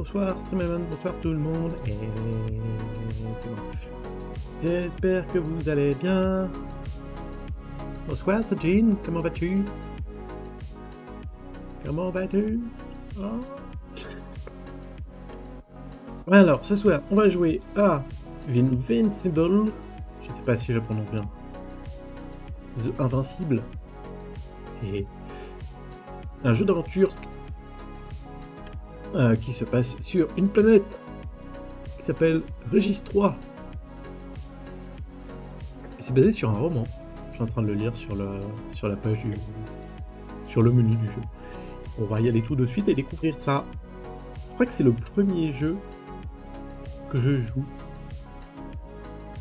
Bonsoir Streamerman, bonsoir tout le monde, et c'est bon. J'espère que vous allez bien. Bonsoir Sajin, comment vas-tu? Comment vas-tu? Oh. Alors, ce soir, on va jouer à Invincible, je sais pas si je prononce bien, The Invincible, et un jeu d'aventure qui se passe sur une planète qui s'appelle Régis 3. Et c'est basé sur un roman. Je suis en train de le lire sur la page sur le menu du jeu. On va y aller tout de suite et découvrir ça. Je crois que c'est le premier jeu que je joue,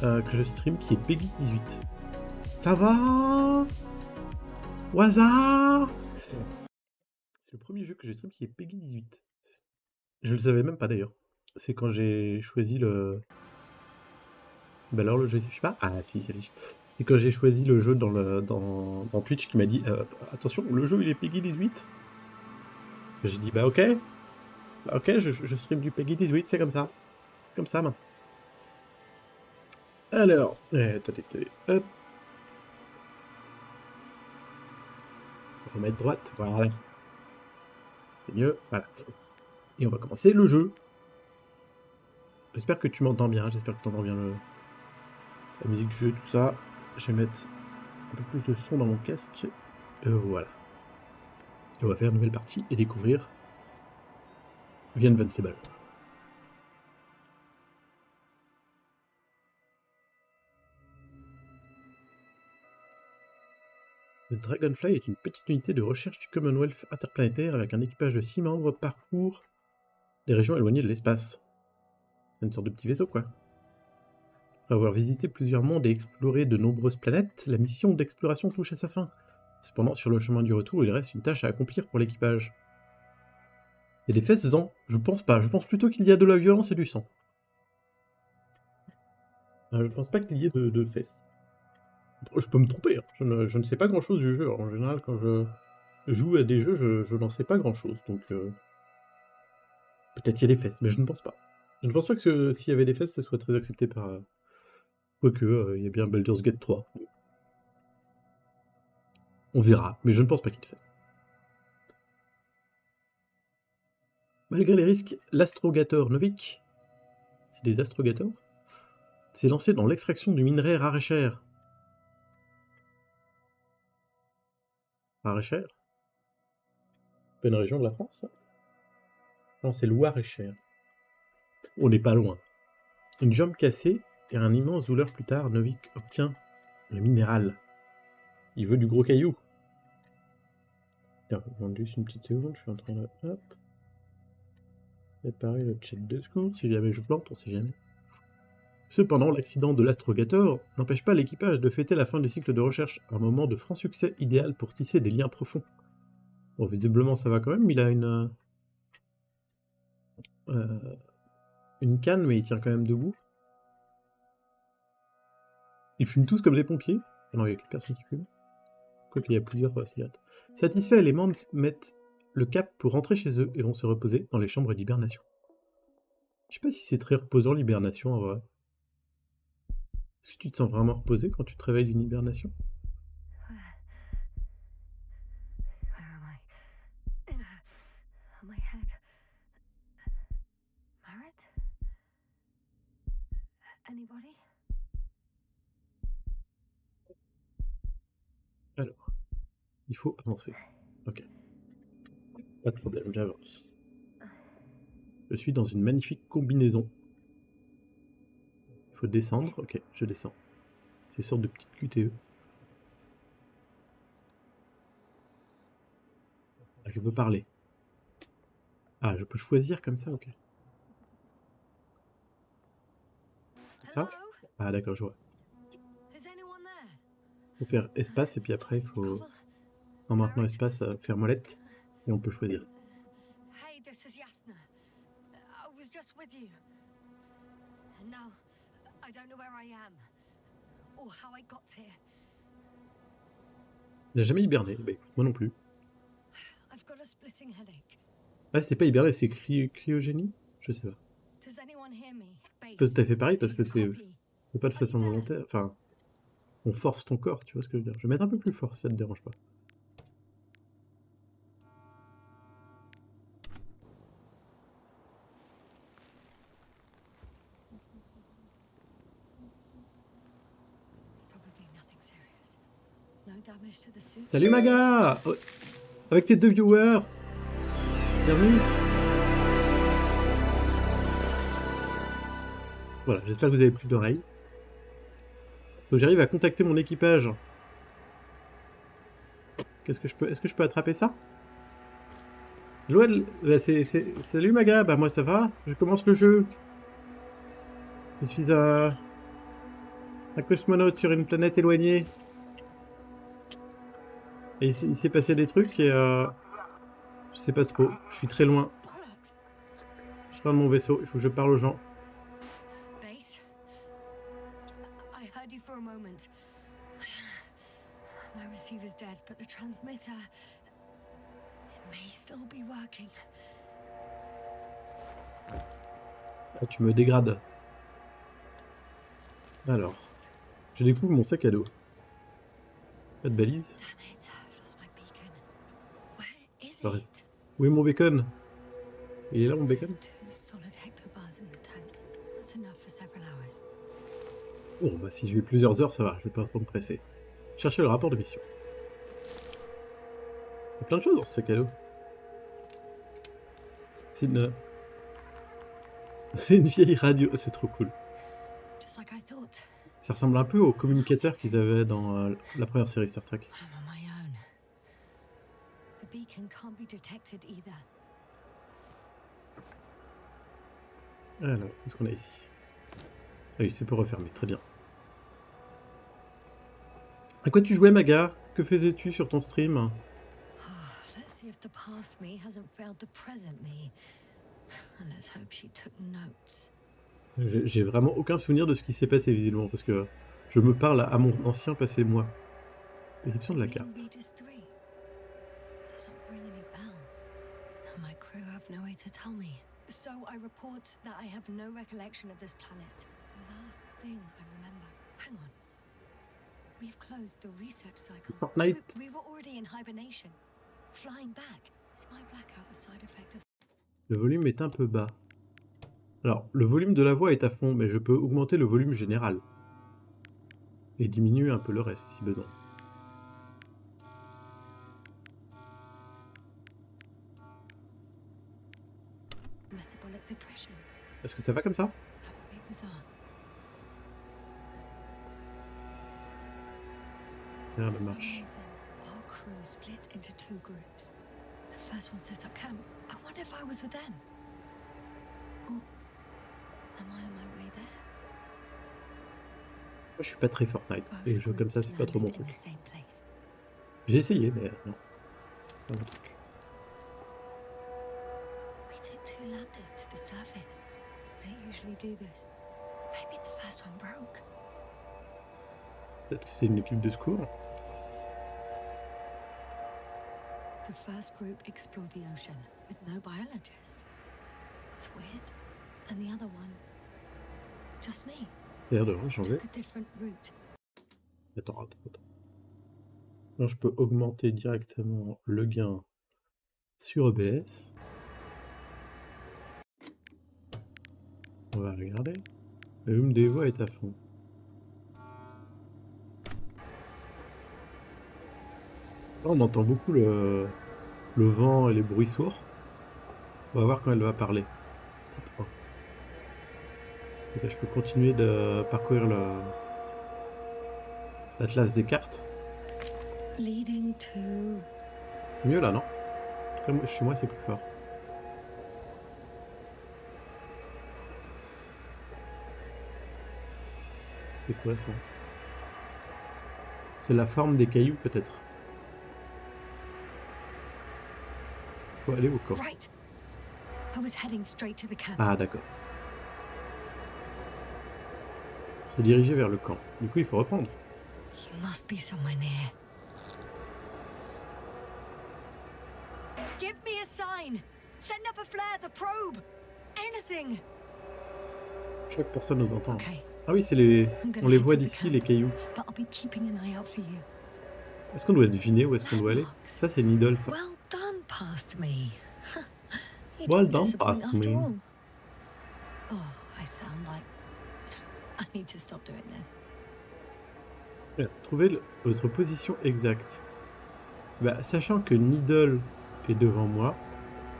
que je stream, qui est Peggy 18. Ça va? Au hasard? C'est le premier jeu que je stream qui est Peggy 18. Je le savais même pas d'ailleurs. C'est quand j'ai choisi le... Ben alors le jeu s'affiche pas? Ah si, il s'affiche. C'est quand j'ai choisi le jeu dans Twitch qui m'a dit attention, le jeu il est Peggy 18. J'ai dit bah ok. Bah, ok, je stream du Peggy 18, c'est comme ça. Comme ça maintenant. Alors, attendez, hop. On va mettre droite, voilà. C'est mieux, voilà. Et on va commencer le jeu. J'espère que tu m'entends bien, j'espère que tu entends bien la musique du jeu, tout ça. Je vais mettre un peu plus de son dans mon casque. Voilà. Et on va faire une nouvelle partie et découvrir Invincible. Le Dragonfly est une petite unité de recherche du Commonwealth interplanétaire avec un équipage de 6 membres parcourt des régions éloignées de l'espace. C'est une sorte de petit vaisseau, quoi. Après avoir visité plusieurs mondes et exploré de nombreuses planètes, la mission d'exploration touche à sa fin. Cependant, sur le chemin du retour, il reste une tâche à accomplir pour l'équipage. Il y a des fesses dedans? Je pense pas. Je pense plutôt qu'il y a de la violence et du sang. Je pense pas qu'il y ait de fesses. Je peux me tromper, hein. Je ne sais pas grand chose du jeu. En général, quand je joue à des jeux, je n'en sais pas grand chose. Donc, peut-être qu'il y a des fesses, mais je ne pense pas. Je ne pense pas que s'il y avait des fesses, ce soit très accepté par. Quoique, il y a bien Baldur's Gate 3. On verra, mais je ne pense pas qu'il y ait de fesses. Malgré les risques, l'astrogator Novik, c'est des astrogators, s'est lancé dans l'extraction du minerai rare et cher. Rare et cher? Pas une région de la France, ça? Non, c'est Loire et cher. On n'est pas loin. Une jambe cassée et un immense douleur plus tard, Novik obtient le minéral. Il veut du gros caillou. Tiens, je juste une petite seconde, je suis en train de... Hop. Préparer le chat de secours, si jamais je plante, on sait jamais. Cependant, l'accident de l'astrogator n'empêche pas l'équipage de fêter la fin du cycle de recherche, un moment de franc succès idéal pour tisser des liens profonds. Bon, visiblement ça va quand même, il a une canne, mais il tient quand même debout. Ils fument tous comme des pompiers. Ah non, il n'y a que personne qui fume. Quoiqu'il y a plusieurs cigarettes. Satisfaits, les membres mettent le cap pour rentrer chez eux et vont se reposer dans les chambres d'hibernation. Je sais pas si c'est très reposant l'hibernation en vrai. Est-ce que tu te sens vraiment reposé quand tu te réveilles d'une hibernation? Alors, il faut avancer. Ok. Pas de problème, j'avance. Je suis dans une magnifique combinaison. Il faut descendre. Ok, je descends. C'est une sorte de petite QTE. Ah, je veux parler. Ah, je peux choisir comme ça, ok. Comme ça? Ah d'accord, je vois. Faut faire espace et puis après il faut, en maintenant espace, faire molette et on peut choisir. Hey, this is Yasna. I was just with you. And now, I don't know where I am. Or how I got here. Il n'a jamais hiberné. Bah écoute, moi non plus. I've got a splitting headache. Ah, c'est pas hiberné, c'est cryogénie? Je sais pas. Does anyone hear me? C'est pas Base. tout à fait pareil parce que Continue, c'est copy. pas de Are you façon there? volontaire. Enfin, on force ton corps, tu vois ce que je veux dire. Je vais mettre un peu plus fort si ça te dérange pas. It's probably nothing serious. No damage to the suit. Salut Maga! Oh, avec tes 2 viewers! Bienvenue! Voilà, j'espère que vous avez plus d'oreilles. Donc j'arrive à contacter mon équipage. Qu'est-ce que je peux... Est-ce que je peux attraper ça? Joël, bah, salut Maga, bah moi ça va, je commence le jeu. Je suis un cosmonaute sur une planète éloignée. Et il s'est passé des trucs et je sais pas trop, je suis très loin. Bollocks. Je suis loin de mon vaisseau, il faut que je parle aux gens. Base. I heard you for a moment. My receiver's dead, but the transmitter it may still be working. Ah, tu me dégrades. Alors, je découvre mon sac à dos. Pas de balise. Damn it, I've lost my beacon. Where is Alors, it? où est mon bacon? Il est là mon bacon? 2 solid hectobars in the tank. That's enough for several hours. Bon, bah si je vais plusieurs heures, ça va, je vais pas trop me presser. Chercher le rapport de mission. Il y a plein de choses dans ce sac à dos. C'est une... C'est une vieille radio, c'est trop cool. Just like I thought. Ça ressemble un peu aux communicateurs qu'ils avaient dans la première série Star Trek. I'm on my own. The beacon can't be detected either. Alors, qu'est-ce qu'on a ici? Ah oui, c'est pour refermer, très bien. À quoi tu jouais, Maga? Que faisais-tu sur ton stream? Let's see if the past me hasn't failed the present me. And let's hope she took notes. J'ai vraiment aucun souvenir de ce qui s'est passé, visiblement, parce que je me parle à mon ancien passé, moi. Exception de la carte. Readers 3 doesn't ring any bells. And my crew have no way to tell me. So I report that I have no recollection of this planet. The last thing I remember. Hang on. We've closed the research cycle. Fortnite. We were already in hibernation. Flying back. Is my blackout a side effect of... Le volume est un peu bas. Alors, le volume de la voix est à fond, mais je peux augmenter le volume général. Et diminuer un peu le reste, si besoin. metabolic depression? Est-ce que ça va comme ça? That would be bizarre. Ah, For bah some marche. reason, our crew split into 2 groups. The first one set up camp. I wonder if I was with them. Or am I on my way there? Moi, je suis pas très Fortnite. Et les jeux comme ça, c'est pas trop mon landed in truc. the same place. J'ai essayé, mais non. Pas mon truc. We took 2 landers to the surface. We don't usually do this. Maybe the first one broke. Peut-être que c'est une équipe de secours. The first group explored the ocean with no biologist. It's weird. And the other one, just me, C'est-à-dire de changer. took a different route. Attends. Non, je peux augmenter directement le gain sur EBS. On va regarder. Le volume des voix est à fond. Là, on entend beaucoup le vent et les bruits sourds. On va voir quand elle va parler. C'est trop. Et là, je peux continuer de parcourir l'atlas des cartes. Leading to... C'est mieux là, non? En tout cas, chez moi, c'est plus fort. C'est quoi ça? C'est la forme des cailloux, peut-être. Faut aller au camp. Right. I was heading straight to the camp. Ah, d'accord. Se diriger vers le camp. Du coup, il faut reprendre. You must be somewhere near. Give me a sign. Send up a flare, the probe. anything. Je crois que personne nous entend. Okay, Ah oui, c'est les... I'm On gonna les head voit to the d'ici, camp, les cailloux. but I'll be keeping an eye out for you. Est-ce qu'on doit deviner où est-ce qu'on doit aller? Landmarks. Ça, c'est Needle, ça. Well done, past me. You Well didn't done, disappoint past after me. all. Oh, I sound like I need to stop doing this. Bien, trouvez votre position exacte. Bah, sachant que Needle est devant moi,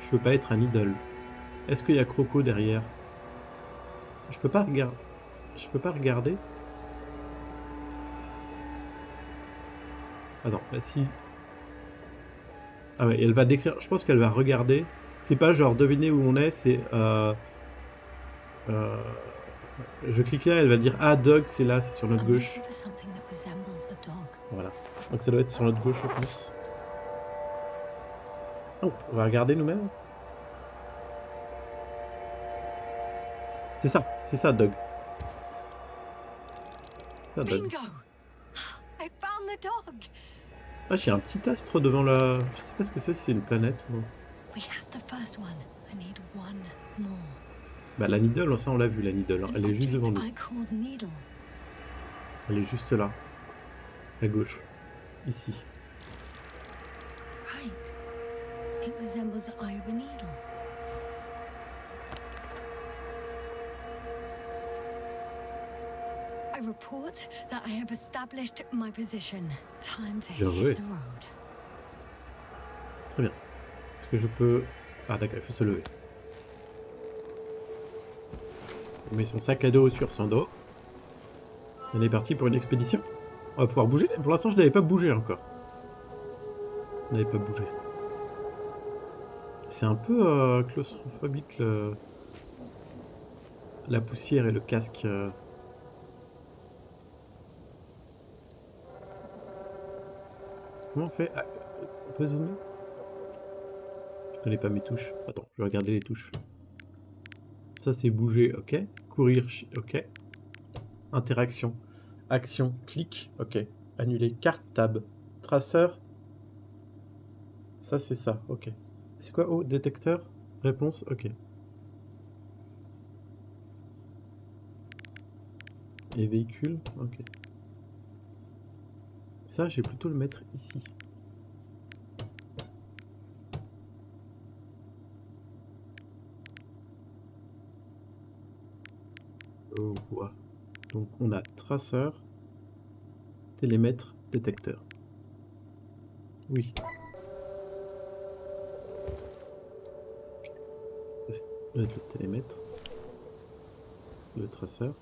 je peux pas être un Needle. Est-ce qu'il y a Croco derrière? Je peux pas regarder. Je peux pas regarder. Attends, bah si. Ah ouais, elle va décrire. Je pense qu'elle va regarder. C'est pas genre deviner où on est, c'est. Je clique là, elle va dire ah dog, c'est là, c'est sur notre I'm gauche. looking for something that resembles a dog. Voilà. Donc ça doit être sur notre gauche, je pense. Oh, on va regarder nous-mêmes. C'est ça, dog. Ça, dog. Bingo! I found the dog. Ah, j'ai un petit astre devant la. Je sais pas ce que c'est, si c'est une planète ou. We have the first one. I need one more. Bah la Needle, ça on l'a vu la Needle, hein. An Elle est juste object devant nous. I called needle. Elle est juste là. À gauche. Ici. Right. It resembles the eye of a needle. I report that I have established my position. Time to Bien joué. hit the road. Très bien. Est-ce que je peux... Ah d'accord, il faut se lever. On met son sac à dos sur son dos. On est parti pour une expédition. On va pouvoir bouger. Pour l'instant, je n'avais pas bougé encore. Je n'avais pas bougé. C'est un peu claustrophobique, la poussière et le casque. Comment on fait? Ah, on peut zoomer? Je connais pas mes touches. Attends, je vais regarder les touches. Ça, c'est bouger, ok. Courir, ok. Interaction. Action, clic, ok. Annuler, carte, tab. Traceur. Ça, c'est ça, ok. C'est quoi? Oh, détecteur? Réponse, ok. Et véhicule, ok. Ça, je vais plutôt le mettre ici. Oh, ouais. Donc, on a traceur, télémètre, détecteur. Oui. Ça doit être le télémètre. Le traceur.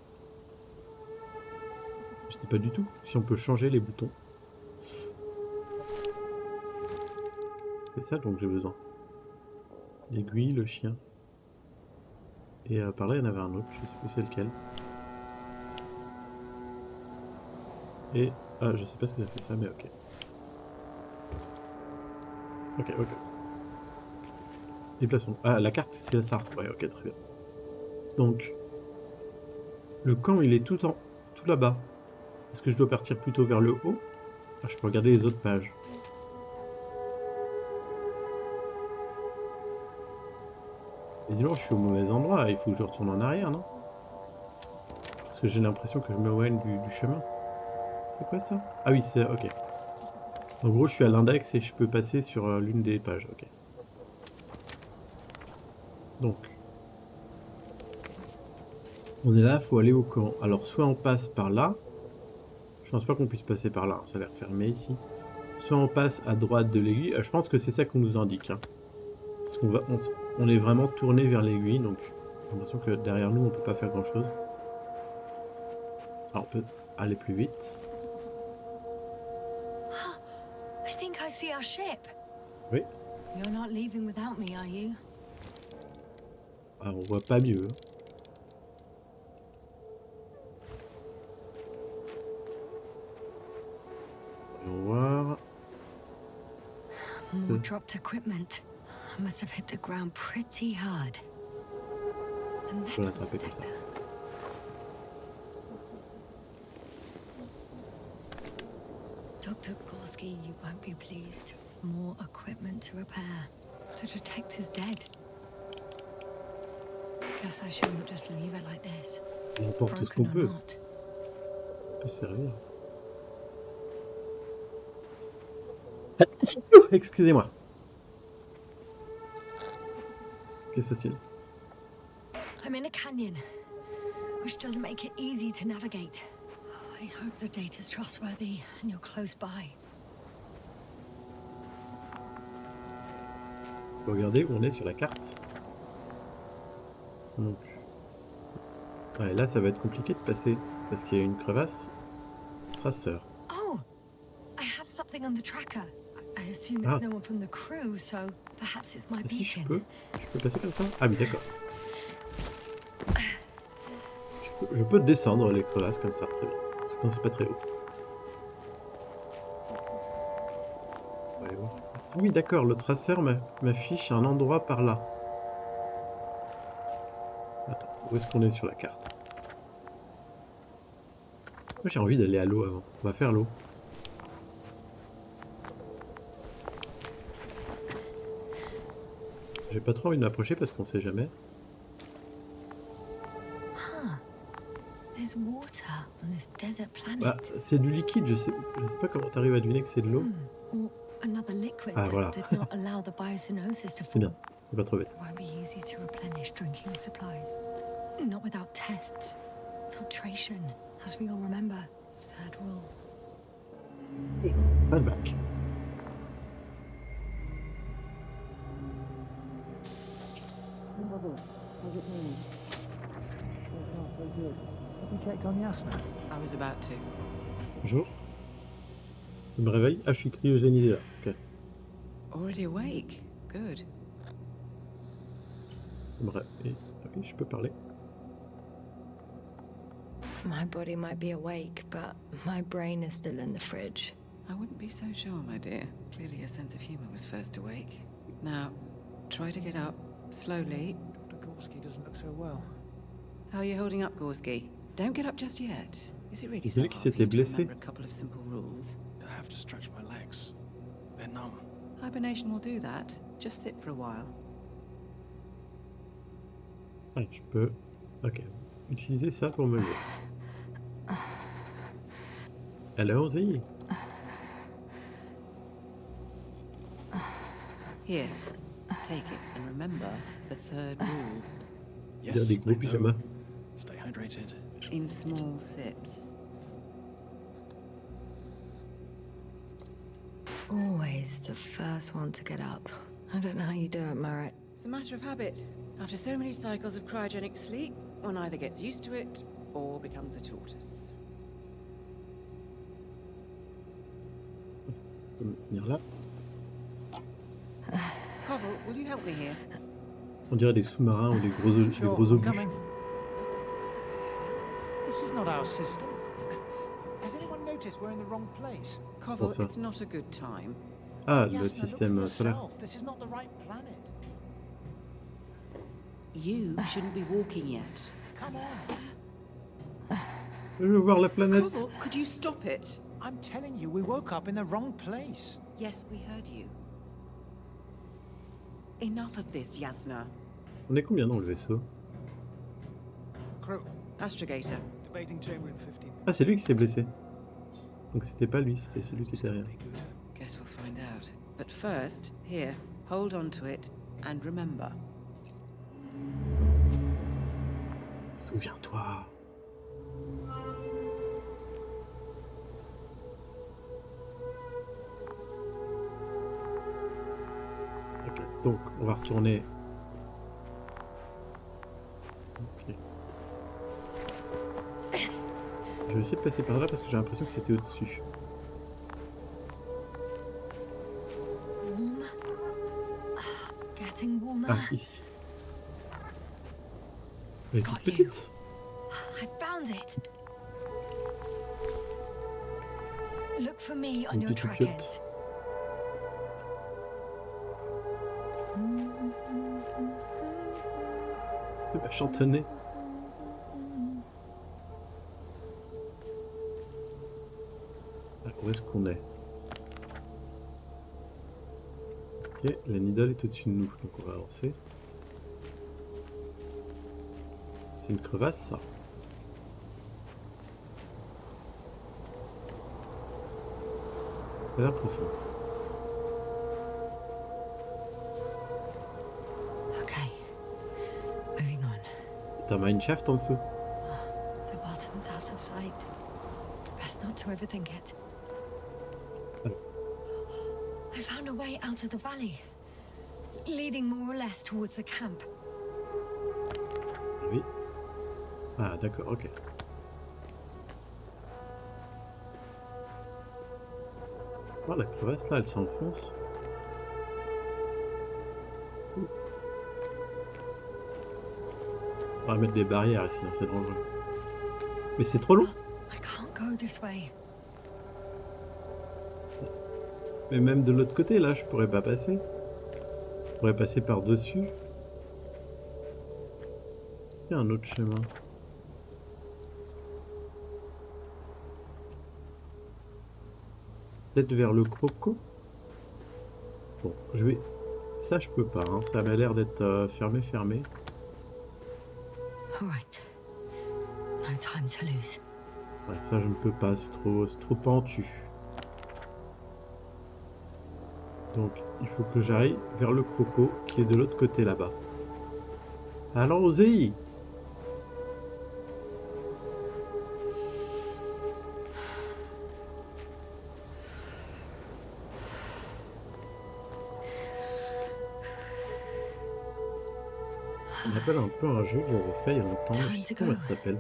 Je sais pas du tout si on peut changer les boutons. C'est ça dont j'ai besoin. L'aiguille, le chien. Et par là, il y en avait un autre, je sais plus c'est lequel. Et... Ah, je sais pas ce que ça fait ça, mais ok. Ok, ok. Déplaçons. Ah, la carte, c'est ça. Ouais, ok, très bien. Donc, le camp, il est tout là-bas. Est-ce que je dois partir plutôt vers le haut? Ah, je peux regarder les autres pages. Visiblement, je suis au mauvais endroit. Il faut que je retourne en arrière, non? Parce que j'ai l'impression que je m'éloigne du chemin. C'est quoi ça? Ah oui, c'est... ok. En gros, je suis à l'index et je peux passer sur l'une des pages. Ok. Donc, on est là, faut aller au camp. Alors, soit on passe par là. Je pense pas qu'on puisse passer par là. Ça a l'air fermé ici. Soit on passe à droite de l'aiguille. Je pense que c'est ça qu'on nous indique. Hein. Parce qu'on on est vraiment tourné vers l'aiguille. Donc, j'ai l'impression que derrière nous, on peut pas faire grand chose. Alors, on peut aller plus vite. I think I see our ship. Oui. You're not leaving without me, are you? Alors, on voit pas mieux. Voyons voir. More dropped equipment. I must have hit the ground pretty hard. The metal l'attraper comme ça. detector. Dr. Gorski, you won't be pleased. More equipment to repair. The detector's dead. Guess I shouldn't just leave it like this. On emporte ce qu'on Broken or peut. not. Ça peut servir. Excusez-moi. Qu'est-ce qui se passe-t-il? I'm in a canyon, which doesn't make it easy to navigate. I hope the data's trustworthy and you're close by. Regardez où on est sur la carte. Non plus. Ouais, là, ça va être compliqué de passer parce qu'il y a une crevasse. Traceur. Oh, I have something on the tracker. I assume it's no one from the crew, so perhaps it's my Si je beacon. peux passer comme ça? Ah oui, d'accord. Je peux descendre les crevasses comme ça, très bien. Parce que c'est pas très haut. On va aller voir. Ah oui, d'accord, le traceur m'affiche un endroit par là. Attends, où est-ce qu'on est sur la carte? Moi j'ai envie d'aller à l'eau avant. On va faire l'eau. J'ai pas trop envie de m'approcher parce qu'on sait jamais. There's water on this desert planet. Bah, c'est du liquide, je sais pas comment t'arrives à deviner que c'est de l'eau. Or another liquid Ah, that voilà. did not allow the biocenosis to C'est bien, form. c'est pas trop bête. It won't be easy to replenish drinking supplies. Not without tests. Filtration, as we all remember. Third rule. Pas de bac. Have you checked on Yasna? I was about to. Bonjour. Je me réveille. Ah, je suis cryogénisé là. Ok. Already awake? Good. Je me réveille. Ah oui, je peux parler. My body might be awake, but my brain is still in the fridge. I wouldn't be so sure, my dear. Clearly your sense of humor was first awake. Now, try to get up, slowly. Dr. Gorski doesn't look so well. How are you holding up, Gorski? Don't get up just yet. Is it really Vous so savez hard qui for s'était you to blessé? remember a couple of simple rules? I have to stretch my legs. They're numb. Hibernation will do that. Just sit for a while. Ah, je peux. Ok. Utiliser ça pour me lever. Allons-y. Here, take it and remember the third rule. Il y a des gros I know. pyjamas. Stay hydrated. In small sips. Always the first one to get up. I don't know how you do it, Merritt. It's a matter of habit. After so many cycles of cryogenic sleep, one either gets used to it or becomes a tortoise. Je peux me tenir là. Koval, will you help me here? On dirait des sous-marins ou des gros Sure, I'm obus. coming. This is not our system. Has anyone noticed we're in the wrong place? Koval, ça? it's not a good time. Ah, Yasna, le look for système solaire. yourself. This is not the right planet. You shouldn't be walking yet. Come on. Je veux voir la planète. Koval, could you stop it? I'm telling you, we woke up in the wrong place. Yes, we heard you. Enough of this, Yasna. On est combien dans le vaisseau? Crew, Astrogator. debating chamber in 15 minutes. Ah, c'est lui qui s'est blessé. Donc c'était pas lui, c'était celui qui était derrière. Be good. Guess we'll find out. But first, here, hold on to it and remember. Souviens-toi. Ok, donc on va retourner. Ok. Je vais essayer de passer par là parce que j'ai l'impression que c'était au-dessus. Warm? Getting warmer. Ah, ici. Elle est toute Got you. petite. I found it. Look for me on Une your petite trackers. Elle va chantonner. Ah, où est-ce qu'on est? Ok, la Needle est au-dessus de nous, donc on va avancer. C'est une crevasse, ça. Ça a l'air profond. Okay, moving on. T'as un mineshaft en dessous. The bottom's out of sight. Best not to overthink it. Allô. I found a way out of the valley, leading more or less towards the camp. Oui. Ah, d'accord, ok. Oh, la crevasse, là, elle s'enfonce. Ouh. On va mettre des barrières ici, hein, c'est dangereux. Mais c'est trop long. I can't go this way. Mais même de l'autre côté, là, je pourrais pas passer. Je pourrais passer par-dessus. Il y a un autre chemin. Peut-être vers le croco. Bon, je vais... Ça, je peux pas, hein. Ça m'a l'air d'être fermé. All right. No time to lose. Ouais, ça, je ne peux pas, c'est trop pentu. Donc, il faut que j'aille vers le croco qui est de l'autre côté là-bas. Allons-y! On appelle un peu un jeu que j'avais fait il y a longtemps, je sais pas comment ça s'appelle.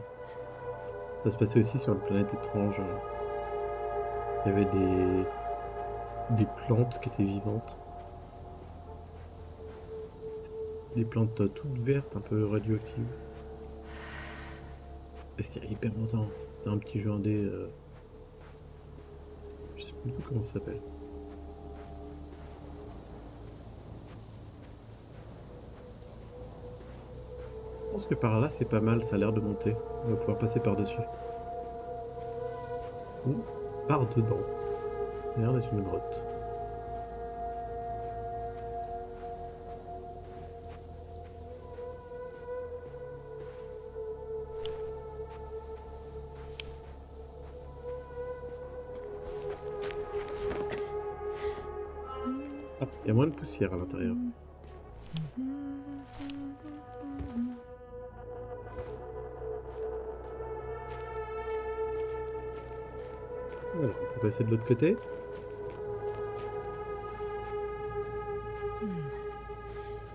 Ça se passait aussi sur une planète étrange. Il y avait des plantes qui étaient vivantes. Des plantes toutes vertes, un peu radioactives. Et c'était hyper longtemps. C'était un petit jeu indé. Je sais plus du tout comment ça s'appelle. Je pense que par là c'est pas mal, ça a l'air de monter. On va pouvoir passer par-dessus. Ou par-dedans. Ça a l'air d'être une grotte. Ah, il y a moins de poussière à l'intérieur. Voilà, on peut passer de l'autre côté.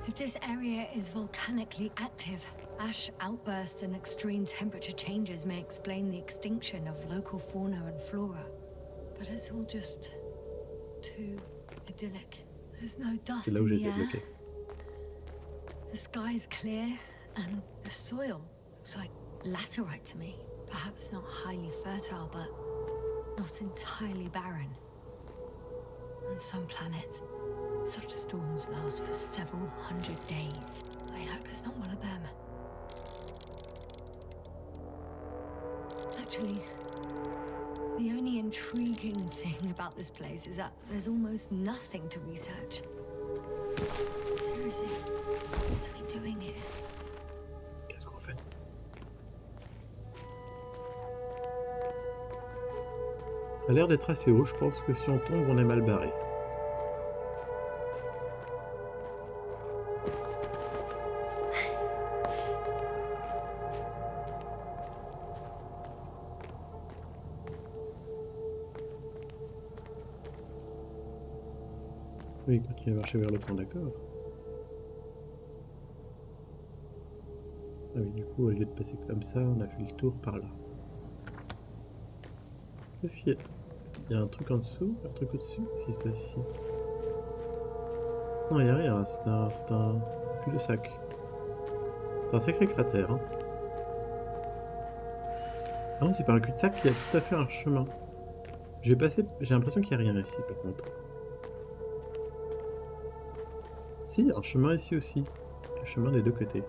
If this area is volcanically active, ash outbursts and extreme temperature changes may explain the extinction of local fauna and flora. But it's all just too idyllic. There's no dust C'est là où in j'ai the été air. bloqué. The sky is clear, and the soil looks like laterite to me. Perhaps not highly fertile, but not entirely barren. On some planets, such storms last for several hundred days. I hope it's not one of them. Actually, the only intriguing thing about this place is that there's almost nothing to research. Seriously, what are we doing here? Qu'est-ce qu'on fait? Ça a l'air d'être assez haut, je pense que si on tombe, on est mal barré. Oui, continue à marcher vers le fond, d'accord. Ah oui, du coup, au lieu de passer comme ça, on a fait le tour par là. Qu'est-ce qu'il y a? Il y a un truc en dessous? Un truc au-dessus? Qu'est-ce qui se passe ici? Non, il n'y a rien, c'est un cul-de-sac. C'est un sacré cratère, hein. Ah non, c'est pas un cul-de-sac, il y a tout à fait un chemin. J'ai l'impression qu'il n'y a rien ici, par contre. Si, il y a un chemin ici aussi. Le chemin des deux côtés.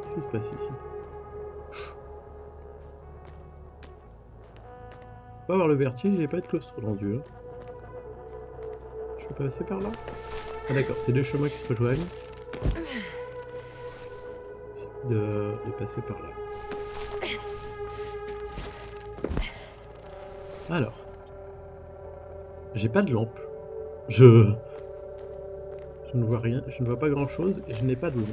Qu'est-ce qui se passe ici? Faut pas avoir le vertige et pas être claustro dans Dieu. Je peux passer par là? Ah d'accord, c'est deux chemins qui se rejoignent. de passer par là. Alors, j'ai pas de lampe. Je ne vois rien, je ne vois pas grand chose et je n'ai pas de lampe.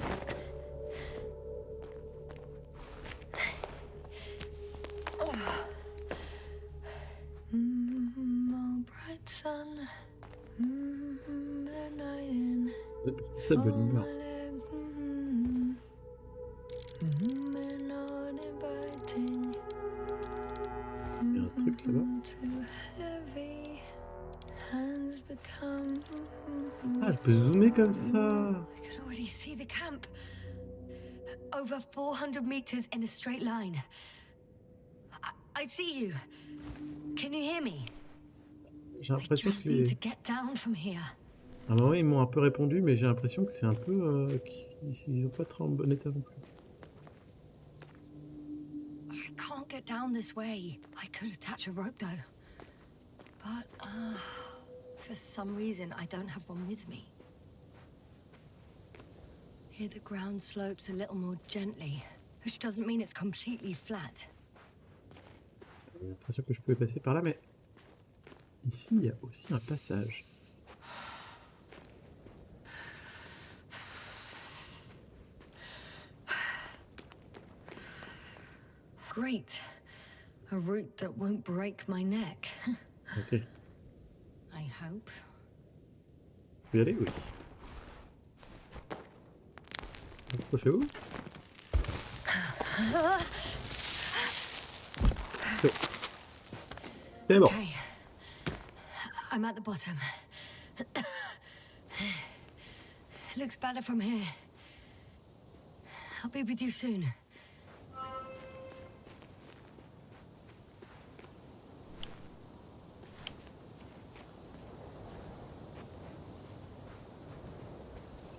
Oh, bright sun, the night in, C'est pour sa bonne all humeur. my leg, they're not inviting, Il y a un truc là-bas. too heavy, hands become, Ah, je peux zoomer comme ça. I can already see the camp. Over 400 meters in a straight line. I see you. Can you hear me? J'ai I l'impression just que need to get down from here. à un moment ils m'ont un peu répondu, mais j'ai l'impression que c'est un peu qu'ils ont pas trop en bon état non plus. I can't get down this way. I could attach a rope though. But, for some reason I don't have one with me. Here the ground slopes a little more gently, which doesn't mean it's completely flat. J'ai l'impression que je pouvais passer par là, mais ici il y a aussi un passage. Great. A route that won't break my neck. Ok. I hope. Je peux y aller? Oui. Approchez-vous. C'est bon. Okay. I'm at the bottom. Looks better from here. I'll be with you soon.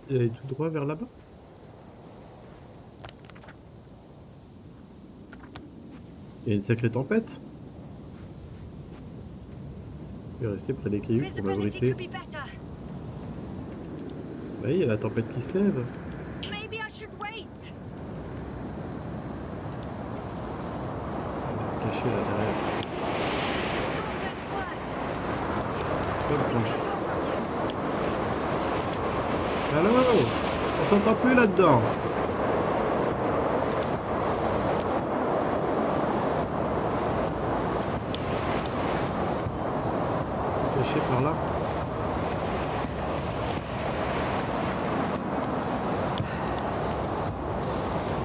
Il allait tout droit vers là-bas. Il y a une sacrée tempête. Je vais rester près des cailloux pour Visibility m'abriter. could be better. Oui, il y a la tempête qui se lève. Maybe I should wait. Caché là derrière. The storm gets worse. Hop, Cut branche. off from you. Allô? On s'entend plus là-dedans. Caché par là.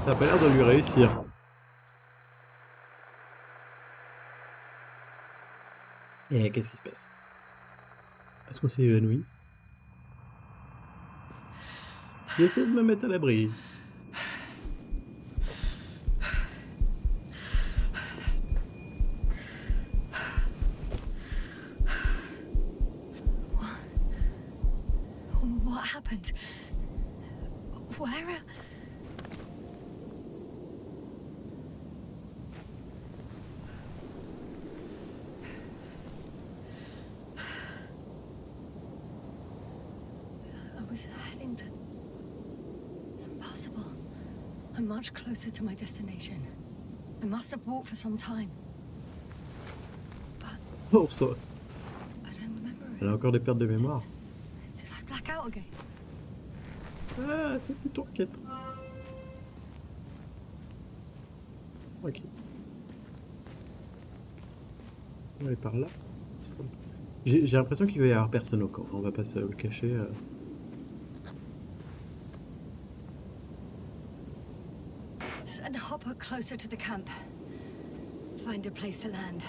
Ça a pas l'air de lui réussir. Et qu'est-ce qui se passe? Est-ce qu'on s'est évanoui? J'essaie de me mettre à l'abri. What happened? Where? I was heading to... Impossible. I'm much closer to my destination. I must have walked for some time. Oh, ça. I don't remember it. Elle a encore des pertes de mémoire. Did I black out again? Ah, c'est plutôt inquiète. Ok. On va aller par là. J'ai l'impression qu'il va y avoir personne au camp. On va pas se le cacher. Send a hopper closer to the camp. Find a place to land.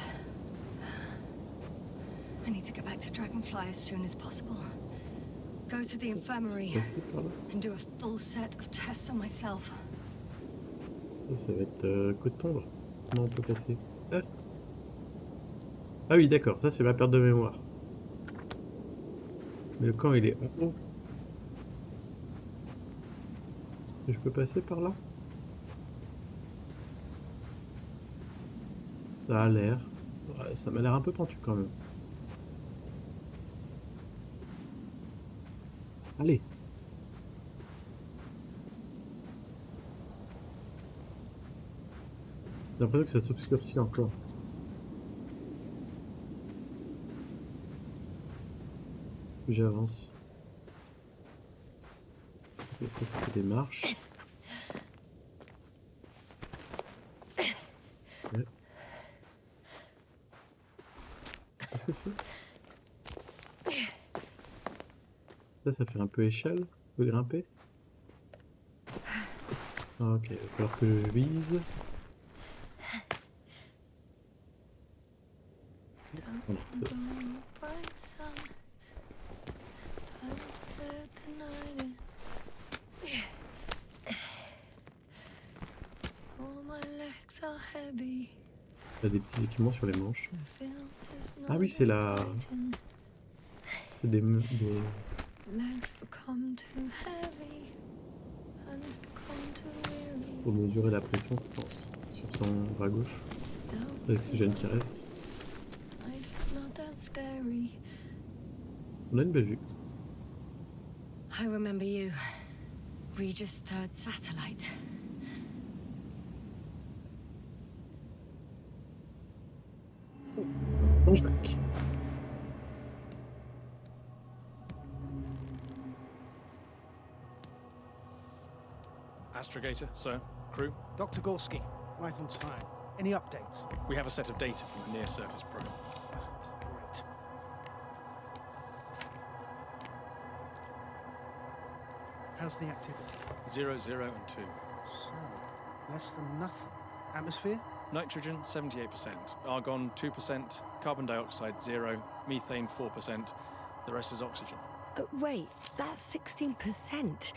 I need to get back to Dragonfly as soon as possible. Go to the infirmary Passer par là. and do a full set of tests on myself. Ça va être coup de tondre. Comment on peut passer? Ah, ah oui, d'accord. Ça, c'est ma perte de mémoire. Mais le camp, il est en haut. Je peux passer par là? Ça a l'air. Ouais, ça m'a l'air un peu pentu quand même. J'ai l'impression que ça s'obscurcit encore. Plus j'avance. Et ça fait des marches. Ouais. Qu'est-ce que c'est? Ça fait un peu échelle. Je peux grimper. Ah, ok, il va falloir que je vise. Voilà, c'est- il y a des petits équipements sur les manches. Ah oui, c'est la... C'est des... Pour mesurer la pression, je pense. Sur son bras gauche. L'oxygène qui reste. On a une belle vue. I remember you. Regis' third satellite. Flashback. Astrogator, sir. Crew, Dr. Gorski, right on time. Any updates? we have a set of data from the near-surface probe. Great. How's the activity? 0, 0, and 2. So, less than nothing. Atmosphere? Nitrogen, 78%. Argon, 2%. Carbon dioxide, 0. Methane, 4%. The rest is oxygen. Wait, that's 16%.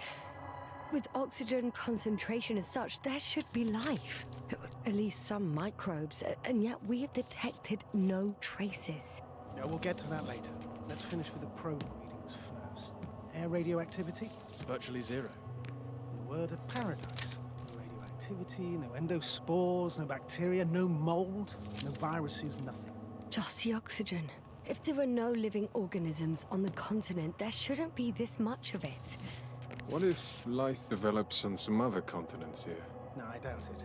With oxygen concentration as such, there should be life. At least some microbes, and yet we have detected no traces. No, we'll get to that later. Let's finish with the probe readings first. Air radioactivity? Virtually 0. In a word, a paradise. No radioactivity, no endospores, no bacteria, no mold, no viruses, nothing. Just the oxygen. If there are no living organisms on the continent, there shouldn't be this much of it. What if life develops on some other continents here? No, I doubt it.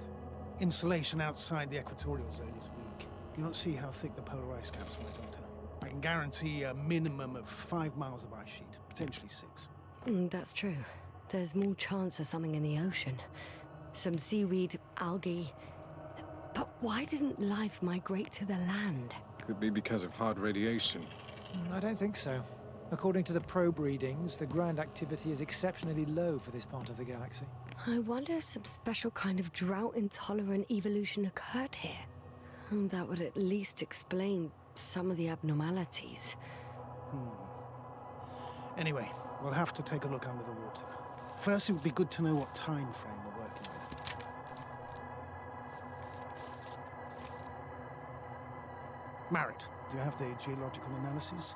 Insulation outside the equatorial zone is weak. You don't see how thick the polar ice caps were, Doctor. I can guarantee a minimum of 5 miles of ice sheet, potentially 6. That's true. There's more chance of something in the ocean. Some seaweed, algae. But why didn't life migrate to the land? Could be because of hard radiation. I don't think so. According to the probe readings, the ground activity is exceptionally low for this part of the galaxy. I wonder if some special kind of drought-intolerant evolution occurred here. That would at least explain some of the abnormalities. Anyway, we'll have to take a look under the water. First, it would be good to know what time frame we're working with. Marit, do you have the geological analyses?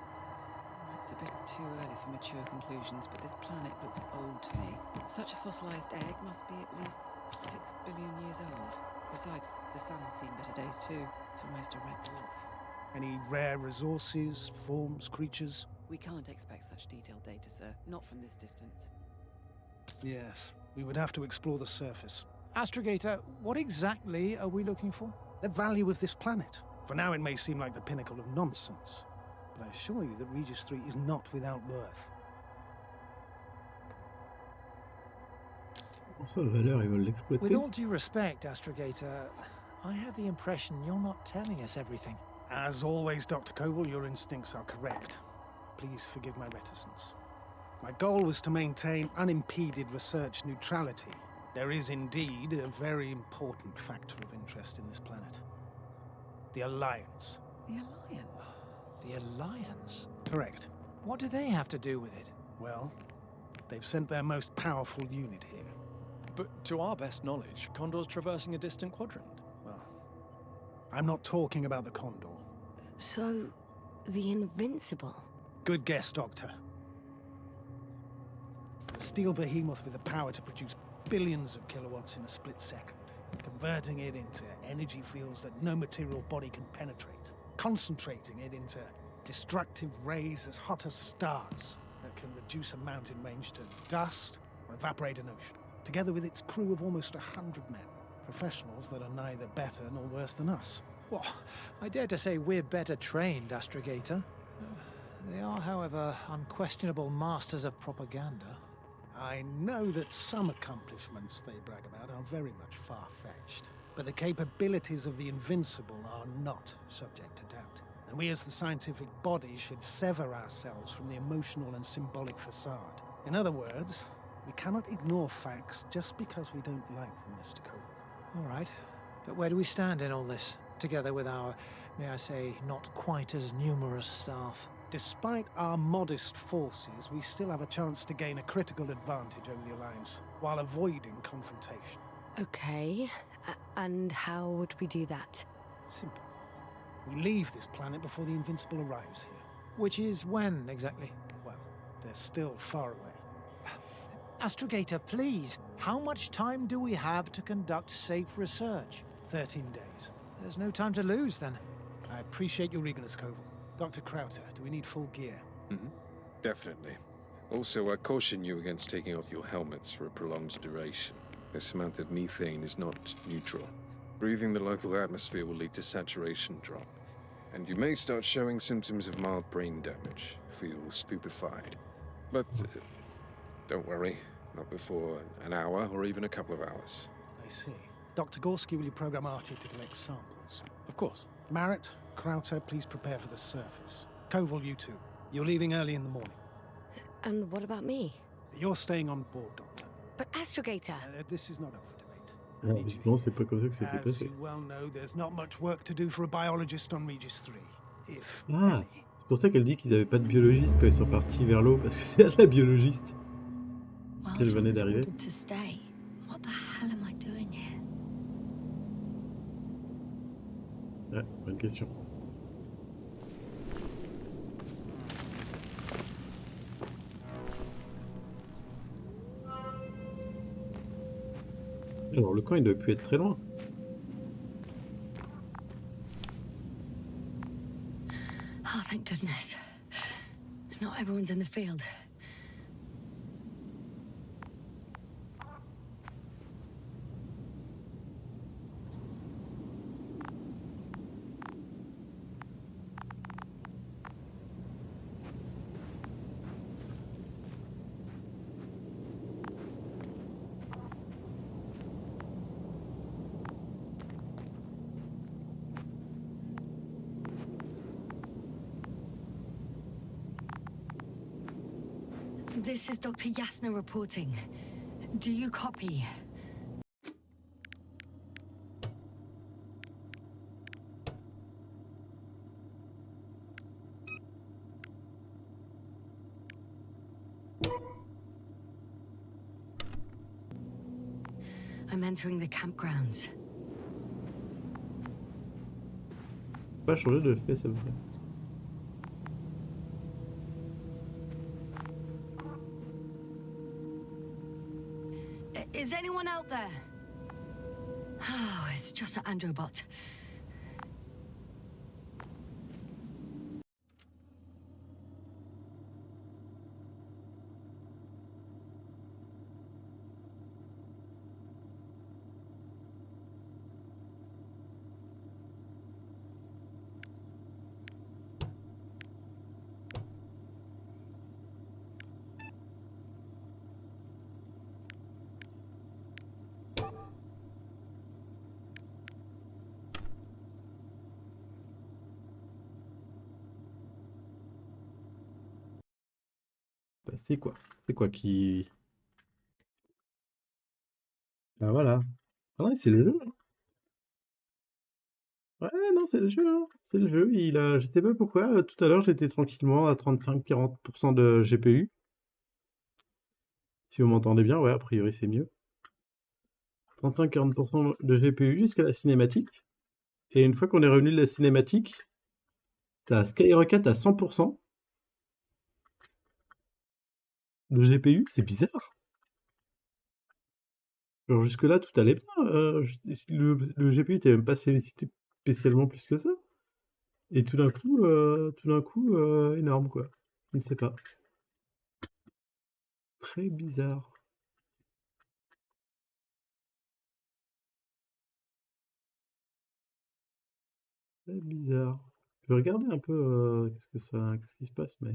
It's a bit too early for mature conclusions, but this planet looks old to me. Such a fossilized egg must be at least 6 billion years old. Besides, the sun has seen better days too. It's almost a red dwarf. Any rare resources, forms, creatures? We can't expect such detailed data, sir. Not from this distance. Yes, we would have to explore the surface. Astrogator, what exactly are we looking for? The value of this planet. For now, it may seem like the pinnacle of nonsense, but I assure you that Regis 3 is not without worth. Ça, valeur, ils veulent l'exploiter. With all due respect, Astrogator, I have the impression you're not telling us everything. As always, Dr. Koval, your instincts are correct. Please forgive my reticence. My goal was to maintain unimpeded research neutrality. There is indeed a very important factor of interest in this planet. The Alliance. The Alliance? The Alliance? Correct. What do they have to do with it? Well, they've sent their most powerful unit here. But to our best knowledge, Condor's traversing a distant quadrant. Well, I'm not talking about the Condor. So, the Invincible. Good guess, Doctor. A steel behemoth with the power to produce billions of kilowatts in a split second, converting it into energy fields that no material body can penetrate, concentrating it into destructive rays as hot as stars that can reduce a mountain range to dust or evaporate an ocean, together with its crew of almost 100 men. Professionals that are neither better nor worse than us. Well, I dare to say we're better trained, Astrogator. They are, however, unquestionable masters of propaganda. I know that some accomplishments they brag about are very much far-fetched, but the capabilities of the Invincible are not subject to doubt. And we as the scientific body should sever ourselves from the emotional and symbolic facade. In other words, we cannot ignore facts just because we don't like them, Mr. Koval. All right, but where do we stand in all this, together with our, may I say, not quite as numerous staff? Despite our modest forces, we still have a chance to gain a critical advantage over the Alliance, while avoiding confrontation. Okay, and how would we do that? Simple. We leave this planet before the Invincible arrives here. Which is when, exactly? Well, they're still far away. Astrogator, please, how much time do we have to conduct safe research? 13 days. There's no time to lose, then. I appreciate your eagerness, Koval. Dr. Crowther, do we need full gear? Definitely. Also, I caution you against taking off your helmets for a prolonged duration. This amount of methane is not neutral. Breathing the local atmosphere will lead to saturation drop, and you may start showing symptoms of mild brain damage, feel stupefied. But don't worry, not before an hour or even a couple of hours. I see. Dr. Gorski, will you program Artie to collect samples? Of course. Marrett, Crowther, please prepare for the surface. Koval, you too. You're leaving early in the morning. And what about me? You're staying on board, Doctor. But Astrogator! This is not up for debate. I Non, need you visiblement, c'est pas comme ça que ça s'est As passé. you well know, there's not much work to do for a biologist on Regis 3. If Ah, any. c'est pour ça qu'elle dit qu'ils n'avaient pas de biologiste quand ils sont partis vers l'eau, parce que c'est elle la biologiste. Well, Elle if I venait was d'arriver. ordered to stay, what the hell am I doing here? Ouais, bonne question. Alors, le camp, il doit plus être très loin. Oh, thank goodness. Not everyone's in the field. This is Dr. Yasna reporting. Do you copy? I'm entering the campgrounds. Pas changer de FPS, ça me fait. Is anyone out there? Oh, it's just an androbot. Bah, c'est quoi? C'est quoi qui... Ah voilà. Ah ouais, c'est le jeu, hein. Ouais, non, c'est le jeu, hein. C'est le jeu. Il a... Je sais pas pourquoi, tout à l'heure, j'étais tranquillement à 35-40% de GPU. Si vous m'entendez bien, ouais, a priori, c'est mieux. 35-40% de GPU jusqu'à la cinématique. Et une fois qu'on est revenu de la cinématique, ça a skyrocket à 100% de GPU. C'est bizarre. Genre jusque-là, tout allait bien. Le GPU était même pas sollicité spécialement plus que ça. Et tout d'un coup, énorme, quoi. Je ne sais pas. Très bizarre. C'est bizarre. Je vais regarder un peu qu'est-ce qui se passe, mais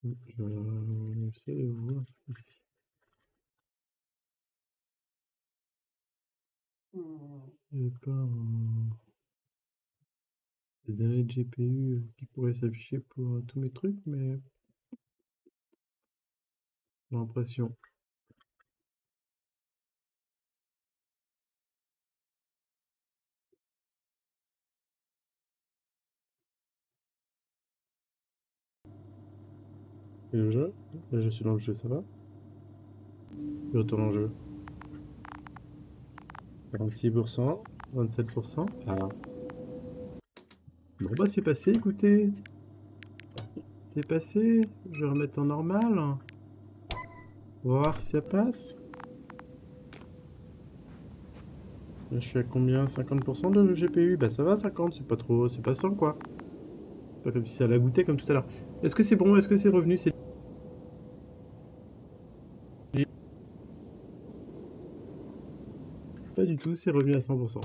je sais voir ici. Il n'y a pas des données de GPU qui pourraient s'afficher pour tous mes trucs, mais j'ai l'impression. Et le jeu? Là, je suis dans le jeu, ça va? Je retourne en jeu. 46%, 27%. Ah. Bon bah c'est passé, écoutez. C'est passé. Je vais remettre en normal. On va voir si ça passe. Là, je suis à combien? 50% de GPU? Bah ça va 50, c'est pas trop, c'est pas 100 quoi. C'est pas comme si ça la goûtait comme tout à l'heure. Est-ce que c'est bon? Est-ce que c'est revenu? C'est pas du tout, c'est revenu à 100%.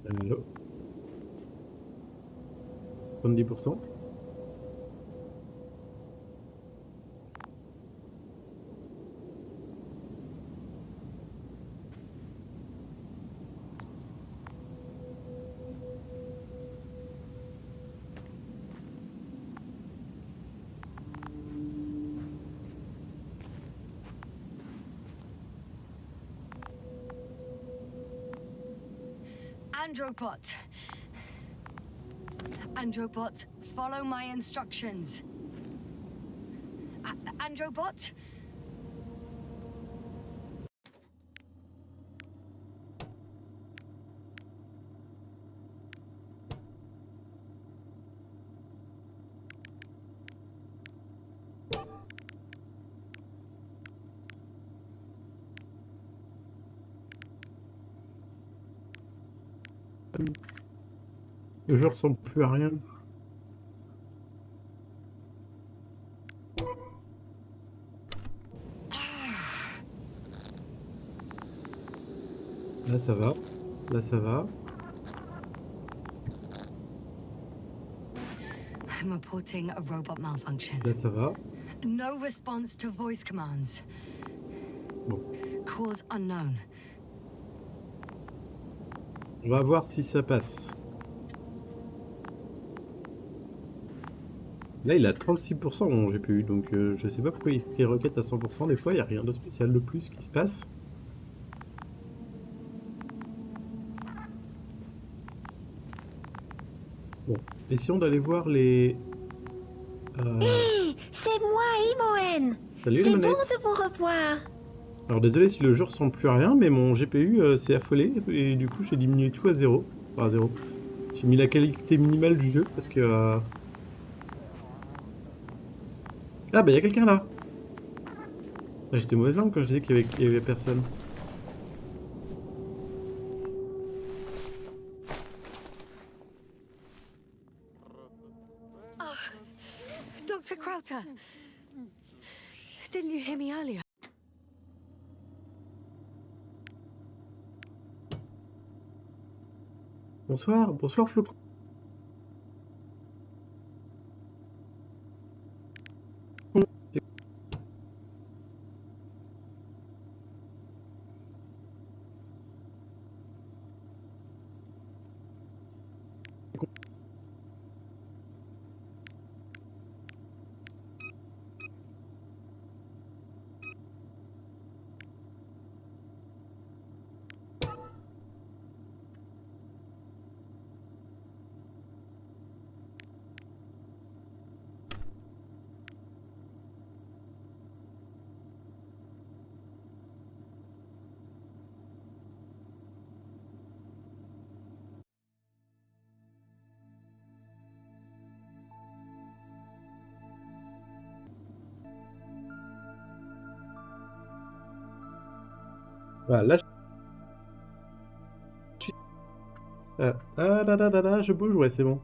Allô? 70%. Andropot. Andropot, follow my instructions. Andropot? Le jeu ressemble plus à rien. Là ça va. Là ça va. I'm reporting a robot malfunction. Là ça va. No response to voice commands. Bon. Cause unknown. On va voir si ça passe. Là, il a 36% mon GPU, donc je sais pas pourquoi il se requête à 100%. Des fois, il n'y a rien de spécial de plus qui se passe. Bon, essayons d'aller voir les... Hé, c'est moi, Imoen. Salut C'est les bon manettes. de vous revoir. Alors désolé si le jeu ressemble plus à rien, mais mon GPU s'est affolé, et du coup j'ai diminué tout à zéro. Enfin à zéro. J'ai mis la qualité minimale du jeu, parce que... Ah bah il y a quelqu'un là. Ah, j'étais mauvaise langue quand je disais qu'il y avait personne. Dr. Crowther! Didn't you hear me earlier? Bonsoir, bonsoir Flocon. Voilà, là, je bouge, ouais, c'est bon.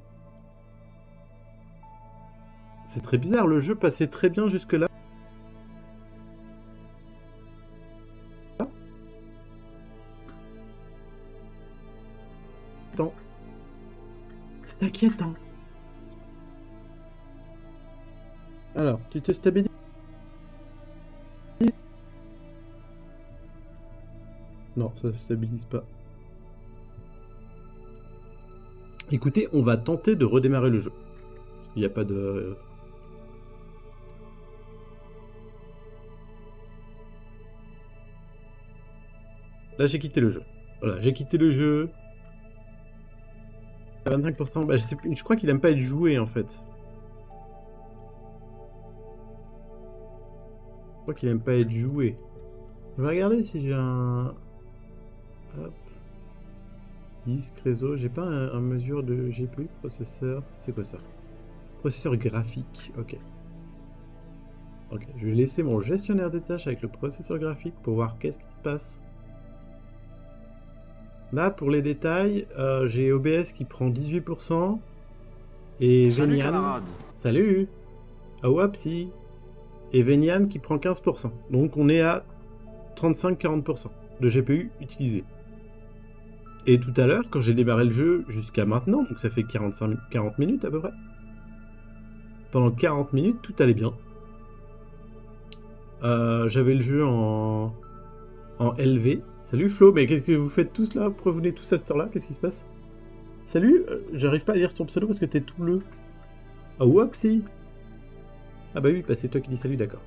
C'est très bizarre, le jeu passait très bien jusque-là. Attends. C'est inquiétant. Alors, tu te stabilises. Non, ça se stabilise pas. Écoutez, on va tenter de redémarrer le jeu. Il n'y a pas de... Là, j'ai quitté le jeu. Voilà, j'ai quitté le jeu. À 25%, bah, je crois qu'il aime pas être joué, en fait. Je crois qu'il aime pas être joué. Je vais regarder si j'ai un... Hop. Disque, réseau, j'ai pas un mesure de GPU, processeur... C'est quoi ça? Processeur graphique, ok. Ok, je vais laisser mon gestionnaire des tâches avec le processeur graphique pour voir qu'est-ce qui se passe. Là, pour les détails, j'ai OBS qui prend 18% et Salut Venian... camarade. Salut. Ah wapsi. Et Venian qui prend 15%. Donc on est à 35-40% de GPU utilisé. Et tout à l'heure, quand j'ai démarré le jeu jusqu'à maintenant, donc ça fait 40 minutes à peu près, pendant 40 minutes, tout allait bien. J'avais le jeu en LV. Salut Flo, mais qu'est-ce que vous faites tous là? Pourquoi vous venez tous à cette heure-là? Qu'est-ce qui se passe? Salut, j'arrive pas à lire ton pseudo parce que t'es tout bleu. Ah whoopsie. Ah bah oui, bah c'est toi qui dis salut, d'accord.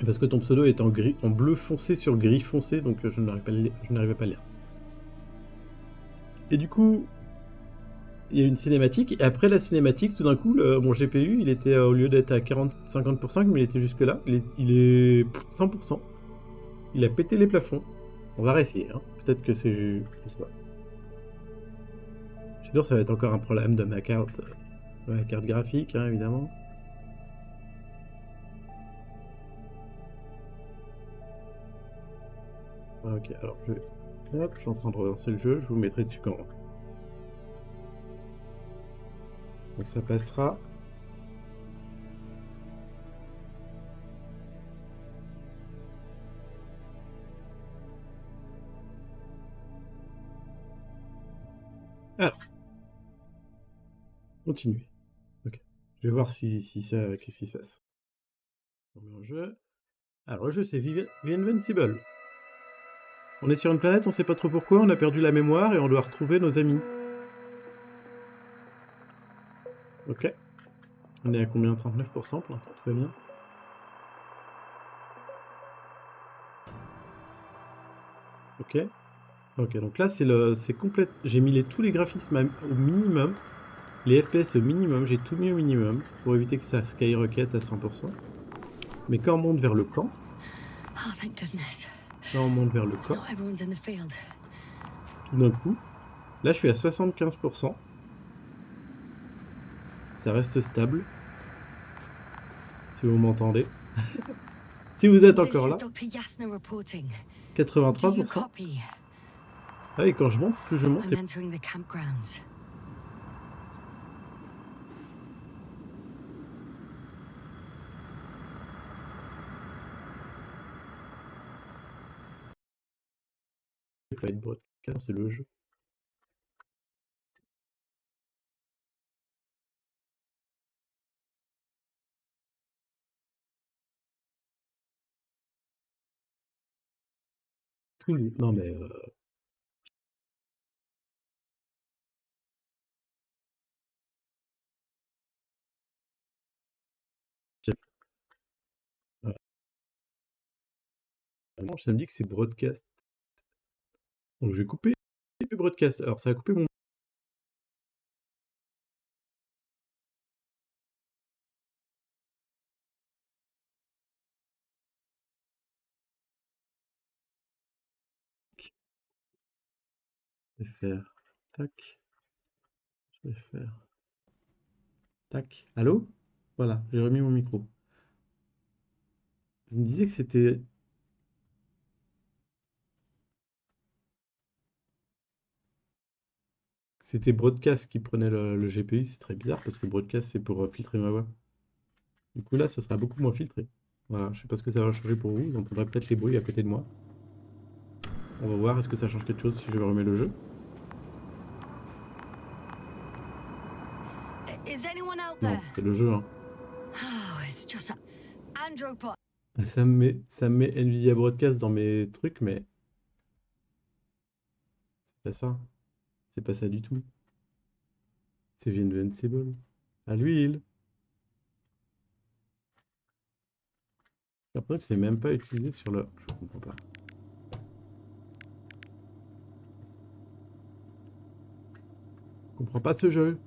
Parce que ton pseudo est en gris, en bleu foncé sur gris foncé, donc je n'arrivais pas à le lire. Et du coup, il y a une cinématique, et après la cinématique, tout d'un coup, mon GPU, il était, au lieu d'être à 40-50%, comme il était jusque-là, il est 100%. Il a pété les plafonds. On va réessayer, hein. Peut-être que c'est... Je sais pas. Je suis sûr que ça va être encore un problème de ma carte graphique, hein, évidemment. Ok, alors hop, je suis en train de relancer le jeu, je vous mettrai dessus quand... Donc ça passera. Alors, continuez. Ok. Je vais voir si ça... Qu'est-ce qui se passe. On met en jeu. Alors le jeu c'est Invincible. On est sur une planète, on sait pas trop pourquoi, on a perdu la mémoire et on doit retrouver nos amis. Ok. On est à combien? 39% pour l'instant, tout va bien. Ok. Ok, donc là c'est complet. J'ai mis tous les graphismes au minimum, les FPS au minimum, j'ai tout mis au minimum pour éviter que ça skyrocket à 100%. Mais quand on monte vers le camp, Oh, thank goodness. quand on monte vers le camp, Not everyone's in the field. tout d'un coup, là je suis à 75%. Ça reste stable. Si vous m'entendez. Si vous êtes encore là. 83%. Ah oui, quand je monte, plus je monte. Flight Broadcast, c'est le jeu. Non mais... Non, ça me dit que c'est broadcast. Donc je vais couper le broadcast. Alors ça a coupé mon... Je vais faire... Tac. Je vais faire... Tac. Allô? Voilà, j'ai remis mon micro. Vous me disiez que c'était... C'était Broadcast qui prenait le GPU, c'est très bizarre parce que Broadcast c'est pour filtrer ma voix. Du coup là, ça sera beaucoup moins filtré. Voilà, je sais pas ce que ça va changer pour vous, vous entendrez peut-être les bruits à côté de moi. On va voir, est-ce que ça change quelque chose si je remets le jeu? Is anyone out Non, there? c'est le jeu, hein. Oh, it's just a andropod. Ça me met Nvidia Broadcast dans mes trucs, mais c'est pas ça. C'est pas ça du tout. C'est Invincible. À l'huile. Après, c'est même pas utilisé sur le... Je comprends pas. Je comprends pas ce jeu.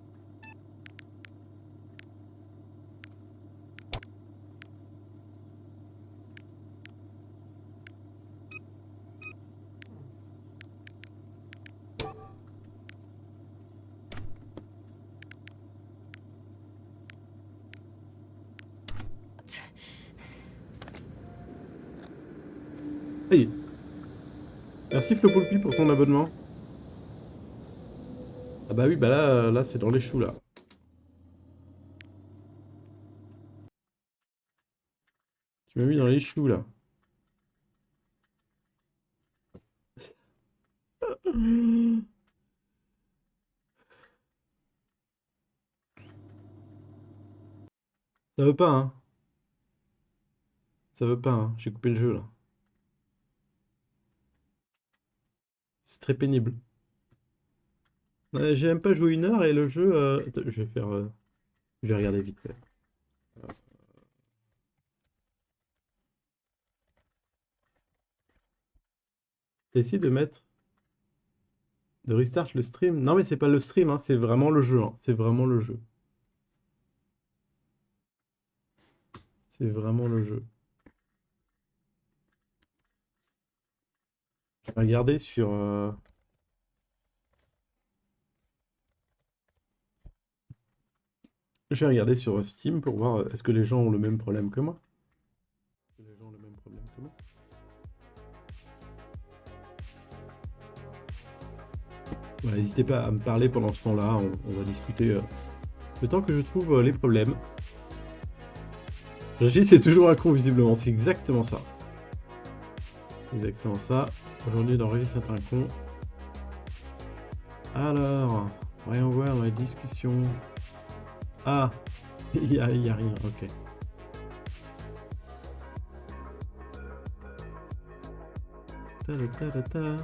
Hey, merci Flopoulpi pour ton abonnement. Ah bah oui, bah là c'est dans les choux là. Tu m'as mis dans les choux là. Ça veut pas, hein. Ça veut pas, hein. J'ai coupé le jeu là. C'est très pénible. J'ai même pas joué 1 heure et le jeu... Attends, je vais faire... Je vais regarder vite fait. Essaye de mettre... De restart le stream. Non mais c'est pas le stream, hein, c'est vraiment le jeu. Hein. C'est vraiment le jeu. C'est vraiment le jeu. Je vais regarder sur... Je vais regarder sur Steam pour voir est-ce que les gens ont le même problème que moi. Est-ce que les gens ont le même problème que moi? Voilà, n'hésitez pas à me parler pendant ce temps-là, on va discuter le temps que je trouve les problèmes. Régis, c'est toujours un con, visiblement, c'est exactement ça. Exactement ça. Aujourd'hui, dans Régis, c'est un con. Alors, voyons voir dans les discussions. Ah, il y a rien, ok. Ta ta ta ta.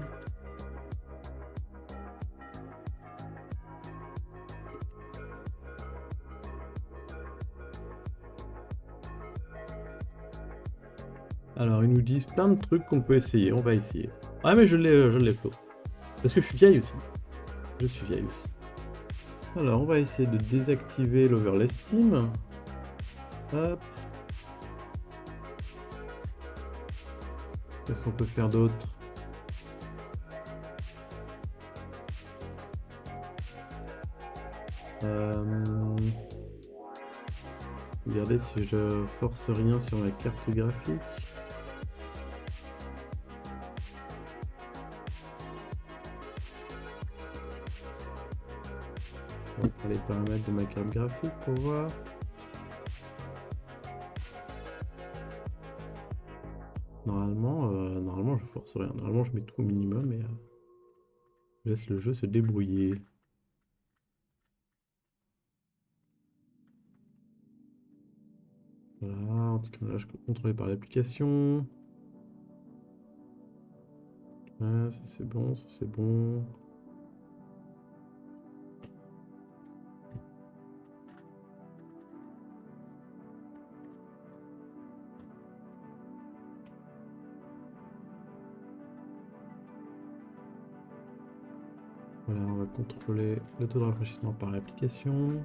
Alors, ils nous disent plein de trucs qu'on peut essayer. On va essayer. Ah, mais je l'ai Flo. Parce que je suis vieille aussi. Je suis vieille aussi. Alors, on va essayer de désactiver l'overlay Steam. Hop. Qu'est-ce qu'on peut faire d'autre? Regardez si je force rien sur ma carte graphique. On va faire les paramètres de ma carte graphique pour voir. Normalement je force rien. Normalement je mets tout au minimum et je laisse le jeu se débrouiller. Voilà, en tout cas là je peux contrôler par l'application. Ouais, ça c'est bon, ça c'est bon. Voilà, on va contrôler le taux de rafraîchissement par l'application.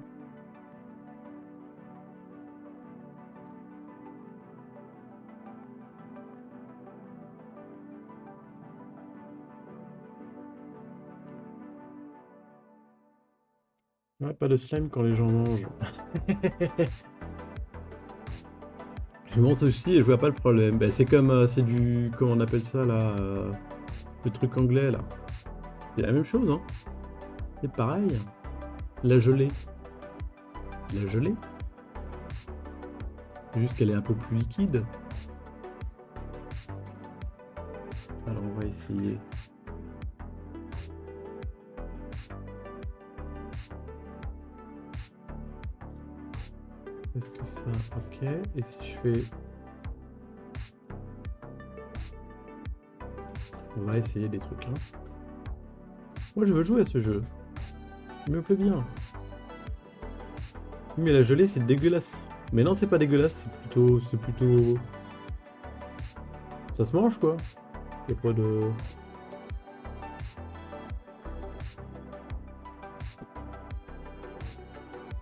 Ouais, pas de slime quand les gens mangent. Je mange aussi et je vois pas le problème. Ben, c'est comme, c'est du... Comment on appelle ça là le truc anglais là. C'est la même chose, hein. C'est pareil. La gelée. La gelée. C'est juste qu'elle est un peu plus liquide. Alors on va essayer. Est-ce que ça... Ok. Et si je fais... On va essayer des trucs. Hein. Moi je veux jouer à ce jeu. Il me plaît bien. Mais la gelée c'est dégueulasse. Mais non c'est pas dégueulasse, c'est plutôt... Ça se mange quoi. Il n'y a pas de...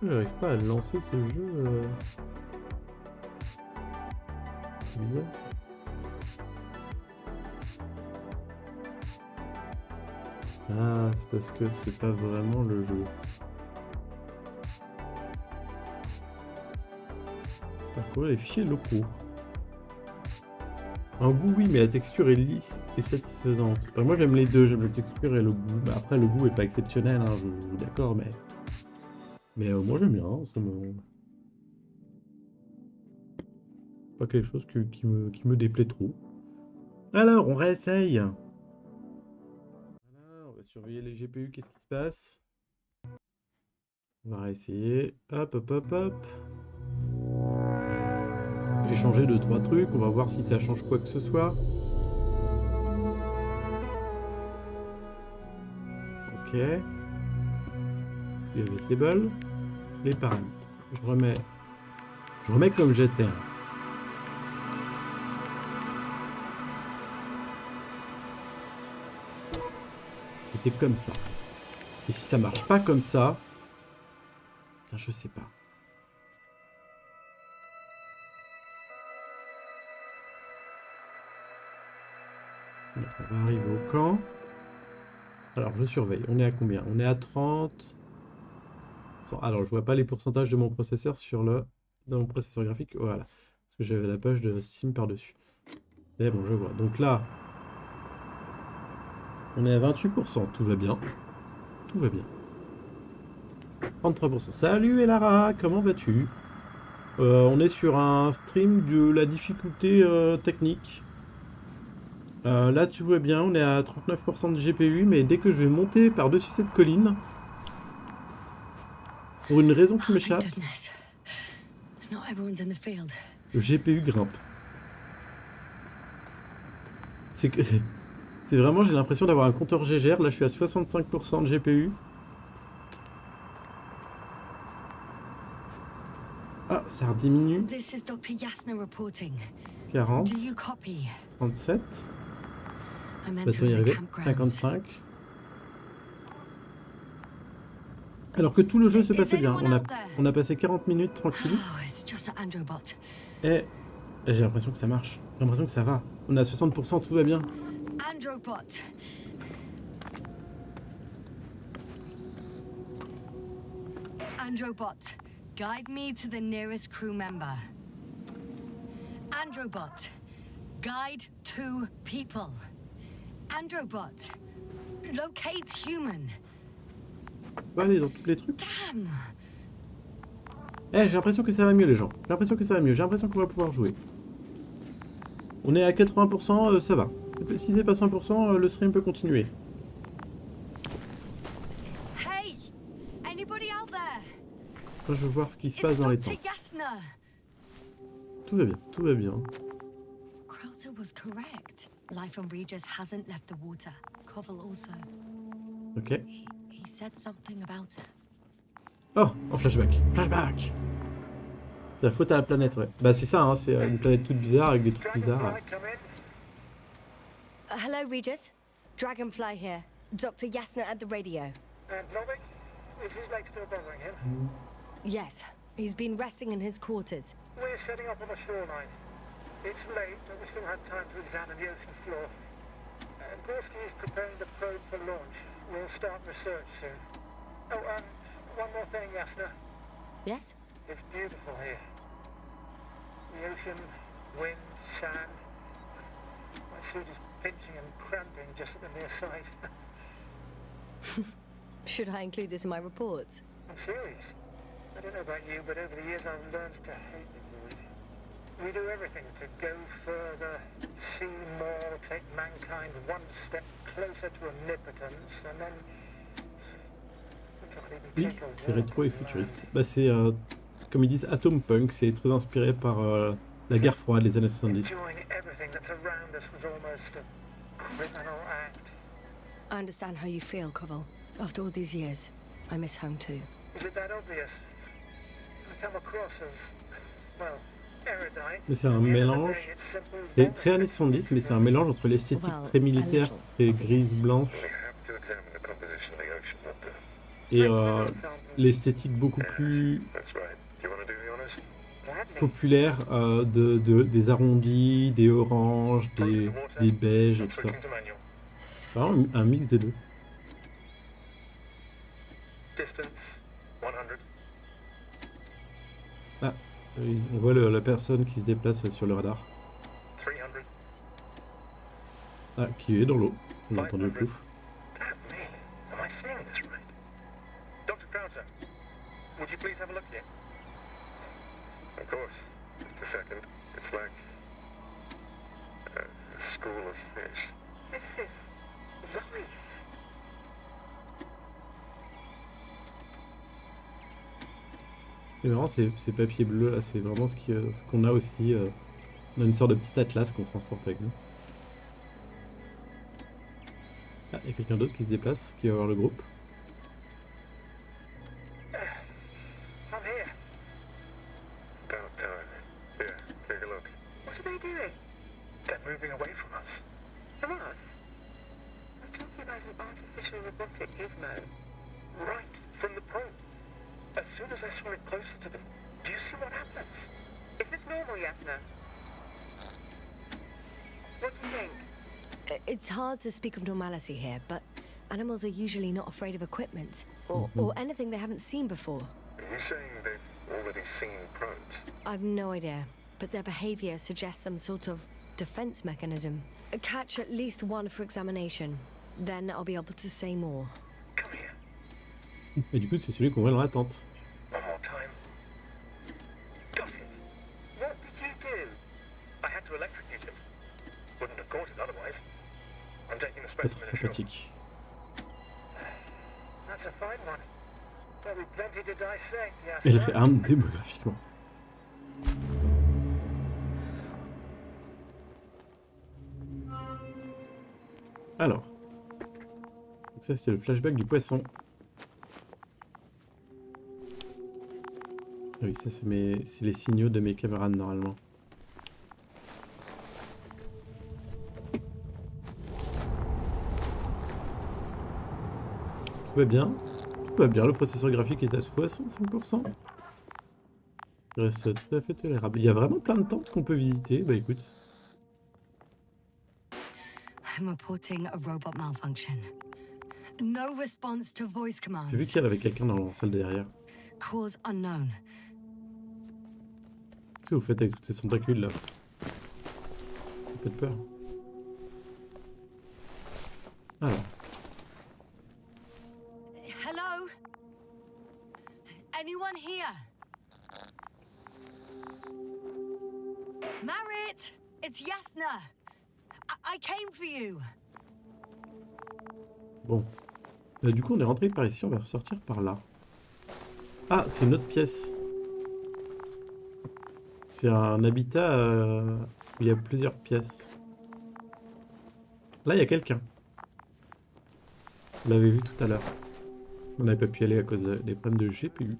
J'arrive pas à lancer ce jeu. C'est bizarre. Ah, c'est parce que c'est pas vraiment le jeu. Parcourir les fichiers locaux. Un goût oui, mais la texture est lisse et satisfaisante. Enfin, moi j'aime les deux, j'aime la texture et le goût. Bah, après le goût est pas exceptionnel, hein, d'accord, mais moi j'aime bien, hein, ça me... Pas quelque chose qui me déplaît trop. Alors, on réessaye. Voilà, on va surveiller les GPU, qu'est-ce qui se passe. On va réessayer. Hop, hop, hop, hop. Échanger 2-3 trucs, on va voir si ça change quoi que ce soit. Ok. Invincible. Les paramètres. Je remets comme j'étais. C'était comme ça. Et si ça marche pas comme ça, putain, je sais pas. Donc, on va arriver au camp. Alors, je surveille. On est à combien? On est à 30. Alors, je vois pas les pourcentages de mon processeur dans mon processeur graphique. Voilà. Parce que j'avais la page de Steam par-dessus. Et bon, je vois. Donc là, on est à 28%. Tout va bien. Tout va bien. 33%. Salut Elara, comment vas-tu? On est sur un stream de la difficulté technique. Là, tu vois bien, on est à 39% de GPU, mais dès que je vais monter par-dessus cette colline, pour une raison qui m'échappe, le GPU grimpe. C'est vraiment, j'ai l'impression d'avoir un compteur GGR. Là, je suis à 65% de GPU. Ah, ça rediminue. 40. 37. Va-t-on y arriver? 55. Alors que tout le jeu se passait bien. On a passé 40 minutes tranquille. Et j'ai l'impression que ça marche. J'ai l'impression que ça va. On est à 60%, tout va bien. Androbot, guide me to the nearest crew member. Androbot, guide to people. Androbot, locate human. On va aller dans tous les trucs. Damn. J'ai l'impression que ça va mieux les gens. J'ai l'impression que ça va mieux. J'ai l'impression qu'on va pouvoir jouer. On est à 80%, ça va. Si c'est pas 100%, le stream peut continuer. Hey, anybody out there? Je veux voir ce qui se passe dans les temps. Tout va bien, tout va bien. Krauser was correct. Life on Regis hasn't left the water. Koval also. Ok. He said something about it. Oh, en flashback. Flashback. C'est la faute à la planète, ouais. Bah c'est ça, hein, c'est une planète toute bizarre avec des trucs bizarres. Hello, Regis. Dragonfly here. Dr. Yasna at the radio. And Novik? Is his leg still bothering him? Yes, he's been resting in his quarters. We're setting up on the shoreline. It's late, but we still have time to examine the ocean floor. Gorski is preparing the probe for launch. We'll start research soon. Oh, one more thing, Yasna. Yes? It's beautiful here. The ocean, wind, sand. My suit is pinching and cramping just at the near side. Should I include this in my reports? I'm serious. I don't know about you, but over the years I've learned to hate the void. We do everything to go further, see more, take mankind one step closer to omnipotence, and then we can't even Oui, take a c'est walk rétro et alone. futuriste. Bah, c'est, comme ils disent, atompunk, c'est très inspiré par la guerre froide, les années 70. Enjoying everything that's around us was almost a criminal act. I understand how you feel, Koval. After all these years, I miss home too. Is it that obvious? I come across as, well, erudite. Mais c'est un At the end of the mélange, day, it's simple c'est très années 70, mais c'est un mélange entre l'esthétique Well, très a militaire, little très obvious. grise-blanche, We have to examine the composition of the ocean, Doctor. et example. l'esthétique beaucoup plus That's right. Do you want to do the honors? Gladly. populaire des arrondis, des oranges, des beiges et tout ça. Switching to manual. C'est vraiment un mix des deux. Distance 100. Ah, oui, on voit la personne qui se déplace sur le radar. 300. Ah, qui est dans l'eau. On a entendu le plouf. Damn me. Am I seeing this right? Dr. Crowther, would you please have a look here? Of course. Just a second. It's like a school of fish. This is life. C'est marrant, ces papiers bleus là, c'est vraiment ce qu'on a aussi. On a une sorte de petit atlas qu'on transporte avec nous. Ah, il y a quelqu'un d'autre qui se déplace, qui va voir le groupe. I'm here. About time. Here, take a look. What are they doing? They're moving away from us. From us? We're talking about an artificial robotic gizmo. Right from the probe. As soon as I saw it closer to them, do you see what happens? Is this normal, Yasna? What do you think? It's hard to speak of normality here, but animals are usually not afraid of equipment or anything they haven't seen before. Are you saying they've already seen probes? I've no idea, but their behavior suggests some sort of defense mechanism. Catch at least one for examination, then I'll be able to say more. Come here. Et du coup, c'est celui qu'on voit dans la tente. One more time. Got it. What did you do? I had to electrocute it. Wouldn't have caught it otherwise. I'm taking the Pas trop specimen ashore. sympathique. That's a fine one. There'll be plenty to dissect, Et Yasna. les armes démographiquement. Alors. Donc ça, c'est le flashback du poisson. Ah oui, ça, c'est les signaux de mes camarades normalement. Tout va bien. Tout va bien. Le processeur graphique est à 65%. Il reste tout à fait tolérable. Il y a vraiment plein de tentes qu'on peut visiter. Bah écoute. I'm reporting a robot malfunction. No response to voice commands. J'ai vu qu'il y avait quelqu'un dans la salle derrière. Cause unknown. Qu'est-ce que vous faites avec toutes ces tentacules là? Vous faites peur. Alors. Hello? Anyone here? Marit! It's Yasna! I came for you! Bon. Du coup, on est rentré par ici, on va ressortir par là. Ah, c'est une autre pièce. C'est un habitat où il y a plusieurs pièces. Là, il y a quelqu'un. On l'avait vu tout à l'heure. On n'avait pas pu y aller à cause des problèmes de GPU.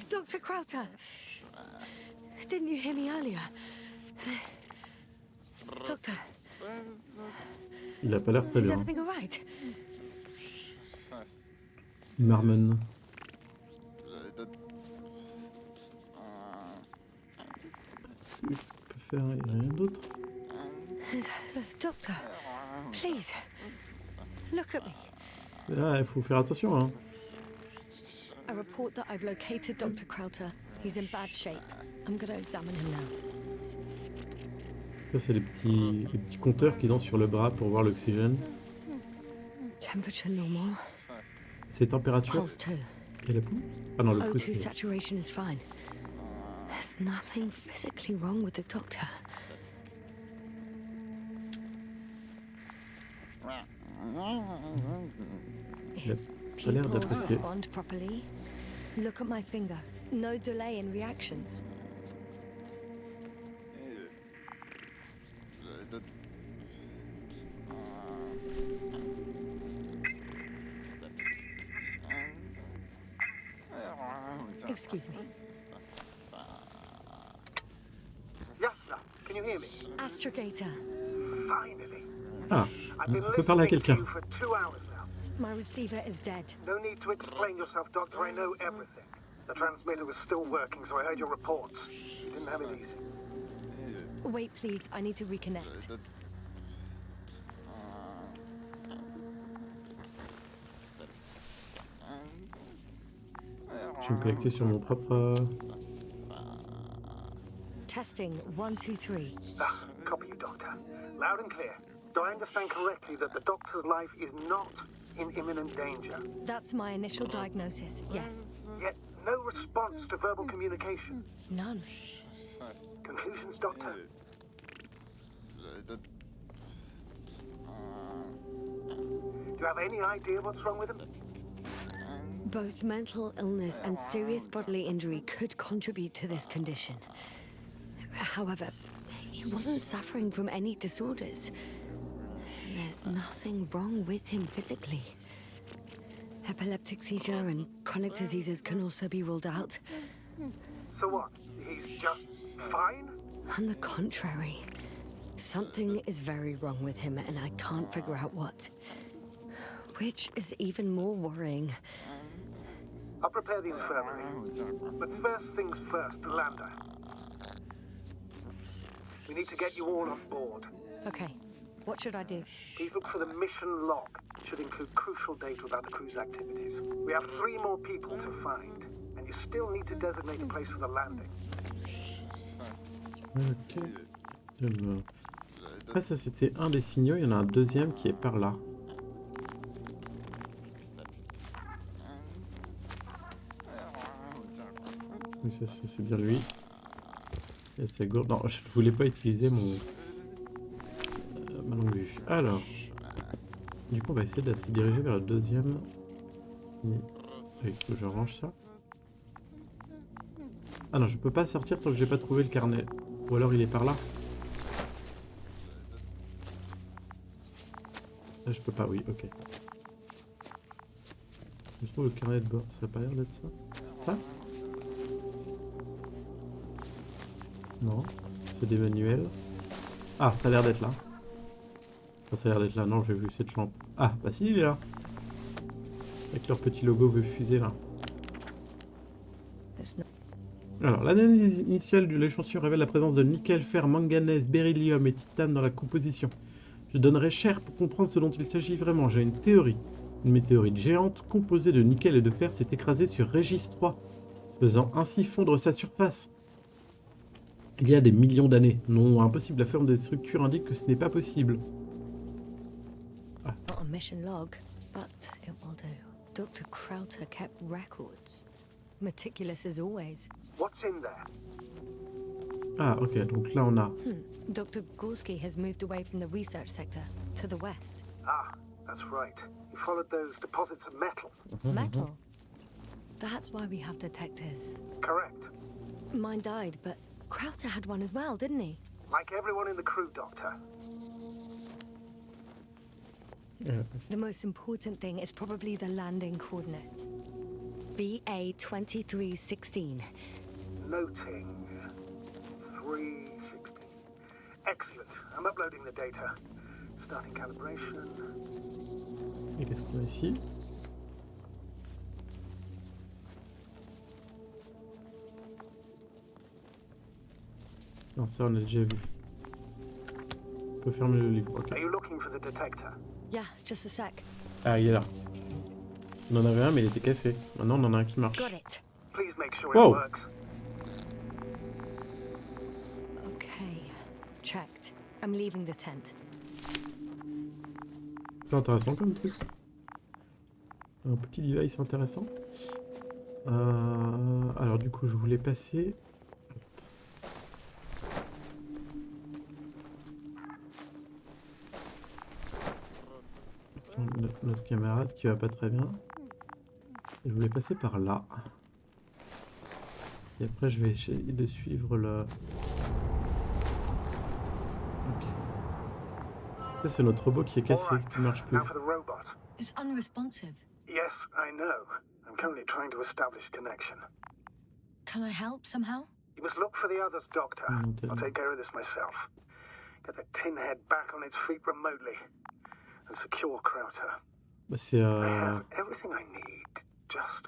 Dr. Crowther! Didn't you hear me earlier? Doctor, Il a pas l'air très is bien. everything alright? Il marmonne. Qu'est-ce qu'on peut faire? Il n'y a rien d'autre. Doctor, please, look at me. Là, il faut faire attention, hein. I report that I've located Dr. Crowther. He's in bad shape. I'm gonna examine him now. Ça, c'est les petits compteurs qu'ils ont sur le bras pour voir l'oxygène. Temperature normal. C'est température Pulse 2. et le pouls? Ah non, le pouls O2 c'est... saturation is fine. There's nothing physically wrong with the doctor. His pas l'air pupils d'apprécier. respond properly. Look at my finger. No delay in reactions. Excuse me. Yes, sir. Can you hear me? Astrogator. Finally. Ah, I've been on peut parler à listening to quelqu'un. you for 2 hours now. My receiver is dead. No need to explain yourself, Doctor. I know everything. The transmitter was still working, so I heard your reports. You didn't have it easy. Wait, please. I need to reconnect. Je vais me connecter sur mon propre... Testing 1, 2, 3. Ah, copy you, Doctor. Loud and clear. Do I understand correctly that the Doctor's life is not in imminent danger? That's my initial diagnosis. Yes. Yet no response to verbal communication. None. Conclusions, Doctor? Do you have any idea what's wrong with him? Both mental illness and serious bodily injury could contribute to this condition. However, he wasn't suffering from any disorders. There's nothing wrong with him physically. Epileptic seizure and chronic diseases can also be ruled out. So what? He's just fine? On the contrary, something is very wrong with him and I can't figure out what. Which is even more worrying. I'll prepare the infirmary. But first things first, the lander. We need to get you all on board. Okay, what should I do? Please look for the mission log. It should include crucial data about the crew's activities. We have 3 more people to find, and you still need to designate a place for the landing. Ok. Alors. Après ça c'était un des signaux, il y en a un deuxième qui est par là. Oui, ça c'est bien lui. Et c'est gourde. Non, je ne voulais pas utiliser mon ma longue vue. Alors, du coup on va essayer de se diriger vers le deuxième. Il faut que je range ça. Ah non, je peux pas sortir tant que j'ai pas trouvé le carnet. Ou alors il est par là. Là je peux pas, oui, ok. Je trouve le carnet de bord, ça a pas l'air d'être ça. C'est ça? Non, c'est des manuels. Ah, ça a l'air d'être là. Enfin, ça a l'air d'être là, non, j'ai vu cette lampe. Ah, bah si, il est là. Avec leur petit logo veut fuser là. Alors, l'analyse initiale de l'échantillon révèle la présence de nickel, fer, manganèse, beryllium et titane dans la composition. Je donnerai cher pour comprendre ce dont il s'agit vraiment. J'ai une théorie. Une météorite géante composée de nickel et de fer s'est écrasée sur Régis 3, faisant ainsi fondre sa surface. Il y a des millions d'années. Non, impossible. La forme des structures indique que ce n'est pas possible. Ah. Not a mission log, but it will do. Dr. Krauter kept records. Meticulous as always. What's in there? Ah, ok. Donc là, on a... Dr. Gorski has moved away from the research sector to the west. Ah, that's right. You followed those deposits of metal. Metal? That's why we have detectors. Correct. Mine died, but Krauter had one as well, didn't he? Like everyone in the crew, Doctor. The most important thing is probably the landing coordinates. BA 2316. Noting 316. Excellent. I'm uploading the data. Starting calibration. Et qu'est-ce qu'on a ici? Non, ça on a déjà vu. On peut fermer le livre, ok. Are you looking for the detector? Yeah, just a sec. Ah, il est là. On en avait un, mais il était cassé. Maintenant, on en a un qui marche. Got it. Please make sure Whoa. it works. Okay, checked. I'm leaving the tent. C'est intéressant comme truc. Un petit device intéressant. Alors du coup, je voulais passer... Notre camarade qui va pas très bien. Je voulais passer par là. Et après, je vais essayer de suivre le... Ok. Ça, c'est notre robot qui est cassé, qui marche plus. Now for the robot. It's unresponsive. Yes, I know. I'm currently trying to establish connection. Can I help somehow? You must look for the others, Doctor. Non, I'll take care of this myself. Get the tin head back on its feet remotely. And secure Krauter. Bah, c'est... I have everything I need. Just...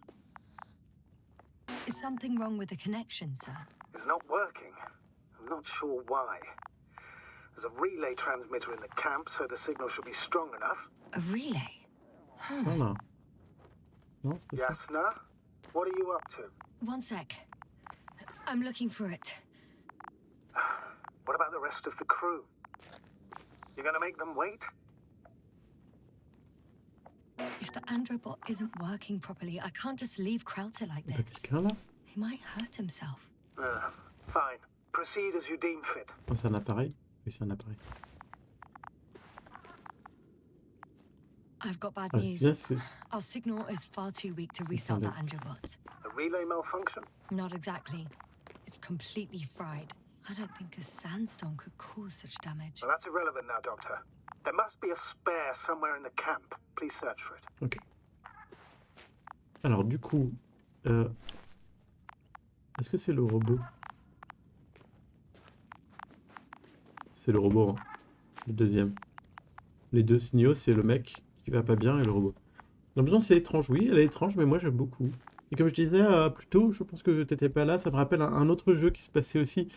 Is something wrong with the connection, sir? It's not working. I'm not sure why. There's a relay transmitter in the camp, so the signal should be strong enough. A relay? Voilà. Non, c'est pas ça. Yasna, what are you up to? One sec. I'm looking for it. What about the rest of the crew? You're gonna make them wait? If the androbot isn't working properly, I can't just leave Krauter like Il y a this. quelqu'un là? He might hurt himself. Fine. Proceed as you deem fit. Oh, c'est un appareil? Oui, c'est un appareil. I've got bad Ah, news. yes, yes. Our signal is far too weak to restart that androbot. A relay malfunction? Not exactly. It's completely fried. I don't think a sandstorm could cause such damage. Well, that's irrelevant now, Doctor. There must be a spare somewhere in the camp. Please search for it. Ok. Alors du coup, est-ce que c'est le robot? C'est le robot, hein. Le deuxième. Les deux signaux, c'est le mec qui va pas bien et le robot. L'ambiance est étrange, oui, elle est étrange, mais moi j'aime beaucoup. Et comme je disais plus tôt, je pense que t'étais pas là, ça me rappelle un autre jeu qui se passait aussi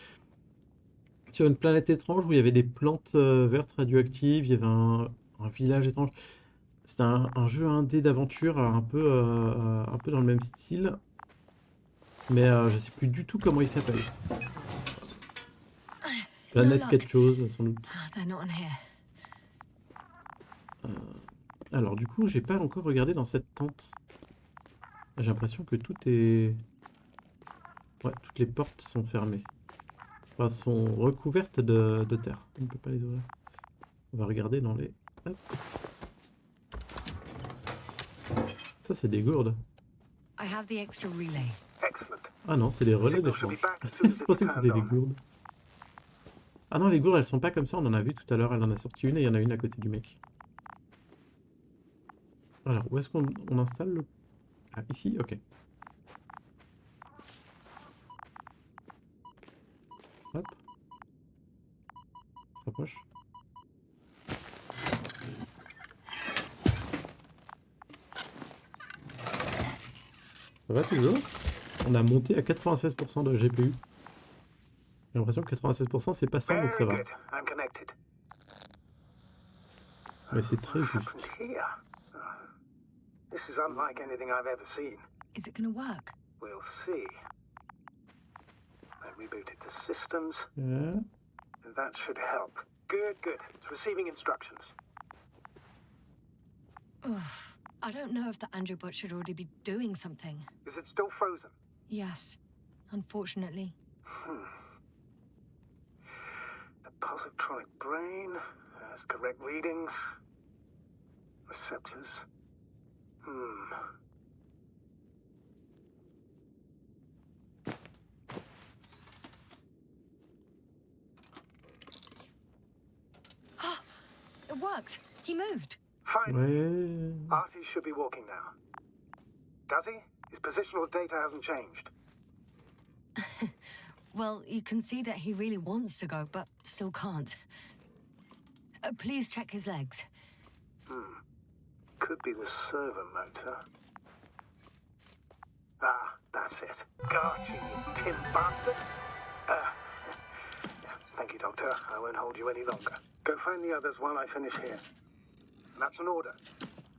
sur une planète étrange où il y avait des plantes vertes radioactives, il y avait un village étrange. C'était un jeu indé d'aventure un peu dans le même style, mais je sais plus du tout comment il s'appelle. Planète quelque chose, sans doute. They're not in here. Alors du coup, j'ai pas encore regardé dans cette tente. J'ai l'impression que tout est... Ouais, toutes les portes sont fermées. Enfin, sont recouvertes de terre. On ne peut pas les ouvrir. On va regarder dans les... Hop. Ça, c'est des gourdes. I have the extra relay. Excellent. Ah non, c'est des relais Signal should be d'échange. back as soon as Je pensais it's que c'était turned des on. gourdes. Ah non, les gourdes, elles sont pas comme ça. On en a vu tout à l'heure. Elle en a sorti une et il y en a une à côté du mec. Alors, où est-ce qu'on installe le... Ah, ici, ok. Hop. On se rapproche. Ça va toujours? On a monté à 96% de GPU. J'ai l'impression que 96% c'est pas 100, donc ça Very va. good. I'm connected. Mais c'est très What juste. happened here? This is unlike anything I've ever seen. Is it gonna work? We'll see. I rebooted the systems, Yeah. and that should help. Good, good. It's receiving instructions. Ugh. I don't know if the androbot should already be doing something. Is it still frozen? Yes, unfortunately. The positronic brain has correct readings. Receptors. It worked. He moved. Fine. Ouais. Partie should be walking now. Does he? His positional data hasn't changed. Well, you can see that he really wants to go, but still can't. Please check his legs. Could be the servo motor. Ah, that's it. Gotcha, you tin bastard. Thank you, Doctor. I won't hold you any longer. Go find the others while I finish here. That's an order.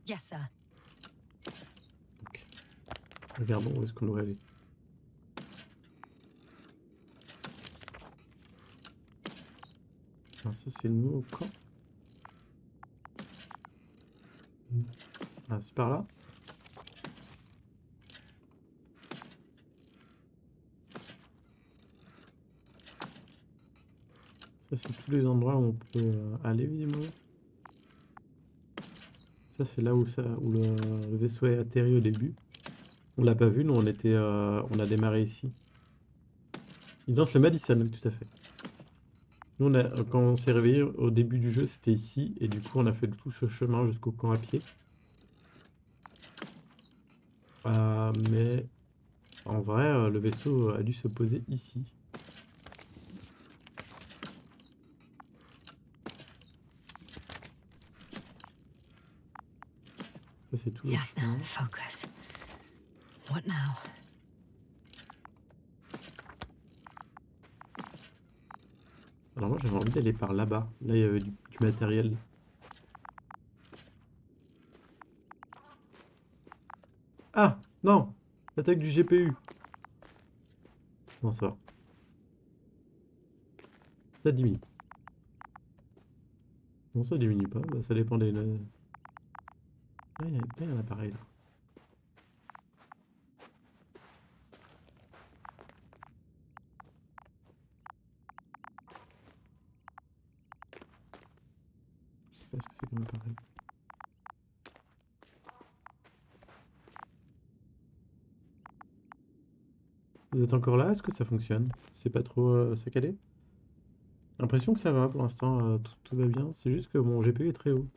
Yes, sir. Ok. Regardons où est-ce qu'on doit aller. Alors ça c'est le nouveau camp. Ah, c'est par là. Ça, c'est tous les endroits où on peut aller, visiblement. Ça, c'est là où, où le vaisseau est atterri au début. On l'a pas vu, nous, on a démarré ici. Il danse le Madison, oui, tout à fait. Nous, quand on s'est réveillé au début du jeu, c'était ici. Et du coup, on a fait tout ce chemin jusqu'au camp à pied. Mais en vrai, le vaisseau a dû se poser ici. Ça, c'est tout le Yes, now chemin. focus. What now? Alors moi, j'avais envie d'aller par là-bas. Là, il y avait du matériel. Ah, non! L'attaque du GPU. Non, ça va. Ça diminue. Non, ça diminue pas. Bah, ça dépend des... Là, il y a un appareil, là. Je sais pas ce que c'est comme appareil. Vous êtes encore là? Est-ce que ça fonctionne? C'est pas trop saccadé? L'impression que ça va pour l'instant, tout va bien. C'est juste que mon GPU est très haut.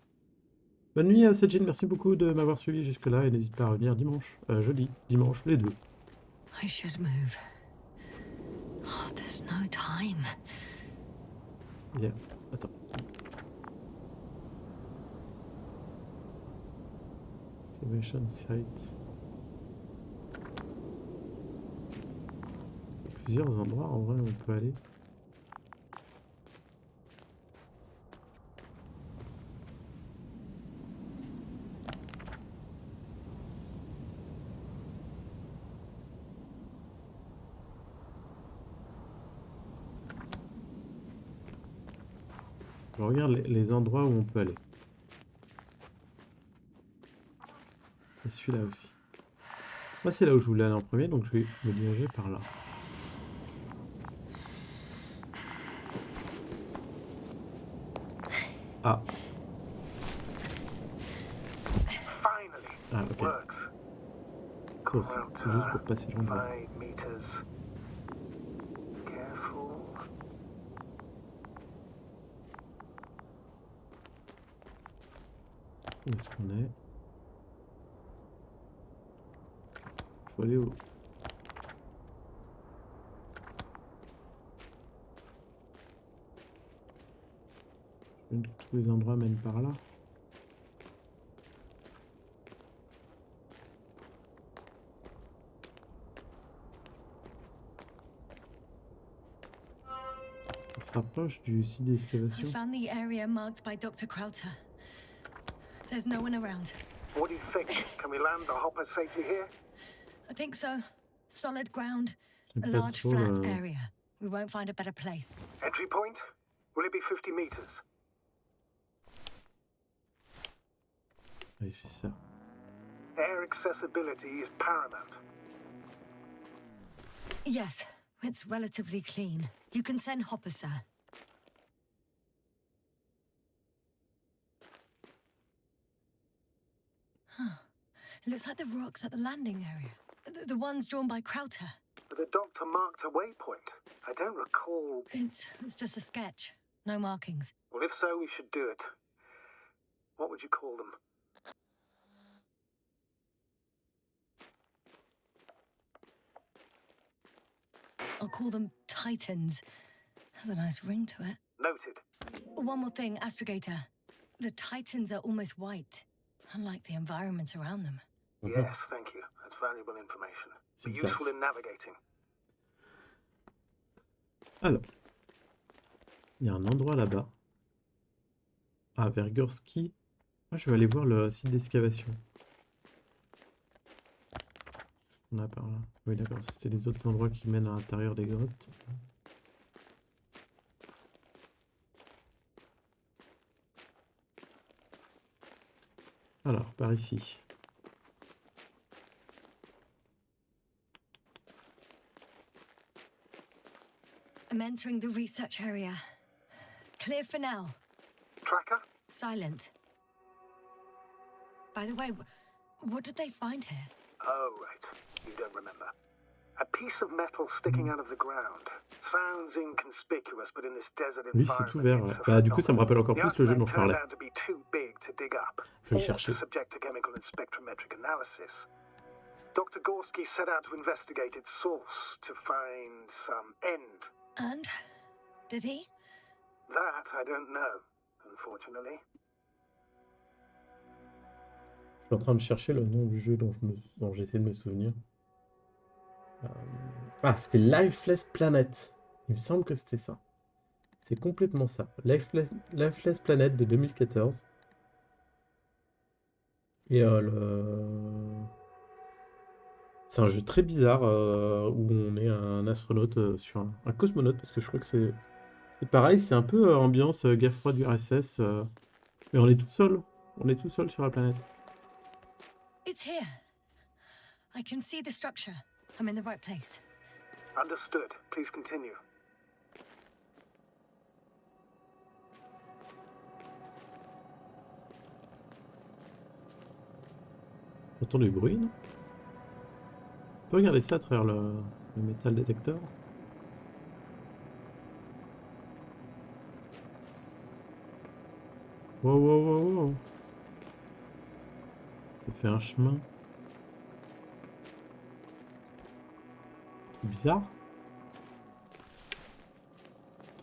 Bonne nuit à Sejin, merci beaucoup de m'avoir suivi jusque-là et n'hésite pas à revenir dimanche, jeudi, dimanche, les deux. I should move. Oh, there's no time. Yeah. Attends. Excavation site. Plusieurs endroits en vrai où on peut aller. Je regarde les endroits où on peut aller. Et celui-là aussi. Moi, c'est là où je voulais aller en premier, donc je vais me diriger par là. Ah. Ah, ok. Ça, c'est juste pour passer l'endroit. Où est-ce qu'on est? Il faut aller où? Tous les endroits mènent par là. On se rapproche du site I d'excavation. found the area marked by Dr. Krauter. There's no one around. What do you think? Can we land the hopper safely here? I think so. Solid ground. A J'aime pas large trop flat le... area. We won't find a better place. Entry point? Will it be 50 meters? Oui, c'est ça. Air accessibility is paramount. Yes, it's relatively clean. You can send Hopper, sir. Huh. It looks like the rocks at the landing area. The ones drawn by Krauter. The doctor marked a waypoint. I don't recall... It's just a sketch. No markings. Well, if so, we should do it. What would you call them? I'll call them Titans. Has a nice ring to it. Noted. One more thing, Astrogator. The Titans are almost white, unlike the environment around them. Yes, thank you. That's valuable information. Be useful in navigating. Alors, il y a un endroit là-bas. Ah, vers Gorski. Moi, je vais aller voir le site d'excavation. Qu'est-ce qu'on a par là? Oui, d'accord, c'est les autres endroits qui mènent à l'intérieur des grottes. Alors, par ici. I'm entering the research area. Clear for now. Tracker? Silent. By the way, what did they find here? Oh, right. You don't remember. A piece of metal sticking out of the ground. Sounds inconspicuous, but in this desert Oui, c'est tout environment, vert. it's a Bah, du coup, ça me rappelle phenomenon. encore The plus le jeu dont artifact je turned parlais. out to be too big to dig up, Je vais le or chercher. to subject to chemical and spectrometric analysis. Dr. Gorski set out to investigate its source, to find some end. And? Did he? That I don't know, unfortunately. Je suis en train de chercher le nom du jeu dont j'essaie de me souvenir. Ah, c'était Lifeless Planet. Il me semble que c'était ça. C'est complètement ça. Lifeless Planet de 2014. Et c'est un jeu très bizarre où on est un astronaute sur un cosmonaute, parce que je crois que c'est pareil, c'est un peu ambiance guerre froide du RSS, mais on est tout seul. On est tout seul sur la planète. It's here. I can see the structure. I'm in the right place. Understood. Please continue. On entend du bruit, non? On peut regarder ça à travers le métal détecteur. Wow, wow, wow, wow. Ça fait un chemin. Trop bizarre.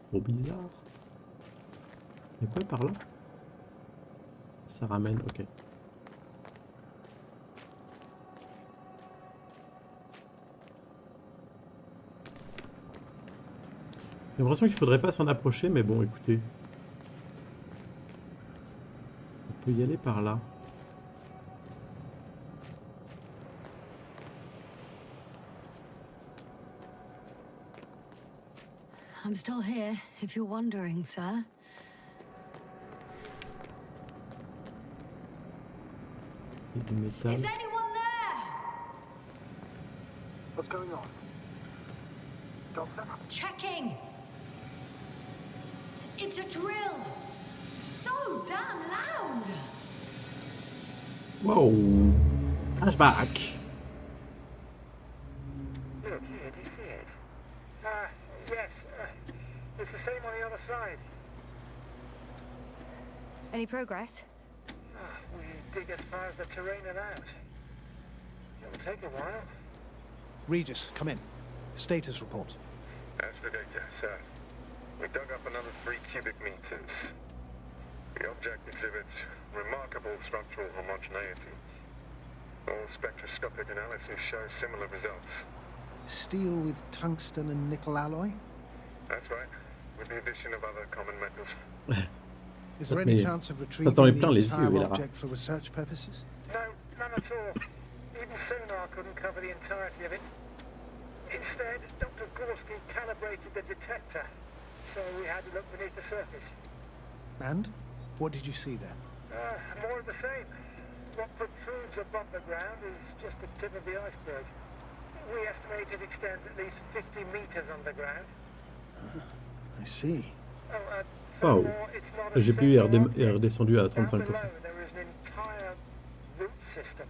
Trop bizarre. Il y a quoi par là? Ça ramène, ok. J'ai l'impression qu'il faudrait pas s'en approcher, mais bon, écoutez. On peut y aller par là. I'm still here, if you're wondering, sir. Il y a du métal. Is anyone there? What's going on? Doctor? Checking. It's a drill. So damn loud. Wow. Flashback. Look here, do you see it? Yes. It's the same on the other side. Any progress? We dig as far as the terrain allows. It'll take a while. Regis, come in. Status report. Astrogator, sir. We dug up another 3 cubic meters. The object exhibits remarkable structural homogeneity. All spectroscopic analyses show similar results. Steel with tungsten and nickel alloy? That's right, with the addition of other common metals. Is there any chance of retrieving t'en met the plein les entire yeux, Lara. object for research purposes? No, none at all. Even sonar couldn't cover the entirety of it. Instead, Dr. Gorski calibrated the detector, so we had to look beneath the surface. And? What did you see there? More of the same. What protrudes above the ground is just the tip of the iceberg. We estimate it extends at least 50 meters underground. I see. Wow. Le GPU est redescendu à 35%. Down below, there is an entire root system,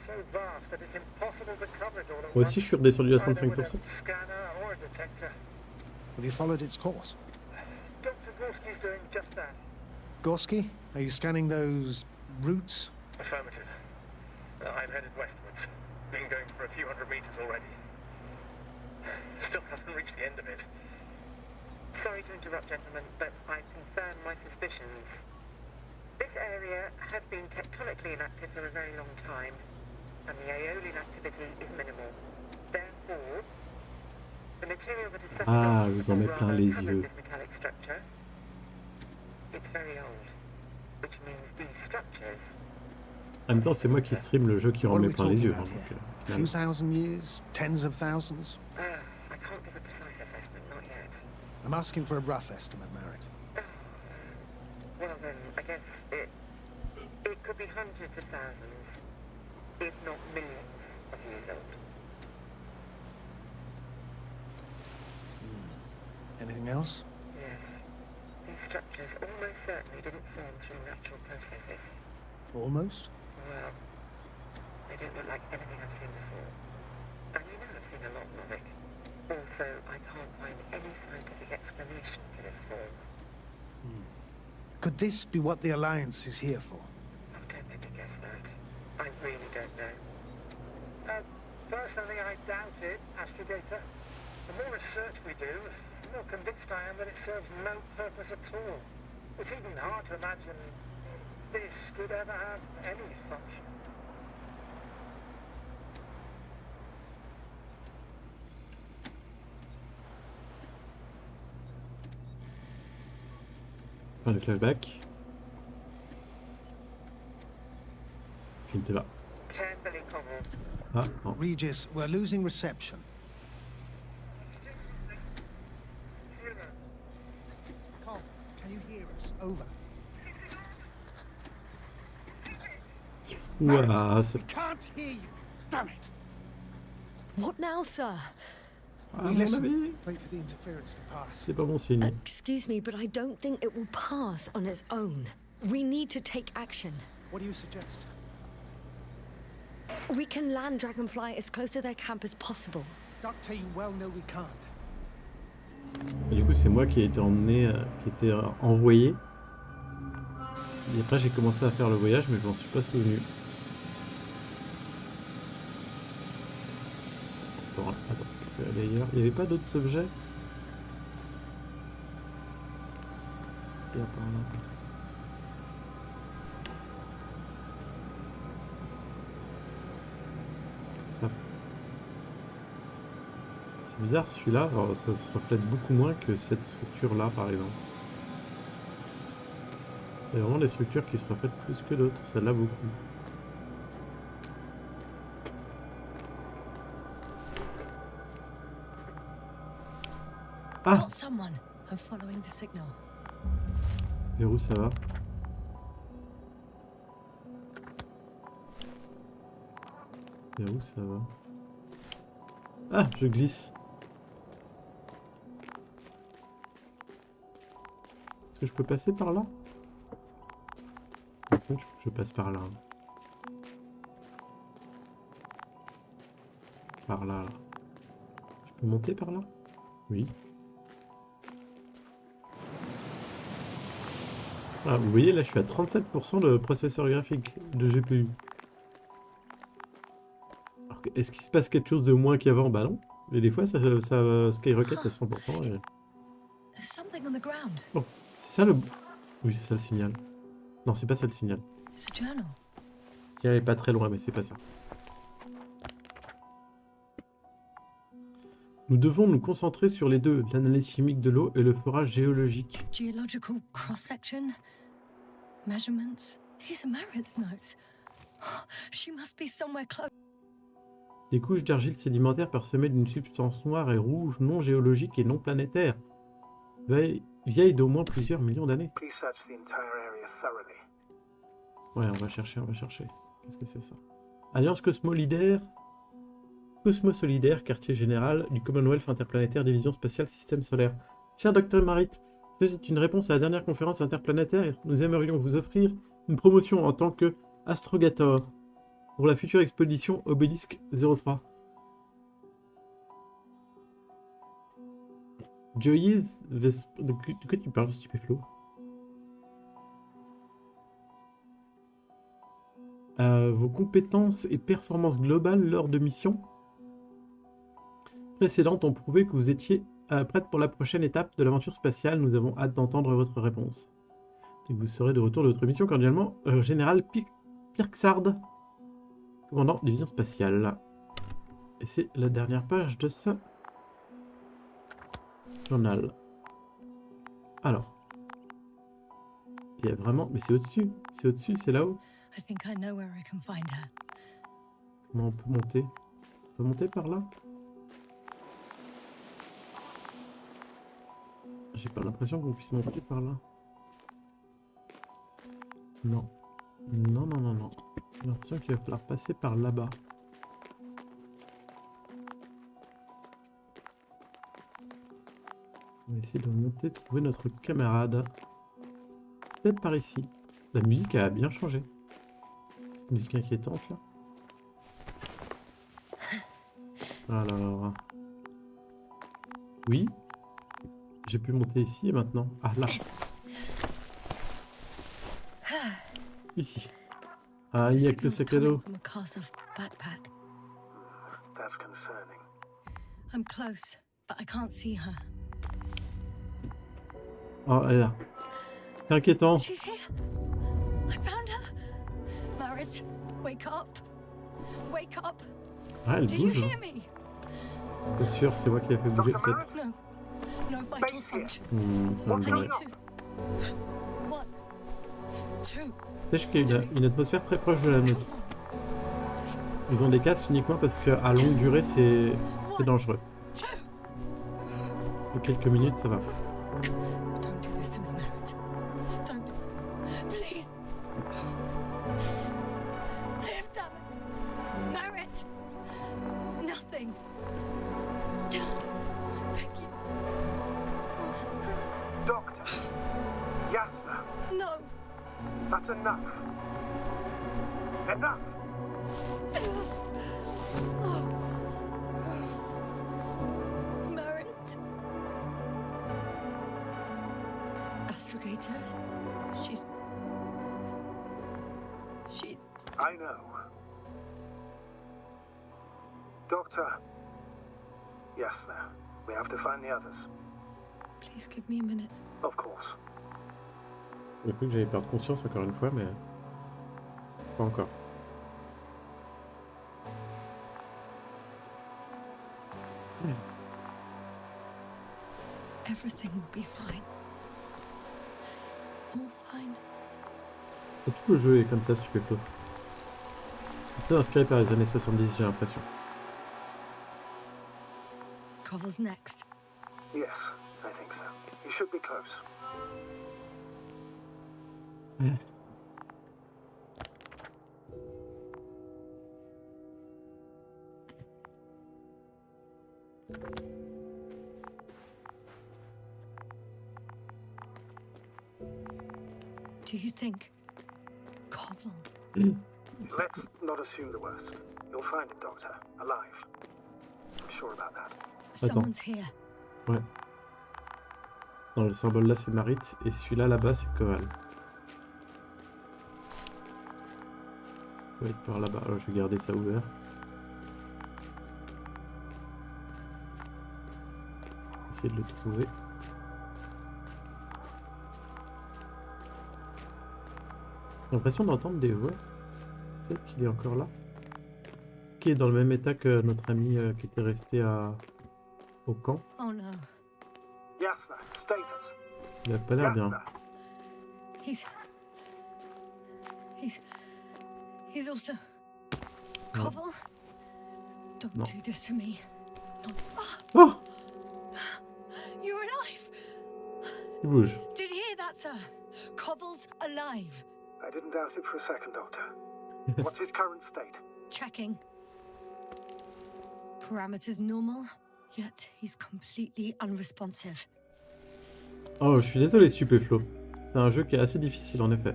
so vast that it's impossible to cover it all at Moi once, aussi, je suis redescendu à either with 35%. a scanner or a detector. Have you followed its course? Dr. Gorski's doing just that. Gorski, are you scanning those roots? Affirmative. I'm headed westwards. Been going for a few hundred meters already. Still haven't reached the end of it. Sorry to interrupt, gentlemen, but I've confirmed my suspicions. This area has been tectonically inactive for a very long time, and the aeolian activity is minimal. Therefore, the material that is Ah, vous en mettez plein les yeux. this metallic structure, it's very old, which means these structures. En même temps, c'est moi qui stream le jeu qui en What are met we plein les talking yeux. about Donc, here? A few thousand years? Tens of thousands? I can't give a precise assessment, not yet. I'm asking for a rough estimate, Merritt. Well then, I guess it could be hundreds of thousands, if not millions of years old. Anything else? Yes. These structures almost certainly didn't form through natural processes. Almost? Well, they don't look like anything I've seen before. And you know I've seen a lot of it. Also, I can't find any scientific explanation for this form. Could this be what the Alliance is here for? Oh, don't make me guess that. I really don't know. Personally, I doubt it, Astrogator. The more research we do, the more convinced I am that it serves no purpose at all. It's even hard to imagine this could ever have any function. Enfin, le flashback. Je ne sais pas. Carefully, Cobble. Ah, non. Regis, we're losing reception. Carl, can you hear us? Over. Ouah, c'est... We can't hear you. Damn it. What now, sir? À We mon listen. avis, Wait for the interference to pass. c'est pas bon signe. Excuse me, but I don't think it will pass on its own. We need to take action. What do you suggest? We can land Dragonfly as close to their camp as possible. Doctor, you well know we can't. Et du coup, c'est moi qui ai été emmené, qui ai été envoyé. Et après, j'ai commencé à faire le voyage, mais je m'en suis pas souvenu. Attends, je vais aller ailleurs. Il n'y avait pas d'autres objets? Qu'est-ce qu'il y a par là? Ça. C'est bizarre celui-là, ça se reflète beaucoup moins que cette structure-là par exemple. Il y a vraiment des structures qui se reflètent plus que d'autres, celle-là beaucoup. Ah! Got someone. I'm following the signal. Vers où ça va? Vers où ça va? Ah, je glisse. Est-ce que je peux passer par là? En fait, il faut que je passe par là. Par là, là. Je peux monter par là? Oui. Ah, vous voyez, là, je suis à 37% de processeur graphique de GPU. Est-ce qu'il se passe quelque chose de moins qu'avant? Bah non. Mais des fois, ça skyrocket à 100%. Et... There's something on the ground. Bon, c'est ça le... Oui, c'est ça le signal. Non, c'est pas ça le signal. It's a journal. Le signal est pas très loin, mais c'est pas ça. Nous devons nous concentrer sur les deux, l'analyse chimique de l'eau et le forage géologique. Geological cross-section. Measurements. These are Marit's notes. She must be somewhere close. Des couches d'argile sédimentaire parsemées d'une substance noire et rouge non géologique et non planétaire. Vieille d'au moins plusieurs millions d'années. Ouais, on va chercher. Qu'est-ce que c'est ça? Alliance Cosmolidaire, quartier général du Commonwealth interplanétaire division spatiale système solaire. Cher Dr Marit, c'est une réponse à la dernière conférence interplanétaire. Nous aimerions vous offrir une promotion en tant que astrogator pour la future expédition Obélisque 03. Joyeuse de quoi tu parles, stupéflo? Vos compétences et performances globales lors de missions précédentes ont prouvé que vous étiez prête pour la prochaine étape de l'aventure spatiale. Nous avons hâte d'entendre votre réponse. Et vous serez de retour de votre mission cordialement, Général Pirksard, commandant division spatiale. Et c'est la dernière page de ce journal. Alors, il y a vraiment... Mais c'est au-dessus, c'est là-haut. I think I know where I can find her. Comment on peut monter? On peut monter par là? J'ai pas l'impression qu'on puisse monter par là. Non. Non. J'ai l'impression qu'il va falloir passer par là-bas. On va essayer de monter, trouver notre camarade. peut-être par ici. La musique a bien changé. Cette musique inquiétante là. Alors. Oui. J'ai pu monter ici et maintenant. Ah là. Ici. Ah, il n'y a que le sac à dos. That's concerning. I'm close, but I can't see her. Oh, elle est là. C'est inquiétant. She's here. I found her. Marit, wake up. Wake up. Ah, elle Do you bouge. hear me? Bien sûr, c'est moi qui l'ai fait bouger peut-être. No. No vital functions. Ça va me I barrer. need to. 1, 2. Sache qu'il y a une atmosphère très proche de la nôtre. Ils ont des casques uniquement parce qu'à longue durée, c'est dangereux. Pour quelques minutes, ça va. Don't do this to me, Marit. Don't. Please. Live, damn it. Marit. Nothing. I beg you. Doctor! Yasna! No. That's enough! Enough! Marit. Astrogator. She's. I know. Doctor. Yasna, we have to find the others. Please give me a minute. Of course. J'ai cru que j'allais perdre conscience encore une fois, mais pas encore. Everything will be fine. All fine. Et tout le jeu est comme ça, stupéflo. Un peu inspiré par les années 70, j'ai l'impression. Koval's next. Yes, I think so. You should be close. Do you think Koval? Let's not assume the worst. You'll find it, Doctor. Alive. I'm sure about that. Someone's here. Ouais. Non, le symbole là c'est Marit et celui-là là-bas c'est Koval. Ça va être par là-bas. Alors je vais garder ça ouvert. Essayer de le trouver. J'ai l'impression d'entendre des voix. Peut-être qu'il est encore là. Qui est dans le même état que notre ami qui était resté au camp. Oh no. Yasna, status. Il a pas l'air bien. Yasna. He's also Koval. Don't No. do this to me. Oh! You're alive. Il bouge. Did you hear that, sir? Koval's alive. I didn't doubt it for a second, Doctor. What's his current state? Checking. Parameters normal, yet he's completely unresponsive. Oh, je suis désolé, Stupéflo. C'est un jeu qui est assez difficile, en effet.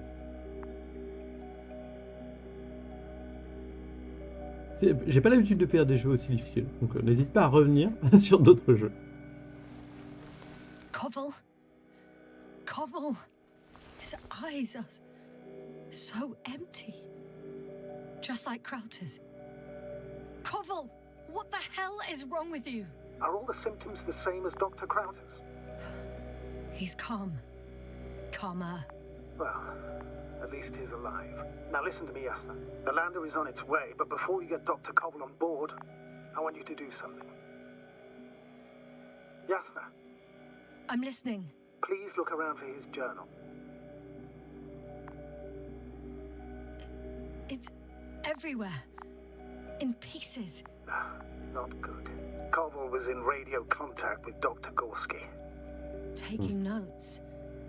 J'ai pas l'habitude de faire des jeux aussi difficiles, donc n'hésite pas à revenir sur d'autres jeux. Koval? Koval? His eyes are so empty. Just like Krauter's. Koval! What the hell is wrong with you? Are all the symptoms the same as Dr. Krauter's? He's calm. Calmer. Well, at least he's alive. Now listen to me, Yasna. The lander is on its way, but before you get Dr. Koval on board, I want you to do something. Yasna, I'm listening. please look around for his journal. It's everywhere. In pieces. Not good. Koval was in radio contact with Dr. Gorski. Taking notes.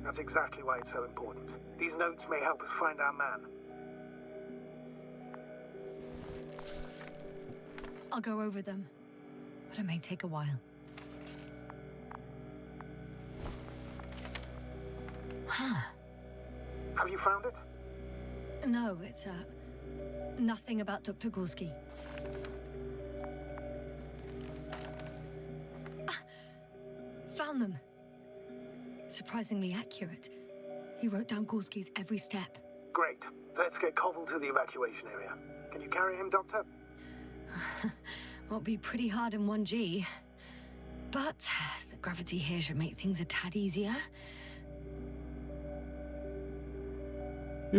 That's exactly why it's so important. These notes may help us find our man. I'll go over them. But it may take a while. Huh. Have you found it? No, it's nothing about Dr. Gorski. Found them. Surprisingly accurate. He wrote down Gorski's every step. Great. Let's get Koval to the evacuation area. Can you carry him, Doctor? Won't be pretty hard in 1G. But the gravity here should make things a tad easier.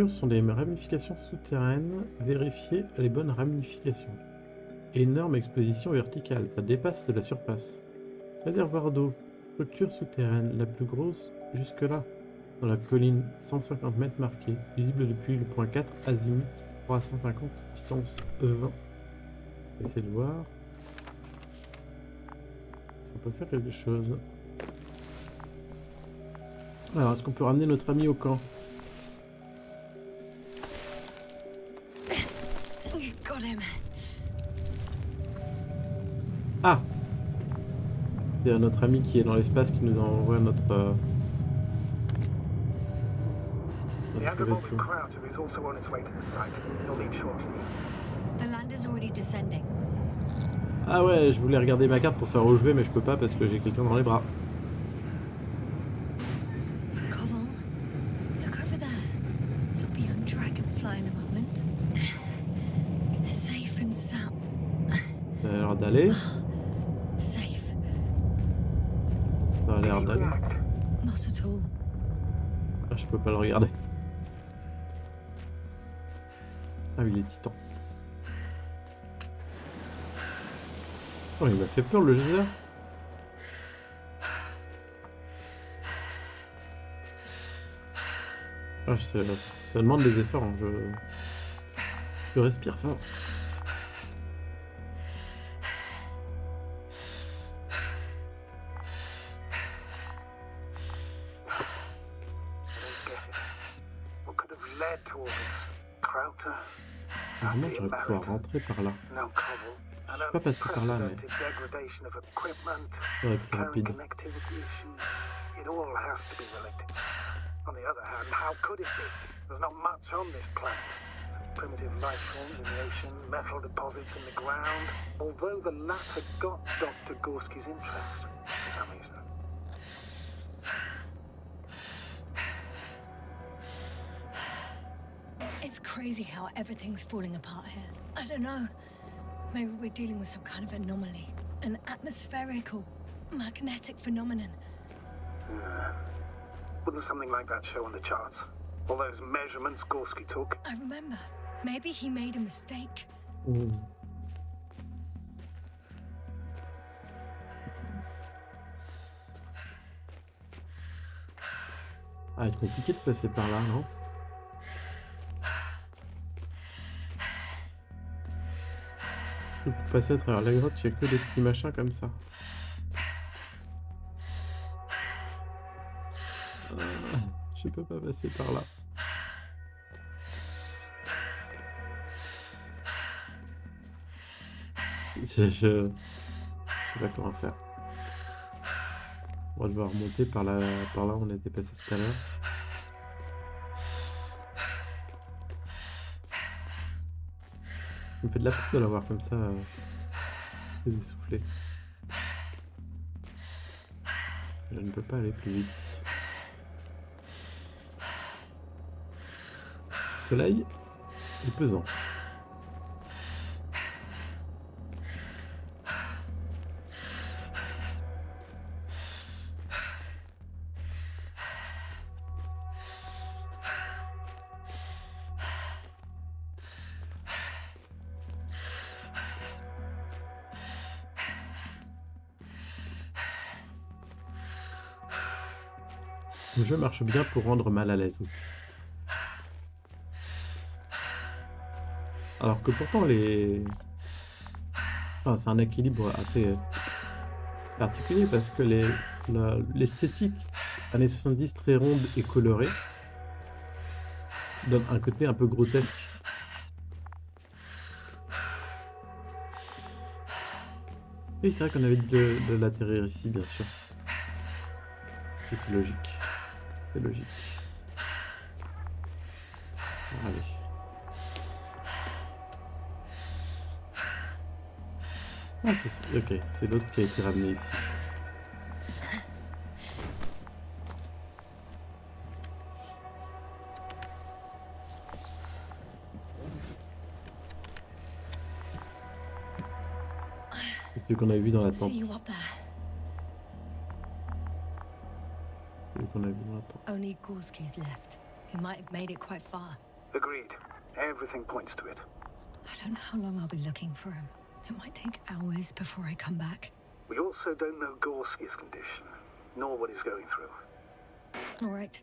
Sont des ramifications souterraines. Vérifiez les bonnes ramifications. Énorme exposition verticale. Ça dépasse de la surface. Réservoir d'eau. Structure souterraine. La plus grosse jusque-là. Dans la colline, 150 mètres marqués. Visible depuis le point 4, azimut 350, distance 20. On va essayer de voir. Si on peut faire quelque chose. Alors, est-ce qu'on peut ramener notre ami au camp? Got him. Ah! C'est notre ami qui est dans l'espace qui nous envoie notre vaisseau. The land is already descending. Ah ouais, je voulais regarder ma carte pour savoir où je vais, mais je peux pas parce que j'ai quelqu'un dans les bras. Koval, look over there. You'll be on Dragonfly in a moment. Safe and sound. Ça a l'air d'aller. Safe. Ça a l'air d'aller. Not at all. Ah, je peux pas le regarder. Ah oui, il est titan. Oh, il m'a fait peur le geyser. Ah, ça demande des efforts. Hein. Je respire fort. Normalement, j'aurais pu pouvoir rentrer par là. Je suis pas passé par là, mais ça aurait été rapide. On the other hand, how could it be? There's not much on this planet. Some primitive life forms in the ocean, metal deposits in the ground. Although the latter got Dr. Gorski's interest, for some reason. It's crazy how everything's falling apart here. I don't know. Maybe we're dealing with some kind of anomaly. An atmospheric or magnetic phenomenon. Wouldn't something like that show on the charts? All those measurements Gorski took? I remember. Maybe he made a mistake. Ah, va être compliqué de passer par là, non? Je peux passer à travers la grotte, il n'y a que des petits machins comme ça. Je peux pas passer par là. Je sais pas comment faire. On va devoir remonter par là où on était passé tout à l'heure. Ça me fait de la peine de l'avoir comme ça, très essoufflé. Je ne peux pas aller plus vite. Ce soleil est pesant. Le jeu marche bien pour rendre mal à l'aise. Alors que pourtant c'est un équilibre assez particulier parce que l'esthétique années 70 très ronde et colorée donne un côté un peu grotesque. Oui, c'est vrai qu'on avait dit de l'atterrir ici, bien sûr. C'est logique. C'est logique. Allez. Ah, ok, c'est l'autre qui a été ramené ici. C'est celui qu'on a vu dans la tente. See you up there. Celui qu'on a vu dans la tente. Only Gorski's left. He might have made it quite far. Agreed. Everything points to it. I don't know how long I'll be looking for him. It might take hours before I come back. We also don't know Gorski's condition, nor what he's going through. All right.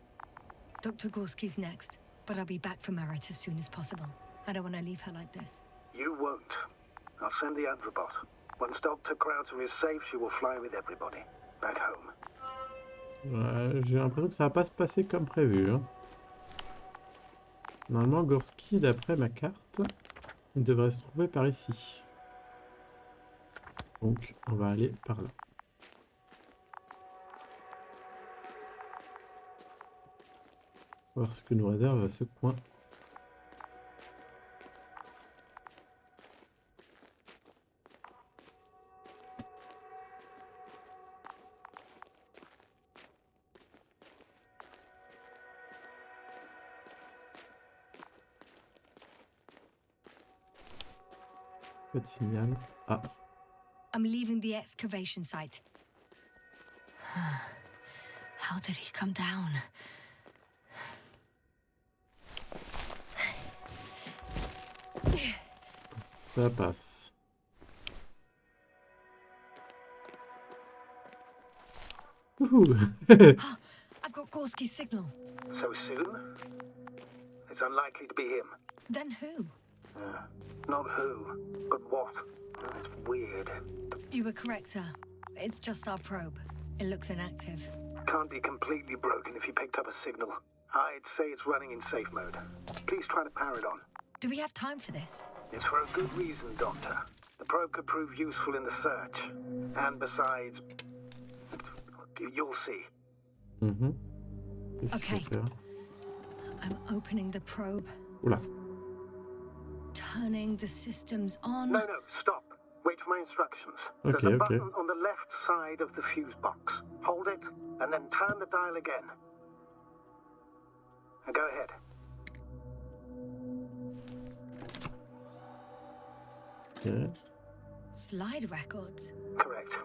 Dr. Gorski's next, but I'll be back for Marit as soon as possible. I don't want to leave her like this. You won't. I'll send the Androbot. Once Dr. Krauter is safe, she will fly with everybody. Back home. Ouais, j'ai l'impression que ça va pas se passer comme prévu. Hein. Normalement, Gorski, d'après ma carte, il devrait se trouver par ici. Donc, on va aller par là. Voir ce que nous réserve ce coin. Pas de signal. Ah. I'm leaving the excavation site. How did he come down? Ça passe. Woohoo. I've got Gorski's signal. So soon? It's unlikely to be him. Then who? Not who, but what. It's weird. You were correct, sir. It's just our probe. It looks inactive. Can't be completely broken if you picked up a signal. I'd say it's running in safe mode. Please try to power it on. Do we have time for this? It's for a good reason, Doctor. The probe could prove useful in the search. And besides, you'll see. Mm-hmm. Okay. I'm opening the probe. Oula. Turning the systems on. No, stop. Wait for my instructions. Okay, There's a button on the left side of the fuse box. Hold it, and then turn the dial again. And go ahead. Okay. Slide records? Correct.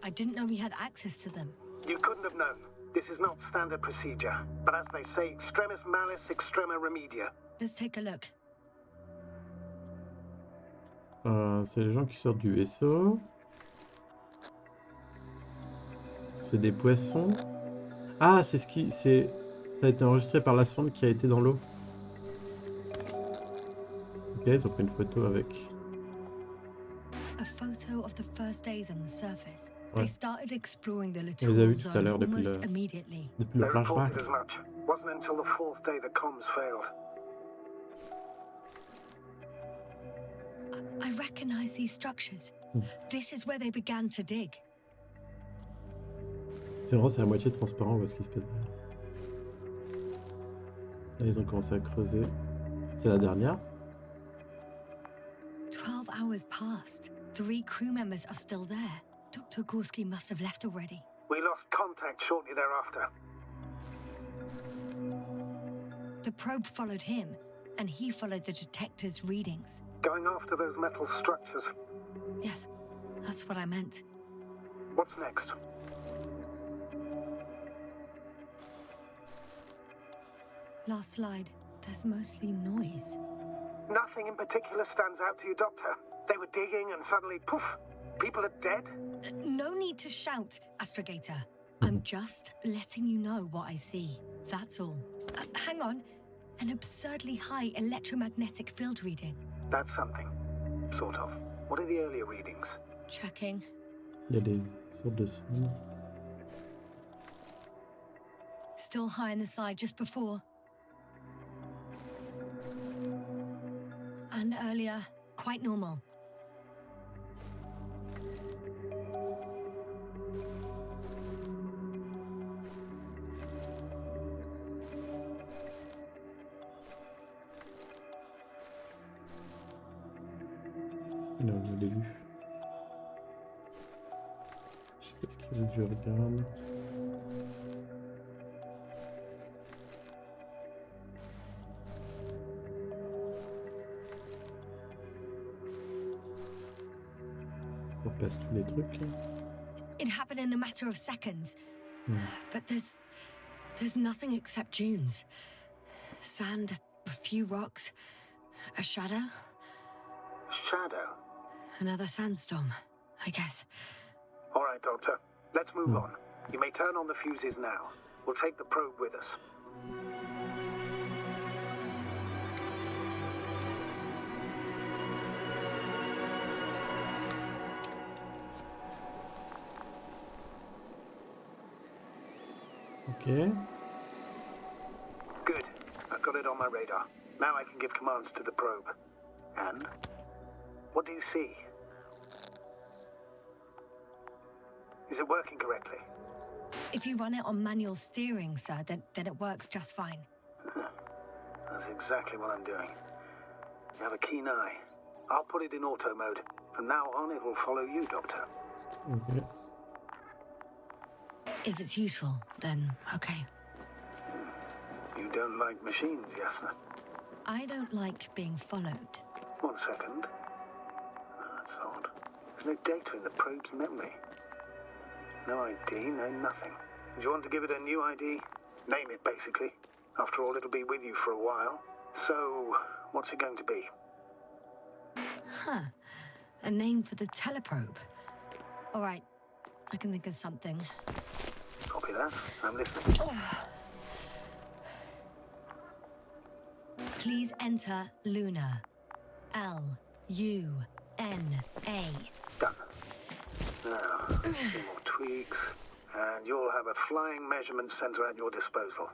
I didn't know we had access to them. You couldn't have known. This is not standard procedure. But as they say, extremis malice, extrema remedia. Let's take a look. C'est les gens qui sortent du vaisseau. C'est des poissons. Ah, c'est ce qui... Ça a été enregistré par la sonde qui a été dans l'eau. Ok, ils ont pris une photo avec... A photo of the first days on the surface. Ouais. They started exploring the On les a littoral vus tout à zone l'heure depuis almost immediately. depuis le They flashback. reported as much. Wasn't until the fourth day the comms failed. I recognize these structures. This is where they began to dig. C'est vrai, c'est à moitié transparent, on voit ce qui se passe derrière. Là, ils ont commencé à creuser. C'est la dernière. 12 hours passed. 3 crew members are still there. Dr. Gorski must have left already. We lost contact shortly thereafter. The probe followed him, and he followed the detector's readings. Going after those metal structures. Yes, that's what I meant. What's next? Last slide. There's mostly noise. Nothing in particular stands out to you, Doctor. They were digging and suddenly, poof, people are dead? No need to shout, Astrogator. I'm just letting you know what I see. That's all. Hang on. An absurdly high electromagnetic field reading. That's something. Sort of. What are the earlier readings? Checking. Il y a des sortes de sondes. Still high in the slide just before. And earlier, quite normal. Non, je l'ai vu. Je sais pas ce qu'il veut que je regarde. On repasse tous les trucs là. It happened in a matter of seconds. Hmm. But there's nothing except dunes. Sand, a few rocks, a shadow, Shadow? another sandstorm, I guess. All right, Doctor. Let's move on. You may turn on the fuses now. We'll take the probe with us. Ok. Good. I've got it on my radar. Now I can give commands to the probe. And? What do you see? Is it working correctly? If you run it on manual steering, sir, then it works just fine. That's exactly what I'm doing. You have a keen eye. I'll put it in auto mode. From now on, it will follow you, Doctor. Ok. If it's useful, then okay. You don't like machines, Yasna? I don't like being followed. 1 second. That's odd. There's no data in the probe's memory. No ID, no nothing. Do you want to give it a new ID? Name it, basically. After all, it'll be with you for a while. So, what's it going to be? Huh. A name for the teleprobe. All right. I can think of something. Copy that. I'm listening. Please enter Luna. L-U-N-A. Done. Now, a few more tweaks, and you'll have a flying measurement center at your disposal.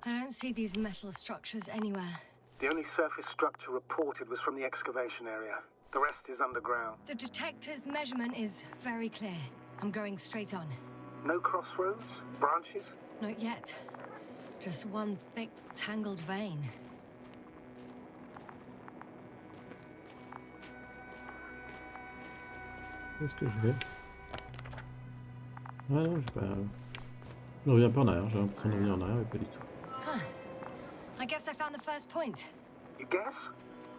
I don't see these metal structures anywhere. The only surface structure reported was from the excavation area. The rest is underground. The detector's measurement is very clear. I'm going straight on. No crossroads? Branches? Not yet. Just one thick, tangled vein. Où est-ce que je vais? Ah non, je vais pas... Je ne reviens pas en arrière, j'ai l'impression de revenir en arrière, mais pas du tout. Huh. I guess I found the first point. You guess?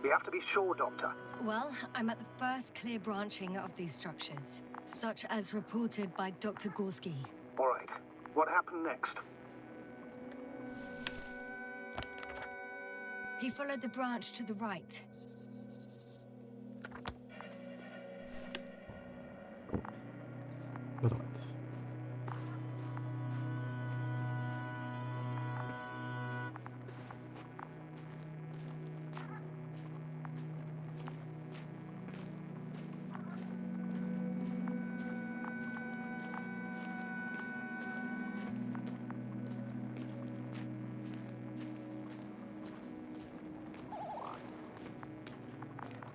We have to be sure, Doctor. Well, I'm at the first clear branching of these structures, such as reported by Dr. Gorski. All right. What happened next? He followed the branch to the right. À droite.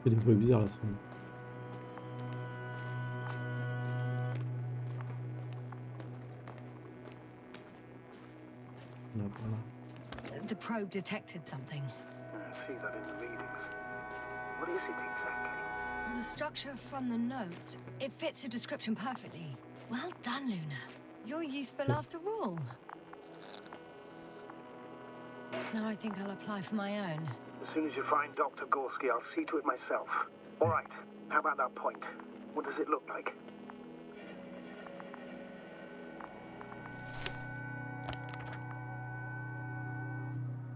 Il y a des bruits bizarres là, ça. Là, voilà. The probe detected something. I see that in the readings. What is it exactly? Well, the structure from the notes, it fits the description perfectly. Well done, Luna. You're useful after all. Now I think I'll apply for my own. As soon as you find Dr. Gorski, I'll see to it myself. All right. How about that point? What does it look like?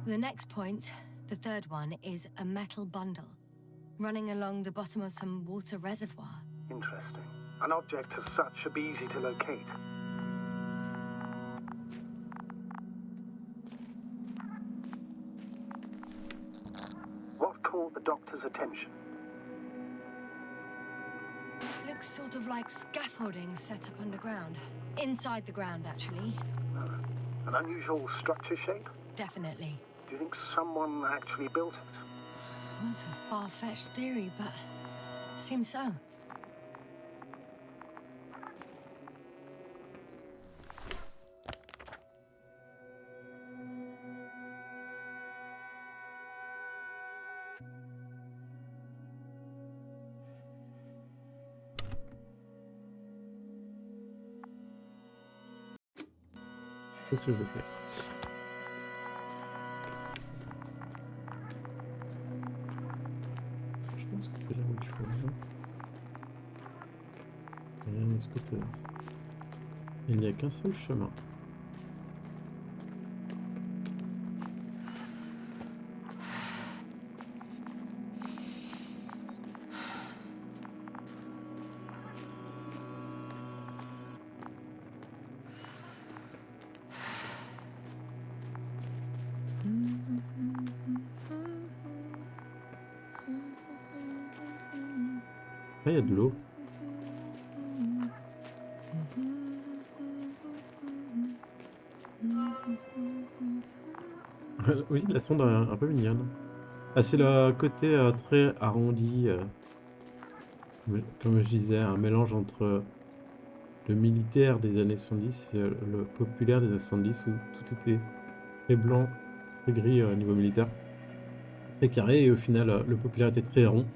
The next point, the third one, is a metal bundle running along the bottom of some water reservoir. Interesting. An object as such should be easy to locate. What caught the Doctor's attention? Looks sort of like scaffolding set up underground. Inside the ground, actually. An unusual structure shape? Definitely. Do you think someone actually built it? That's a far-fetched theory, but seems so. Qu'est-ce que je vais faire? Je pense que c'est là où il faut aller. Rien de ce côté. Il n'y a qu'un seul chemin. Ah, il y a de l'eau. Oui, la sonde un peu mignonne. Ah, c'est le côté très arrondi, comme je disais, un mélange entre le militaire des années 70 et le populaire des années 70 où tout était très blanc, très gris au niveau militaire, très carré, et au final, le populaire était très rond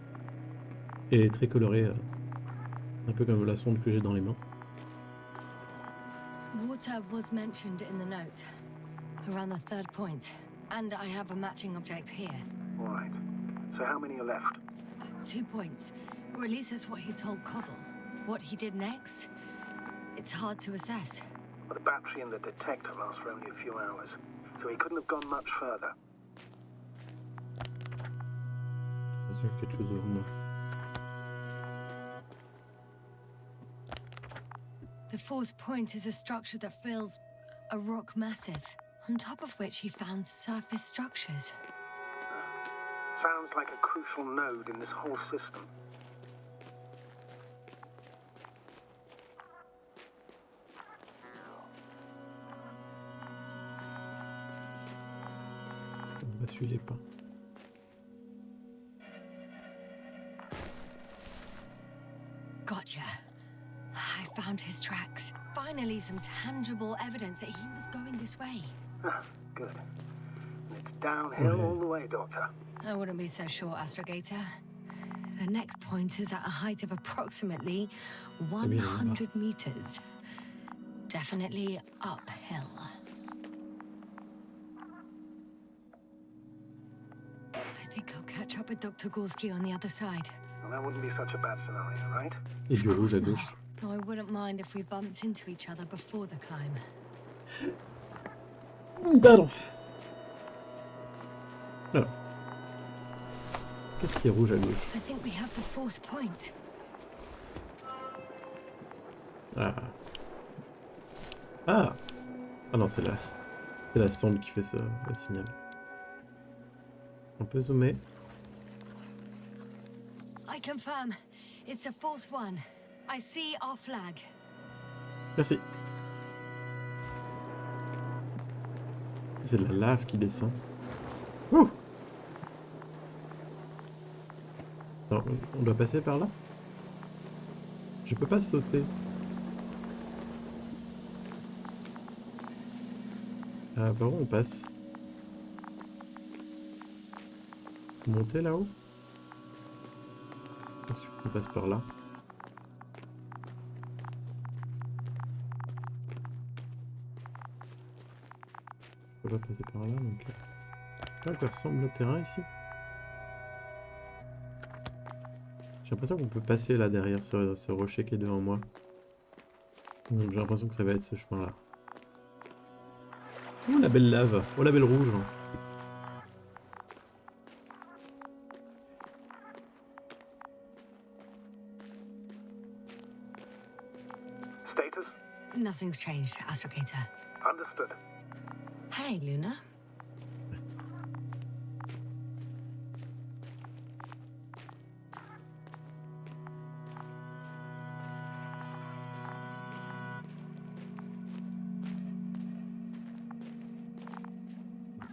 et très coloré, un peu comme la sonde que j'ai dans les mains. Water was mentioned in the note, around the third point, and I have a matching object here. All right. So how many are left? 2 points, or at least that's what he told Koval. What he did next, it's hard to assess. Well, the battery and the detector last for only a few hours, so he couldn't have gone much further. Il y a quelque chose devant moi. The fourth point is a structure that fills a rock massive, on top of which he found surface structures. Sounds like a crucial node in this whole system. On va suivre les pas. Gotcha. I found his tracks. Finally, some tangible evidence that he was going this way. Good. And it's downhill all the way, Doctor. I wouldn't be so sure, Astrogator. The next point is at a height of approximately 100 meters. Definitely uphill. I think I'll catch up with Dr. Gorski on the other side. Well, that wouldn't be such a bad scenario, right? Et du rouge à gauche. Though I wouldn't mind if we bumped into each other before the climb. Pardon. Alors. Qu'est-ce qui est rouge à gauche? I think we have the fourth point. Ah. Ah. Ah non, c'est la sonde qui fait le signal. On peut zoomer. I confirm. It's the fourth one. I see our flag. Merci. C'est de la lave qui descend. Ouh. Attends, on doit passer par là? Je peux pas sauter. Ah, par où on passe? Monter là-haut? On passe par là. On va passer par là, donc... À quoi ressemble le terrain ici? J'ai l'impression qu'on peut passer là derrière ce rocher qui est devant moi. Donc j'ai l'impression que ça va être ce chemin-là. Oh la belle lave! Oh la belle rouge! Status? Nothing's changed, Astrogator. Understood. Hey, Luna.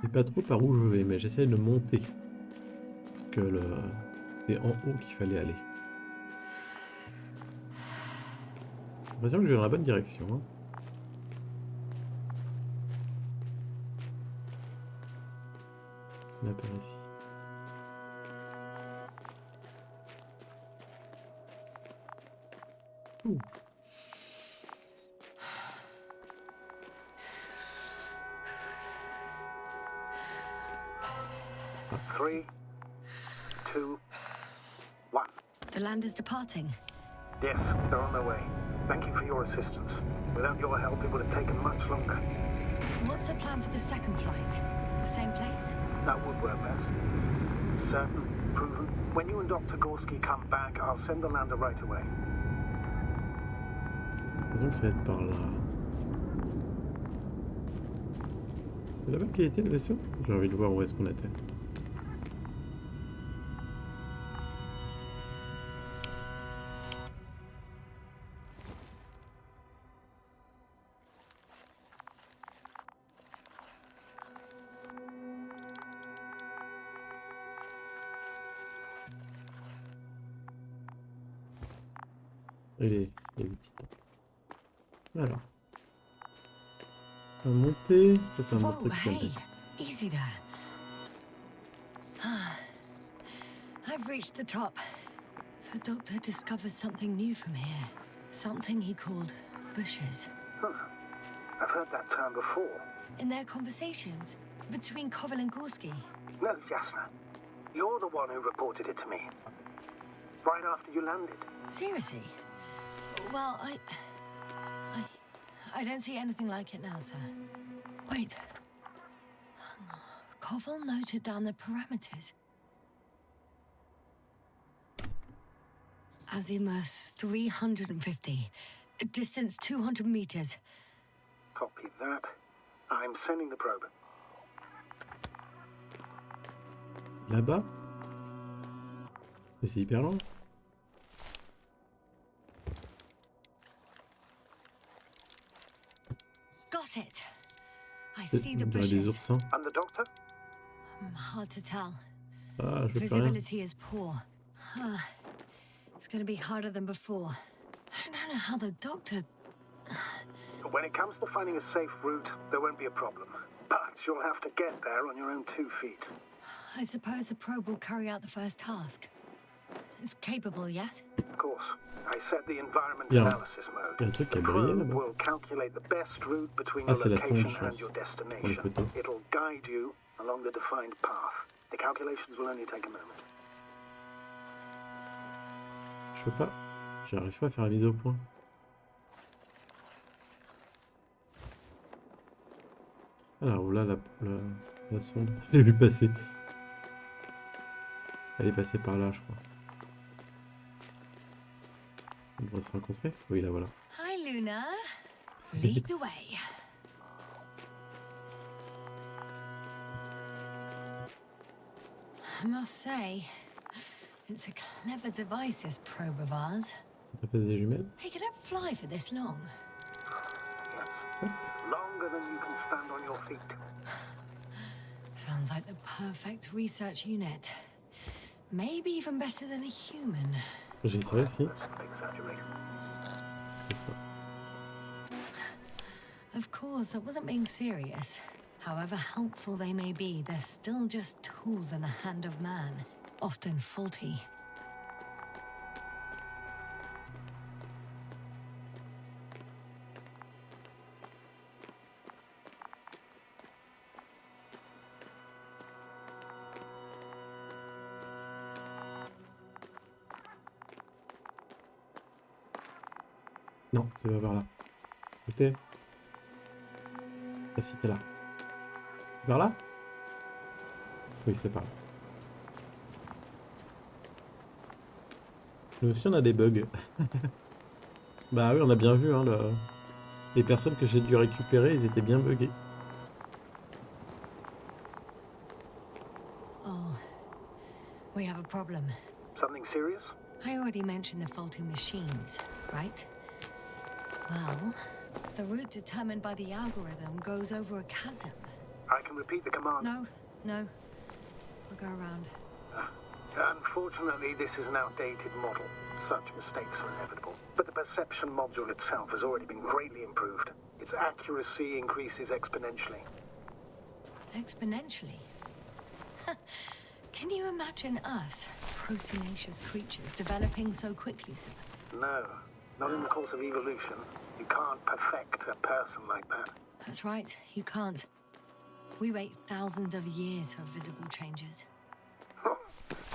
Je sais pas trop par où je vais, mais j'essaie de monter. Parce que c'est en haut qu'il fallait aller. J'ai l'impression que je vais dans la bonne direction. Hein. On apparaît ici. Ouh. 3, 2, 1. The land is departing. Yes, they're on their way. Thank you for your assistance. Without your help, it would have taken much longer. What's the plan for the second flight? The same place? That would work best. Certain, proven. When you and Dr. Gorski come back, I'll send the lander right away. Disons que ça va être par là. C'est là-bas qu'il était le vaisseau? J'ai envie de voir où est-ce qu'on était. Il est petit. Alors. On va monter. Ça, c'est un bon truc. Hey, easy there. I've reached the top. The doctor discovered something new from here. Something he called bushes. Huh. I've heard that term before. In their conversations between Koval and Gorski. No, Jasna. You're the one who reported it to me. Right after you landed. Seriously? Well, I don't see anything like it now, sir. Wait. Koval noted down the parameters. Azimuth 350. Distance 200 meters. Copy that. I'm sending the probe. Là-bas? Mais c'est hyper loin. Got it. I see the Des bushes. oursins. And the doctor? Hard to tell. Ah, je veux plus rien. Visibility is poor. It's going to be harder than before. I don't know how the doctor... When it comes to finding a safe route, there won't be a problem. But you'll have to get there on your own 2 feet. I suppose a probe will carry out the first task. It's capable yet? Of course. I set the environment Bien. analysis mode. Il y a un truc qui The a brillé probe là-bas. will calculate the best route between Ah, your c'est la sonde, location je and pense, your pour les destination. photos. It'll guide you along the defined path. The calculations will only take a moment. Je peux pas. J'arrive pas à faire la mise au point. Alors là, la sonde. Je l'ai vu passer. Elle est passée par là, je crois. On devrait se rencontrer. Oui, la voilà. Hi, Luna. Lead the way. I must say, it's a clever device, this probe of ours. Ça passe des jumelles. Hey, can it fly for this long? Yes. Longer than you can stand on your feet. Sounds like the perfect research unit. Maybe even better than a human. J'ai ça aussi. Let's not exaggerate. C'est ça. Of course, I wasn't being serious. However helpful they may be, they're still just tools in the hand of man, often faulty. Non, ça va vers là. Où t'es? Ah si, t'es là. Vers là? Oui, c'est par là. Nous aussi, on a des bugs. Bah oui, on a bien vu, hein, les personnes que j'ai dû récupérer, ils étaient bien buggés. Oh, we have a problem. Something serious? I already mentioned the faulty machines, right? Well, the route determined by the algorithm goes over a chasm. I can repeat the command. No. I'll go around. Unfortunately, this is an outdated model. Such mistakes are inevitable. But the perception module itself has already been greatly improved. Its accuracy increases exponentially. Exponentially? Can you imagine us, proteinaceous creatures, developing so quickly, sir? No, not in the course of evolution. You can't perfect a person like that. That's right, you can't. We wait thousands of years for visible changes.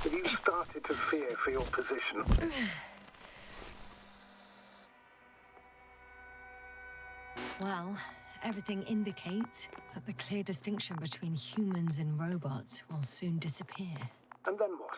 Have you started to fear for your position? Well, everything indicates that the clear distinction between humans and robots will soon disappear. And then what?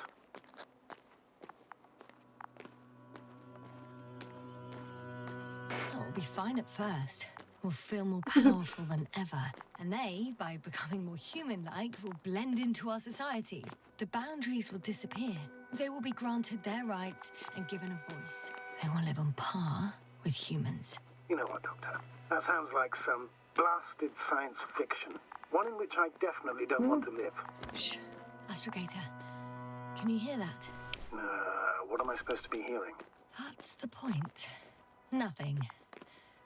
Oh, it'll be fine at first. We'll feel more powerful than ever. And they, by becoming more human-like, will blend into our society. The boundaries will disappear. They will be granted their rights and given a voice. They will live on par with humans. You know what, Doctor? That sounds like some blasted science fiction. One in which I definitely don't want to live. Shh. Astrogator, can you hear that? What am I supposed to be hearing? That's the point. Nothing.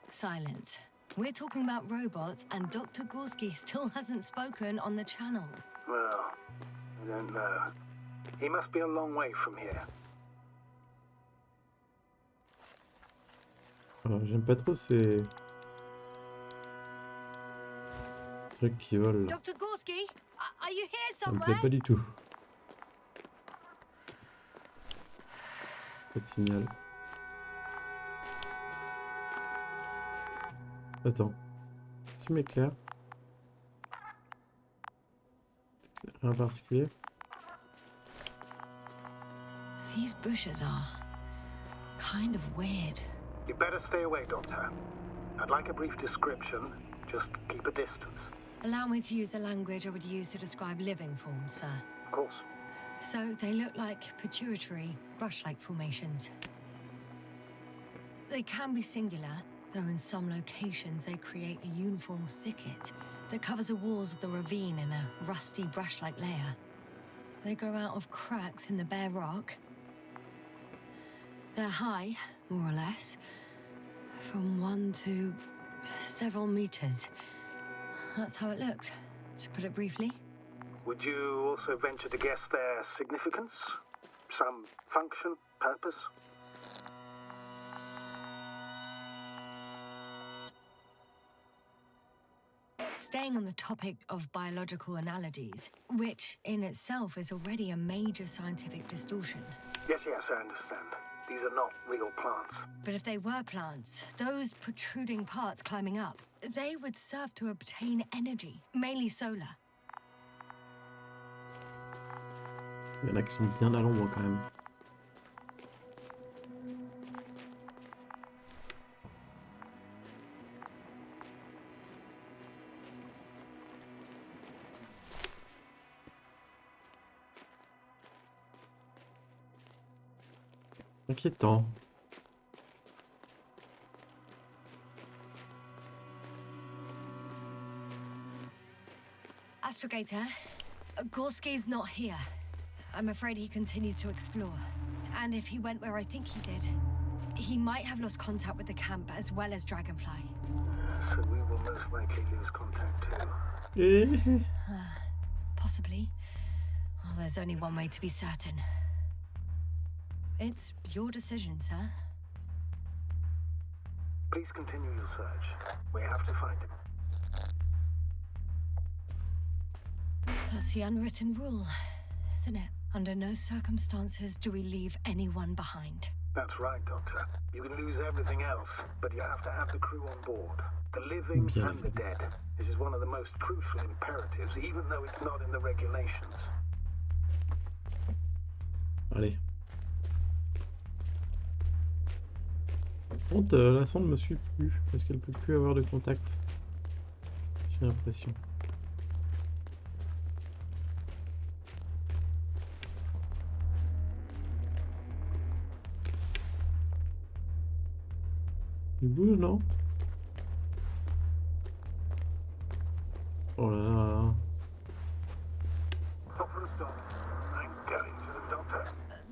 Silence. We're talking about robots, and Dr. Gorski still hasn't spoken on the channel. Well, I don't know. He must be a long way from here. Alors, j'aime pas trop ces trucs qui volent. Dr. Gorski, are you here Ça me plaît somewhere? pas du tout. Pas de signal. Attends. Tu m'éclaires? Rien en particulier? These bushes are kind of weird. You better stay away, Doctor. I'd like a brief description. Just keep a distance. Allow me to use the language I would use to describe living forms, sir. Of course. So they look like pituitary, brush-like formations. They can be singular, though in some locations they create a uniform thicket that covers the walls of the ravine in a rusty brush-like layer. They grow out of cracks in the bare rock. They're high, more or less, from 1 to several meters. That's how it looks, to put it briefly. Would you also venture to guess their significance? Some function, purpose? Staying on the topic of biological analogies, which in itself is already a major scientific distortion. Yes, I understand. These are not real plants. But if they were plants, those protruding parts climbing up, they would serve to obtain energy, mainly solar. Il y en a qui sont bien à l'ombre quand même. Inquiétant. Astrogator, Gorski's not here. I'm afraid he continued to explore. And if he went where I think he did, he might have lost contact with the camp as well as Dragonfly. So we will most likely lose contact too. Possibly. Well, there's only one way to be certain. It's your decision, sir. Please continue your search. We have to find him. That's the unwritten rule, isn't it? Under no circumstances do we leave anyone behind. That's right, Doctor. You can lose everything else, but you have to have the crew on board. The living and the dead. This is one of the most crucial imperatives, even though it's not in the regulations. Allez. Par contre, la sonde me suit plus, parce qu'elle peut plus avoir de contact. J'ai l'impression. Il bouge, non? Oh là là.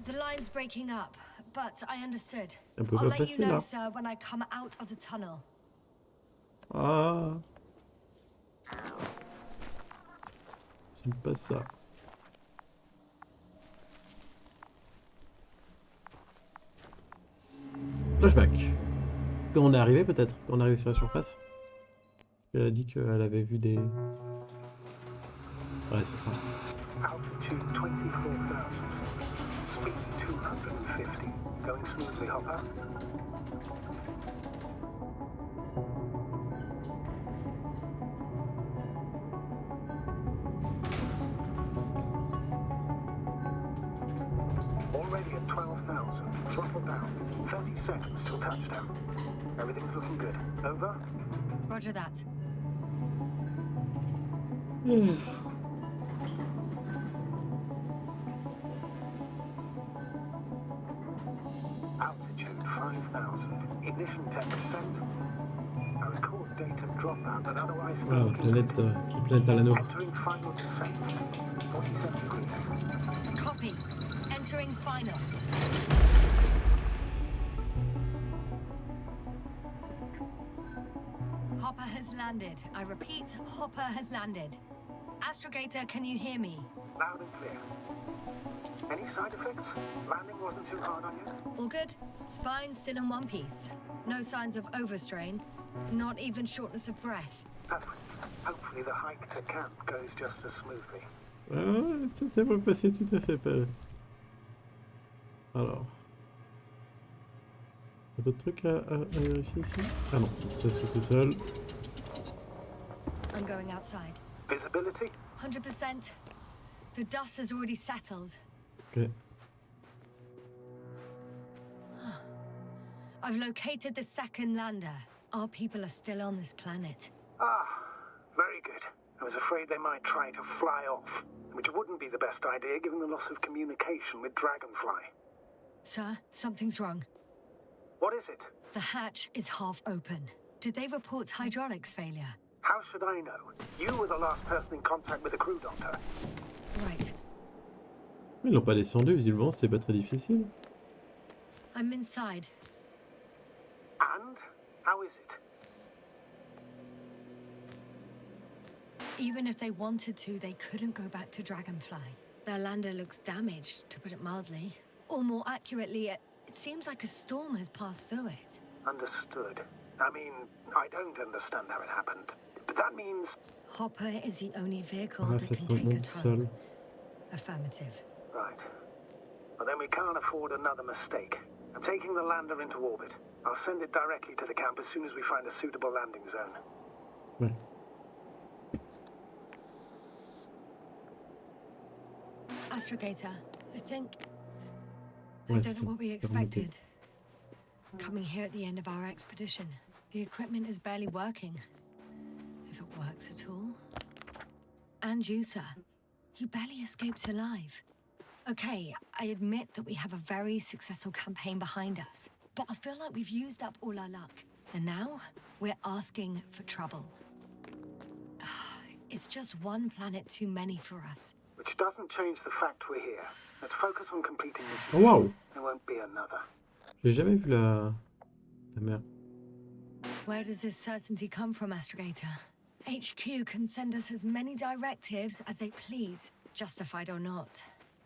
The line's breaking up, but I understood. Elle peut I'll pas let you passer know, là. sir, when I come out of the tunnel. Ah. J'aime pas ça. Flashback. Quand on est arrivé peut-être, quand on est arrivé sur la surface. Elle a dit qu'elle avait vu des... Ouais, c'est ça. Altitude 24,000. Speed 250. Going smoothly, Hopper? Already at 12,000. Throttle down. 30 seconds till touchdown. Everything's looking good. Over? Roger that. Altitude 5,000. Ignition 10%. I record data dropout, but otherwise Ah, still planète, la planète à l'anneau. entering final descent. 47 degrees. Copy. Entering final. Hopper has landed. I repeat, Hopper has landed. Astrogator, can you hear me? Loud and clear. Any side effects? Landing wasn't too hard on you? All good? Spine still in one piece. No signs of overstrain. Not even shortness of breath. Perfect. Hopefully the hike to camp goes just as smoothly. Ça va passer tout à fait pas. Alors. Il y a d'autres trucs à vérifier ici? Ah non, ça se fait tout seul. I'm going outside. Visibility? 100%. The dust has already settled. Ok. I've located the second lander. Our people are still on this planet. Ah, very good. I was afraid they might try to fly off, which wouldn't be the best idea given the loss of communication with Dragonfly. Sir, something's wrong. What is it? The hatch is half open. Did they report hydraulics failure? How should I know? You were the last person in contact with the crew, Doctor. Right. Ils l'ont pas descendu, visiblement, c'était pas très difficile. I'm inside. And? How is it? Even if they wanted to, they couldn't go back to Dragonfly. Their lander looks damaged, to put it mildly. Or more accurately, it seems like a storm has passed through it. Understood. I mean, I don't understand how it happened. But that means... Hopper is the only vehicle Ah, that ça can se take remonte us tout home. seul. Affirmative. Right. Well, then we can't afford another mistake. I'm taking the lander into orbit. I'll send it directly to the camp as soon as we find a suitable landing zone. Ouais. Astrogator, I think... I Ouais, don't c'est know what we pas remonté. expected. Coming here at the end of our expedition. The equipment is barely working. If it works at all. And you, sir. You barely escaped alive. Okay, I admit that we have a very successful campaign behind us. But I feel like we've used up all our luck. And now, we're asking for trouble. It's just one planet too many for us. Which doesn't change the fact we're here. Let's focus on completing this. Oh wow! There won't be another. J'ai jamais vu la mer. Where does this certainty come from, Astrogator? HQ can send us as many directives as they please, justified or not.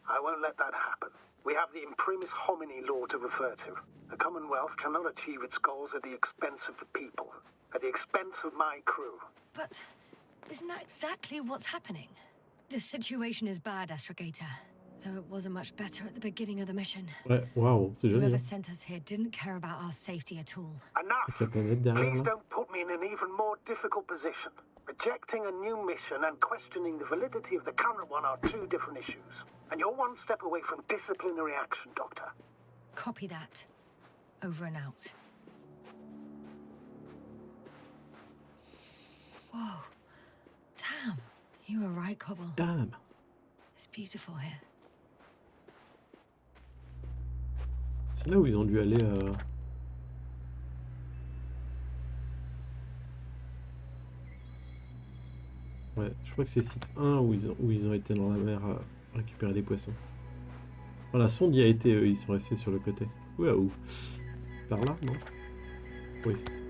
I won't let that happen. We have the imprimis homini law to refer to. The Commonwealth cannot achieve its goals at the expense of the people, at the expense of my crew. But isn't that exactly what's happening? The situation is bad, Astrogator. Though it wasn't much better at the beginning of the mission. Ouais, waouh, c'est joli. Whoever Hein. sent us here didn't care about our safety at all. Enough! Avec la planète derrière Please là. don't put me in an even more difficult position. Rejecting a new mission and questioning the validity of the current one are two different issues. And you're one step away from disciplinary action, Doctor. Copy that. Over and out. Whoa. Damn. You were right, Cobble. Damn! It's beautiful here. C'est là où ils ont dû aller. Ouais, je crois que c'est site 1 où ils ont été dans la mer à récupérer des poissons. Voilà, la sonde y a été, ils sont restés sur le côté. Waouh! Par là, non? Oui, c'est ça.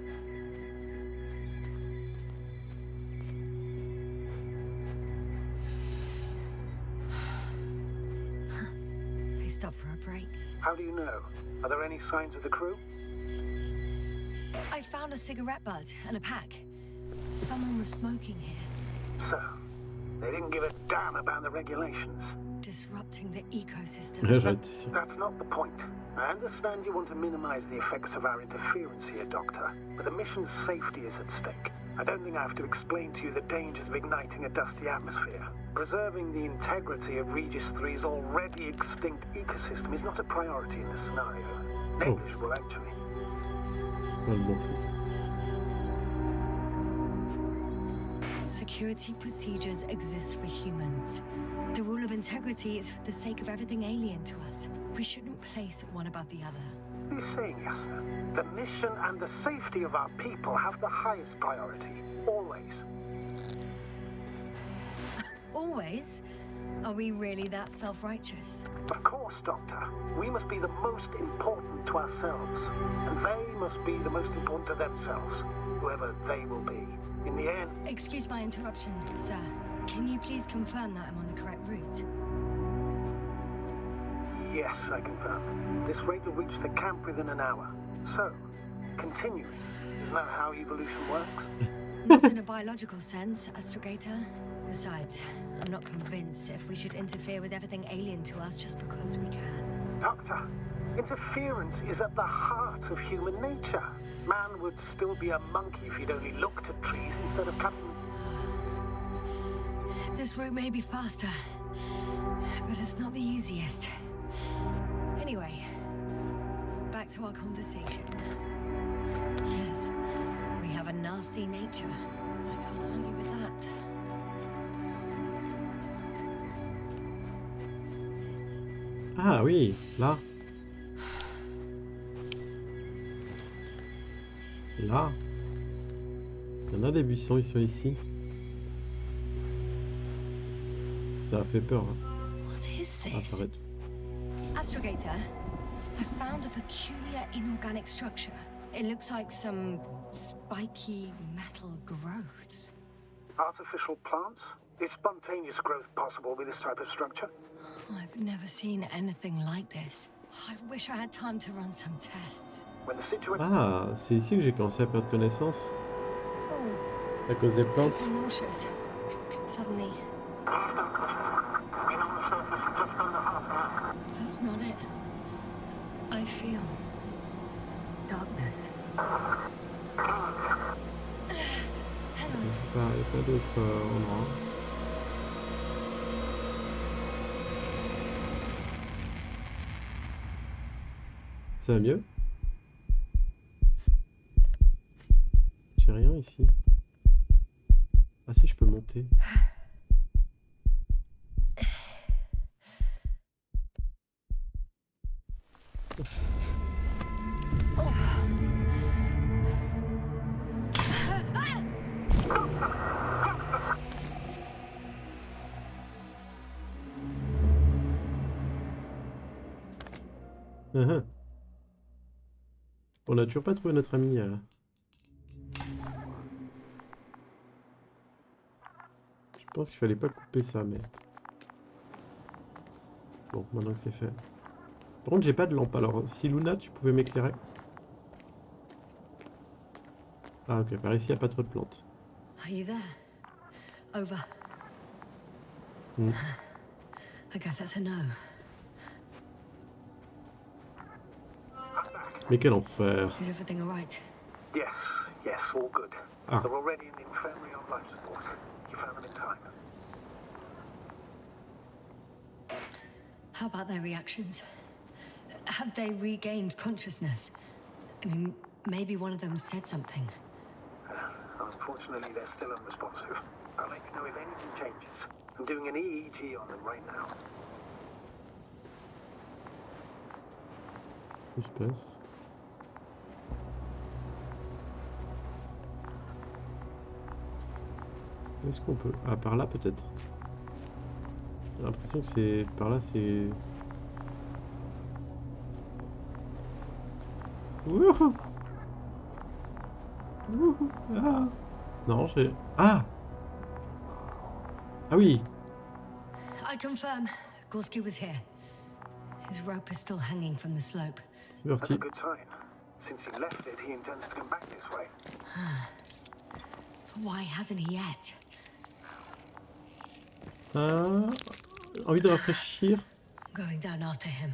They stopped for a break. How do you know? Are there any signs of the crew? I found a cigarette butt and a pack. Someone was smoking here. So, They didn't give a damn about the regulations. Disrupting the ecosystem. That's not the point. I understand you want to minimize the effects of our interference here, Doctor, but the mission's safety is at stake. I don't think I have to explain to you the dangers of igniting a dusty atmosphere. Preserving the integrity of Regis 3's already extinct ecosystem is not a priority in this scenario. Negligible, actually. Security procedures exist for humans. The rule of integrity is for the sake of everything alien to us. We shouldn't place one above the other. What are you saying, Yasna? The mission and the safety of our people have the highest priority. Always. Always? Are we really that self-righteous? Of course, Doctor. We must be the most important to ourselves. And they must be the most important to themselves. Whoever they will be. In the end... Excuse my interruption, sir. Can you please confirm that I'm on the correct route? Yes, I confirm. This rate will reach the camp within an hour. So, continuing. Isn't that how evolution works? Not in a biological sense, Astrogator. Besides, I'm not convinced if we should interfere with everything alien to us just because we can. Doctor, interference is at the heart of human nature. Man would still be a monkey if he'd only looked at trees instead of cutting them. This route may be faster, but it's not the easiest. Anyway, back to our conversation. Yes, we have a nasty nature. I can't argue with that. Ah oui, là. Là. Il y en a des buissons, ils sont ici. Ça a fait peur. Hein. What is Ah, this? arrête. Astrogator, I found a peculiar inorganic structure. It looks like some spiky metal growths. Artificial plants? Is spontaneous growth possible with this type of structure? I've never seen anything like this. I wish I had time to run some tests. When the situation... Ah, c'est ici que j'ai commencé à perdre connaissance. À cause des I plantes. feel nauseous. Suddenly. That's not it. I feel darkness. Il n'y a pas d'autre endroit. Ça va mieux? J'ai rien ici. Ah si, je peux monter. On n'a toujours pas trouvé notre ami. Je pense qu'il fallait pas couper ça, mais... Bon, maintenant que c'est fait. Par contre, j'ai pas de lampe, alors si Luna, tu pouvais m'éclairer. Ah ok, par ici, il n'y a pas trop de plantes. Are you there? Over. I guess that's a no. Mais quel enfer. Is everything alright? Yes, yes, all good. Ah. They're already in the infirmary on life support. You found them in time. How about their reactions? Have they regained consciousness? I mean, maybe one of them said something. Unfortunately, they're still unresponsive. I'll let you know if anything changes. I'm doing an EEG on them right now. Qu'est-ce qui se passe? Est-ce qu'on peut... Ah, par là peut-être. J'ai l'impression que c'est... Par là c'est... Wouhou! Wouhou! Ah! Non, j'ai... Ah! Ah oui! I confirm. Gorski was here. His rope is still hanging from the slope. C'est That's parti. a good sign. Since he left it, he intends to come back this way. Why hasn't he yet? Envie de rafraîchir. Going down after him.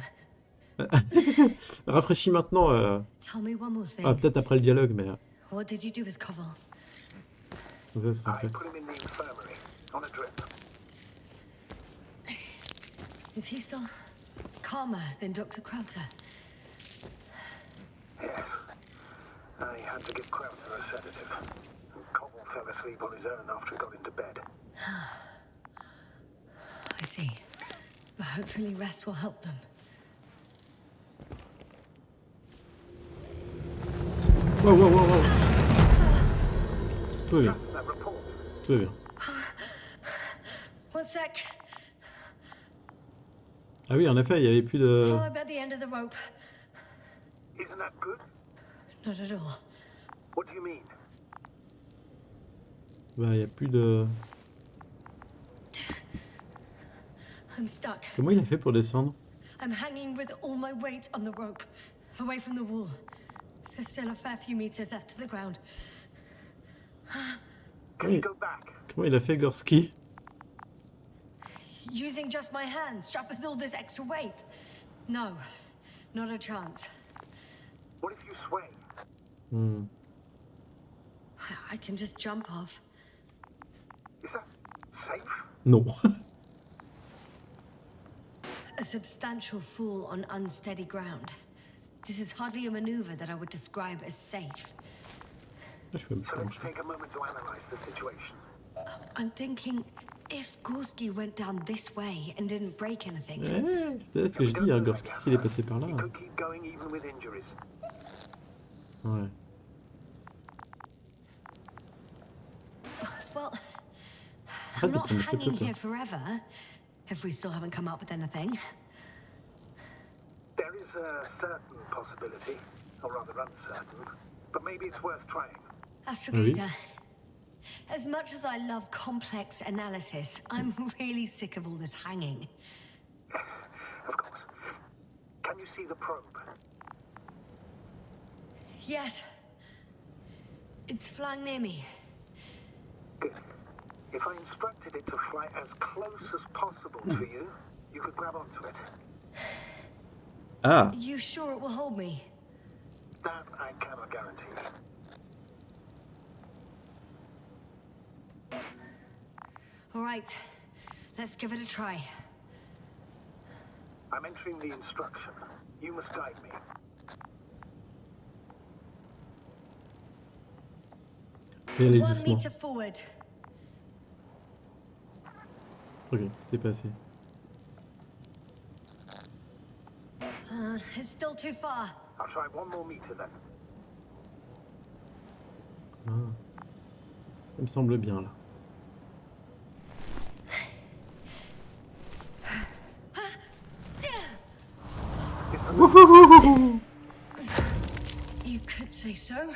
Rafraîchis maintenant. Tell me one more thing. Ah, peut-être après le dialogue, mais What did you do with Koval? ça sera I fait. put him in the infirmary on a drip. Is he still calmer than Dr. Crowther? Yes. I had to give Crowther a sedative. Cobble fell asleep on his own after he got into bed. I see. But hopefully rest will help them. Wow, wow, wow, wow. Tout va bien. That report. Tout va bien. One sec. Ah oui, en effet, il n'y avait plus de... Oh, I'm at the end of the rope. Isn't that good? Not at all. What do you mean? Bah, il n'y a plus de... I'm stuck. Comment il a fait pour descendre? I'm hanging with all my weight on the rope, away from the wall. There's still a fair few meters left to the ground. Can you go back? Comment il a fait Gorski? Using just my hands, strapped with all this extra weight. No, not a chance. What if you sway? Hmm. I can just jump off. Is that safe? Non. A substantial fall on unsteady ground. This is hardly a maneuver that I would describe as safe. Je peux me So let's pencher. take a moment to analyze the situation. I'm thinking, if Gorski went down this way and didn't break anything, C'est ce que je dis, hein, Gorski, s'il est passé par là. He could keep going even with injuries. Ouais. well, Arrête I'm de not prendre des hanging photos, toi. here forever, if we still haven't come up with anything. There is a certain possibility, or rather uncertain, but maybe it's worth trying. Astrogator, as much as I love complex analysis, I'm really sick of all this hanging. Of course. Can you see the probe? Yes. It's flying near me. Good. If I instructed it to fly as close as possible to you, you could grab onto it. Ah, You sure it will hold me? That I cannot guarantee. All right, let's give it a try. I'm entering the instruction. You must guide me. et allez 1 doucement. meter forward. Ok, c'était passé. It's still too far. I'll try 1 more meter then. Ah. Ça me semble bien, là. You could say so.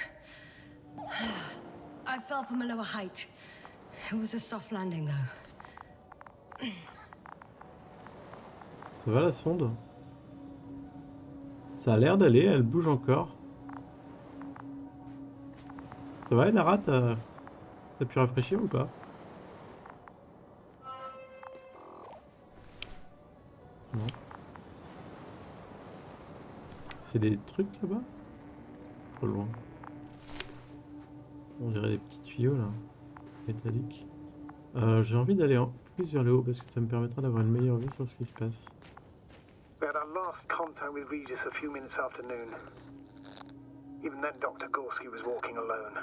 I fell from a lower height. It was a soft landing, though. Ça va, la sonde? Ça a l'air d'aller, elle bouge encore. Ça va, Lara, t'as pu rafraîchir ou pas? Non. C'est des trucs là-bas? Trop loin. On dirait des petits tuyaux là, métalliques. J'ai envie d'aller plus vers le haut parce que ça me permettra d'avoir une meilleure vue sur ce qui se passe. We had our last contact with Regis a few minutes after noon. Even then, Dr. Gorski was walking alone.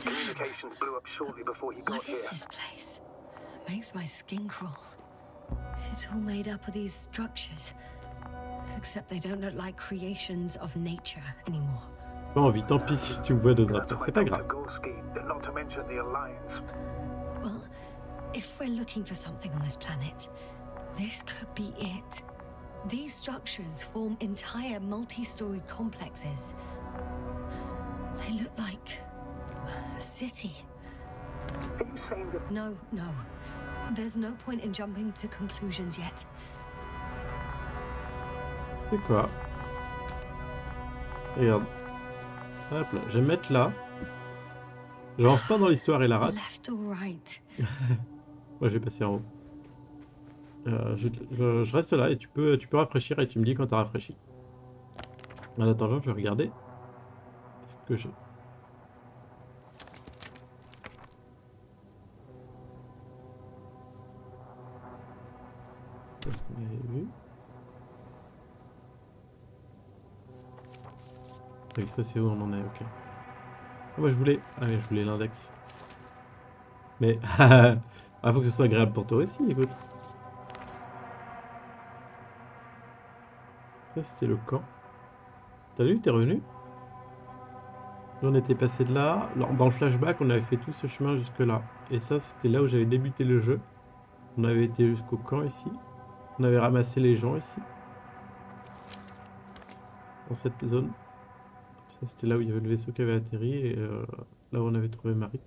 Communications blew up shortly before he got What here. is this place? It makes my skin crawl. It's all made up of these structures. Except they don't look like creations of nature anymore. Pas envie, tant pis si tu me vois 2 heures après, That's c'est why pas Dr. grave. Gorski, not to mention the Alliance. Well, if we're looking for something on this planet, this could be it. These structures form entire multi-story complexes. They look like a city. Are you saying that No, no. There's no point in jumping to conclusions yet. C'est quoi? Regarde. Hop là, je vais me mettre là. J'avance pas dans l'histoire et la rate. Left or right? Moi je vais passer en haut. Je reste là et tu peux rafraîchir et tu me dis quand t'as rafraîchi. En attendant, je vais regarder ce que j'ai. Est-ce qu'on avait vu? Oui, ça c'est où on en est, ok. Ah, moi je voulais l'index. Mais faut que ce soit agréable pour toi aussi, écoute. Ça c'était le camp. T'as vu, t'es revenu? Nous on était passé de là. Dans le flashback, on avait fait tout ce chemin jusque là. Et ça c'était là où j'avais débuté le jeu. On avait été jusqu'au camp ici. On avait ramassé les gens ici. Dans cette zone. Ça c'était là où il y avait le vaisseau qui avait atterri. Et là où on avait trouvé Marit.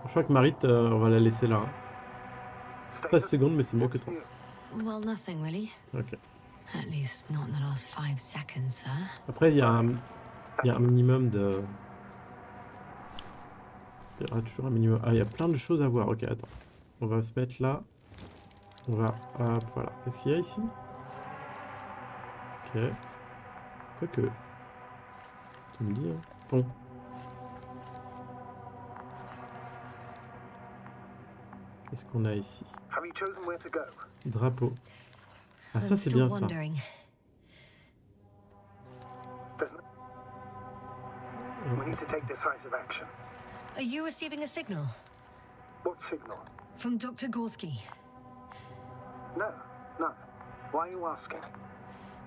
Je crois que Marit, on va la laisser là. Hein. 13 secondes, mais c'est mieux que 30. Well, nothing really. Ok. At least not in the last 5 seconds, sir. Après, il y a un minimum de... Il y aura toujours un minimum... Ah, il y a plein de choses à voir. Ok, attends. On va se mettre là. On va... Hop, voilà. Qu'est-ce qu'il y a ici? Ok. Quoique... Tu me dis, hein. Bon. Qu'est-ce qu'on a ici? Drapeau. Ah, ça c'est bien ça. We need to take decisive action. Are you receiving a signal? What signal? From Dr. Gorski. No, no. Why are you asking?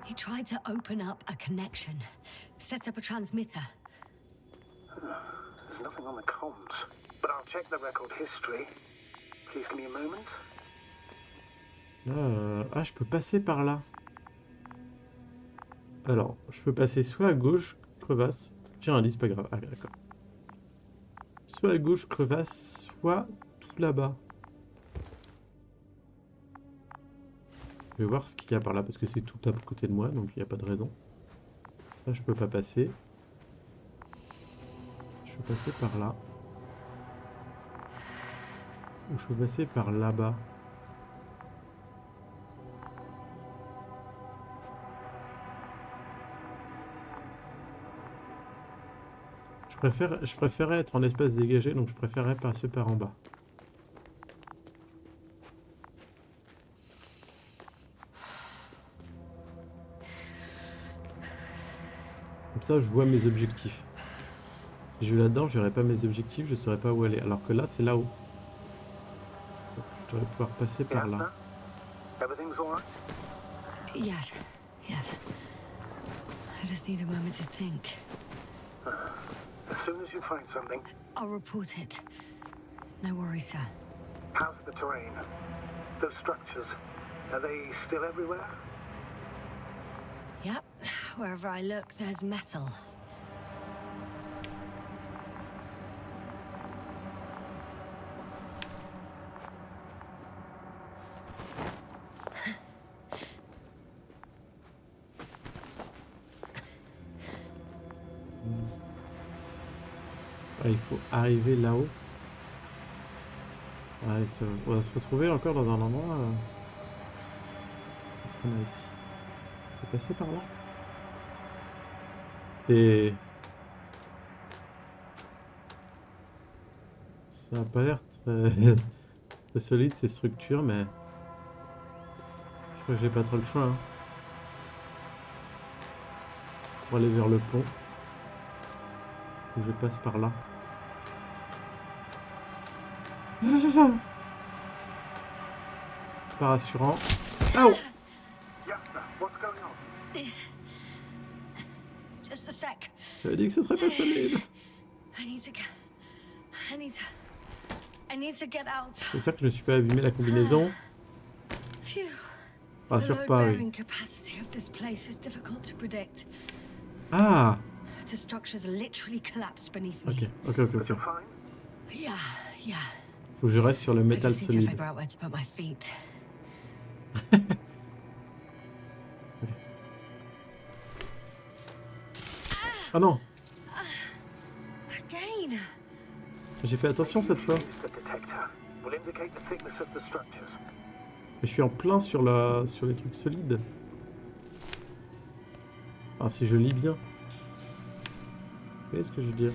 He tried to open up a connection, set up a transmitter. There's nothing on the comms, but I'll check the record history. Please give me a moment. Ah, je peux passer par là. Alors, je peux passer soit à gauche, crevasse. J'ai un indice, pas grave. Ah, d'accord. Soit à gauche, crevasse, soit tout là-bas. Je vais voir ce qu'il y a par là, parce que c'est tout à côté de moi, donc il n'y a pas de raison. Là, je peux pas passer. Je peux passer par là. Ou je peux passer par là-bas. Je préférais être en espace dégagé, donc je préférerais passer par en bas. Comme ça, je vois mes objectifs. Si je vais là-dedans, je verrai pas mes objectifs, je saurais pas où aller. Alors que là, c'est là-haut. Je devrais pouvoir passer par là. Yes, yes. I just need a moment to think. As soon as you find something. I'll report it. No worries, sir. How's the terrain? Those structures, are they still everywhere? Yep. Wherever I look, there's metal. Ah, il faut arriver là-haut. Ah, on va se retrouver encore dans un endroit. Qu'est-ce qu'on a ici? On peut passer par là? C'est... Ça n'a pas l'air très... très solide ces structures, mais... Je crois que j'ai pas trop le choix. Hein. Pour aller vers le pont. Je passe par là. Pas rassurant. Oh! Just a sec. J'avais dit que ce serait pas solide. I need to get out. C'est sûr que je ne me suis pas abîmé la combinaison. Phew. Rassure pas, oui. Capacity of this place is difficult to predict. Ah! The structures literally collapsed beneath me. Ok. Yeah. Faut que je reste sur le I métal just need to solide. figure out where to put my feet. Ah non! Again. J'ai fait attention cette fois. The detector will indicate the thickness of the structures. Mais je suis en plein sur les trucs solides. Enfin, si je lis bien. Vous voyez ce que je veux dire?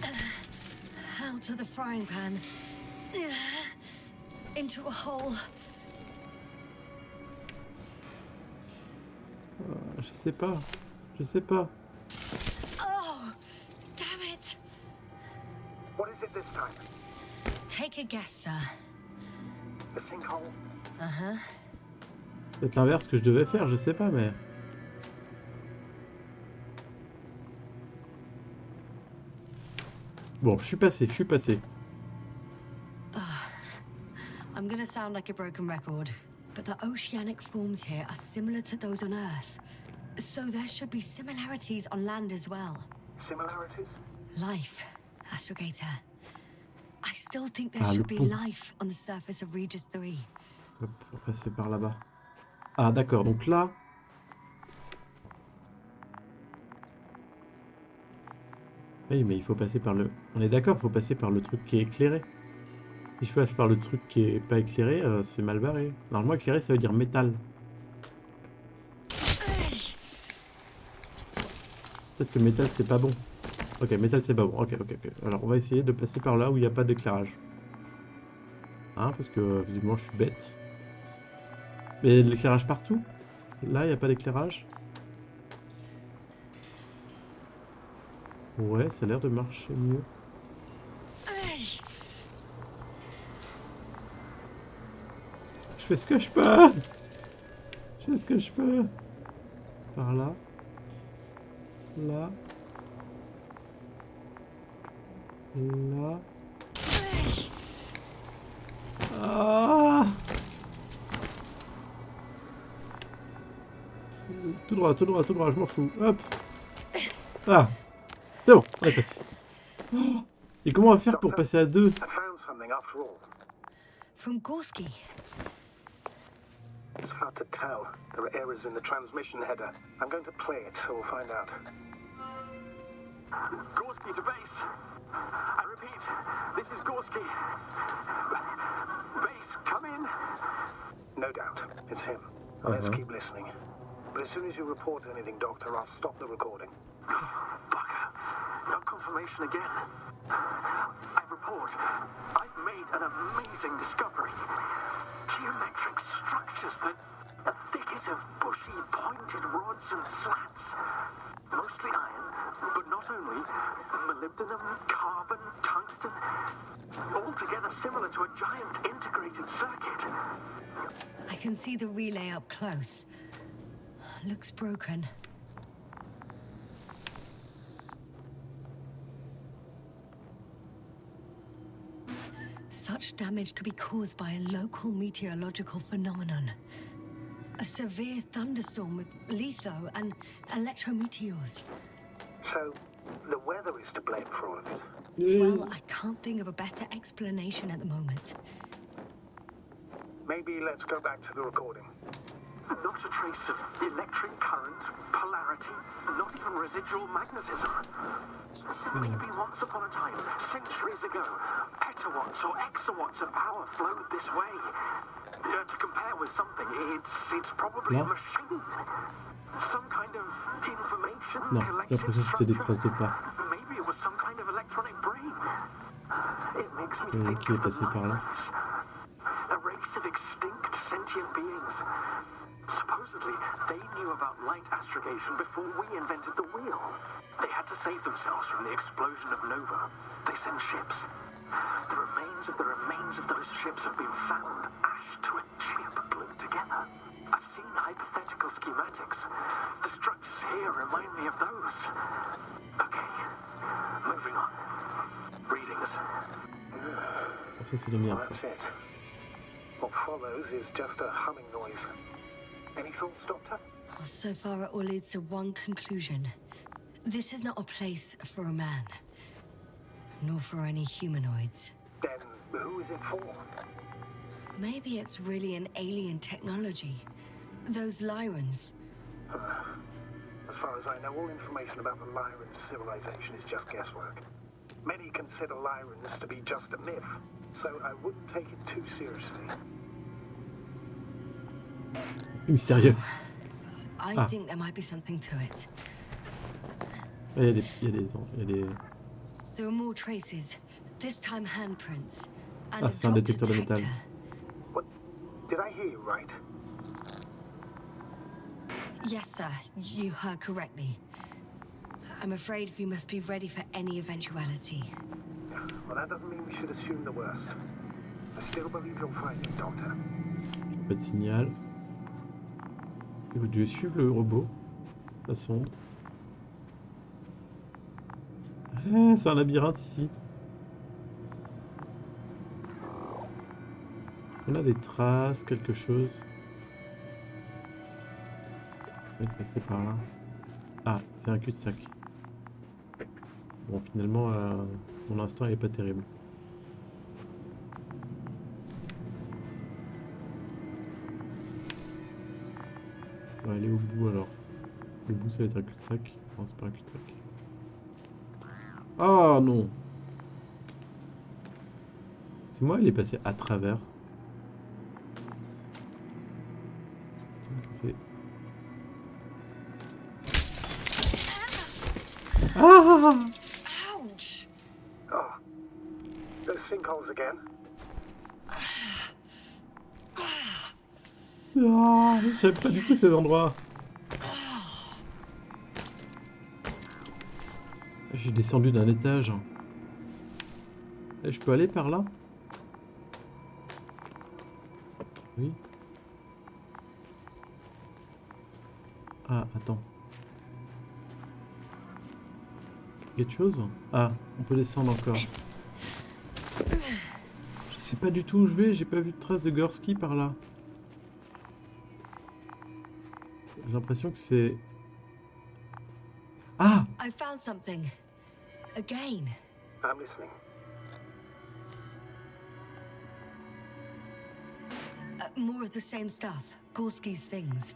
Out of the frying pan. Into a hole. Je sais pas. Je sais pas. Oh, damn it. What is it this time? Take a guess, sir. A sinkhole? Uh-huh. Peut-être l'inverse que je devais faire, je sais pas, mais... Bon, je suis passé. I'm gonna sound like a broken record, but the oceanic forms here are similar to those on Earth. So there should be similarities on land as well. Similarities? Life, Astrogator. I still think there should be life on the surface of Regis 3. Hop, on va passer par là-bas. Ah, d'accord, donc là... Oui, mais il faut passer par le... On est d'accord, il faut passer par le truc qui est éclairé. Si je passe par le truc qui est pas éclairé, c'est mal barré. Normalement, éclairé, ça veut dire métal. Peut-être que métal, c'est pas bon. Ok, métal, c'est pas bon. Ok. Alors, on va essayer de passer par là où il n'y a pas d'éclairage. Hein, parce que, visiblement, je suis bête. Mais il y a de l'éclairage partout. Là, il n'y a pas d'éclairage. Ouais, ça a l'air de marcher mieux. Je fais ce que je peux. Par là. Là. Là. Ah! Tout droit, je m'en fous. Hop. Ah. C'est bon, on est passé. Oh. Et comment on va faire pour passer à deux? From Gorski. It's hard to tell. There are errors in the transmission header. I'm going to play it, so we'll find out. Gorski to base. I repeat, this is Gorski. Base, come in. No doubt, it's him. Let's keep listening. But as soon as you report anything, Doctor, I'll stop the recording. Bugger. No confirmation again. I report. I've made an amazing discovery. Geometric structures that a thicket of bushy, pointed rods and slats. Mostly iron, but not only. Molybdenum, carbon, tungsten. Altogether similar to a giant integrated circuit. I can see the relay up close. Looks broken. Such damage could be caused by a local meteorological phenomenon. A severe thunderstorm with litho and electrometeors. So, the weather is to blame for all of it? Well, I can't think of a better explanation at the moment. Maybe let's go back to the recording. Not a trace of electric current, polarity, not even residual magnetism. Maybe once upon a time, centuries ago, petawatts or exawatts of power flowed this way. To compare with something, it's probably a machine. Some kind of information collected from... Maybe it was some kind of electronic brain. It makes me think of the Lions, a race of extinct sentient beings. Supposedly, they knew about light astrogation before we invented the wheel. They had to save themselves from the explosion of Nova. They sent ships. The remains of those ships have been found, ashed to a chip glued together. I've seen hypothetical schematics. The structures here remind me of those. Okay, moving on. Readings. Ça, c'est le mien, ça. That's it. What follows is just a humming noise. Any thoughts, Doctor? Oh, so far it all leads to one conclusion. This is not a place for a man. Nor for any humanoids. Then who is it for? Maybe it's really an alien technology. Those Lyrans. As far as I know, all information about the Lyran civilization is just guesswork. Many consider Lyrans to be just a myth, so I wouldn't take it too seriously. Mystérieux. I Ah. think there might be something to it. Il y a des... There are more traces, this time handprints, and Ah, a c'est un drop détecteur de métal. detector. What? Did I hear you right? Yes, sir, you heard correctly. I'm afraid we must be ready for any eventuality. Well, that doesn't mean we should assume the worst. I still believe you'll find it, Doctor. Pas de signal. Écoute, je vais suivre le robot. La sonde. Ah, c'est un labyrinthe ici. Est-ce qu'on a des traces, quelque chose? Je vais passer par là. Ah, c'est un cul-de-sac. Bon, finalement, mon instinct est pas terrible. On va aller au bout alors. Le bout, ça va être un cul-de-sac. Non, c'est pas un cul-de-sac. Oh non! C'est moi, il est passé à travers. C'est... Ah! Ouch! Oh, those sinkholes again. Ah, j'aime pas du tout ces endroits. J'ai descendu d'un étage. Et je peux aller par là? Oui. Ah, attends. Quelque chose? Ah, on peut descendre encore. Je sais pas du tout où je vais, j'ai pas vu de trace de Gorski par là. J'ai l'impression que c'est... Ah! I found something. Again. I'm listening. More of the same stuff. Gorski's things.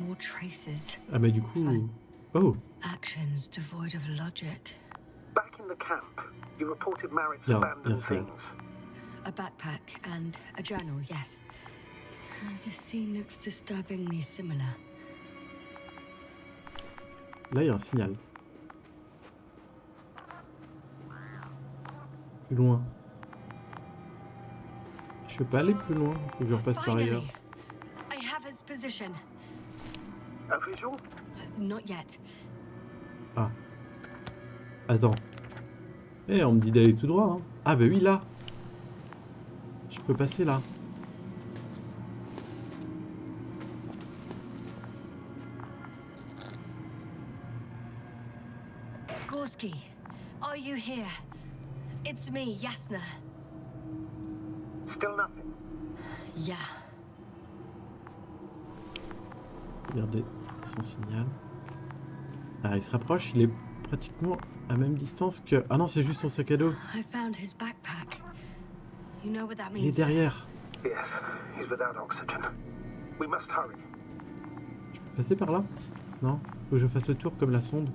More traces. Ah mais du coup... Fine. Oh! Actions devoid of logic. Back in the camp, you reported Marritt's Yeah, abandoned yes, sir. things. A backpack and a journal, yes. This scene looks disturbingly similar. Là, il y a un signal. Plus loin. Je peux pas aller plus loin, faut que je repasse par ailleurs. Finally, I have his position. A visual? Not yet. Ah. Attends. Eh, on me dit d'aller tout droit, hein. Ah bah oui, là. Je peux passer là. Gorski, are you here? It's me, Yasna. Still nothing. Yeah. Regardez son signal. Ah, il se rapproche, il est pratiquement à même distance que... Ah non, c'est juste son sac à dos. I found his backpack. You know what that Il est means? derrière. Yes, he's without oxygen. We must hurry. Je peux passer par là? Non, faut que je fasse le tour comme la sonde.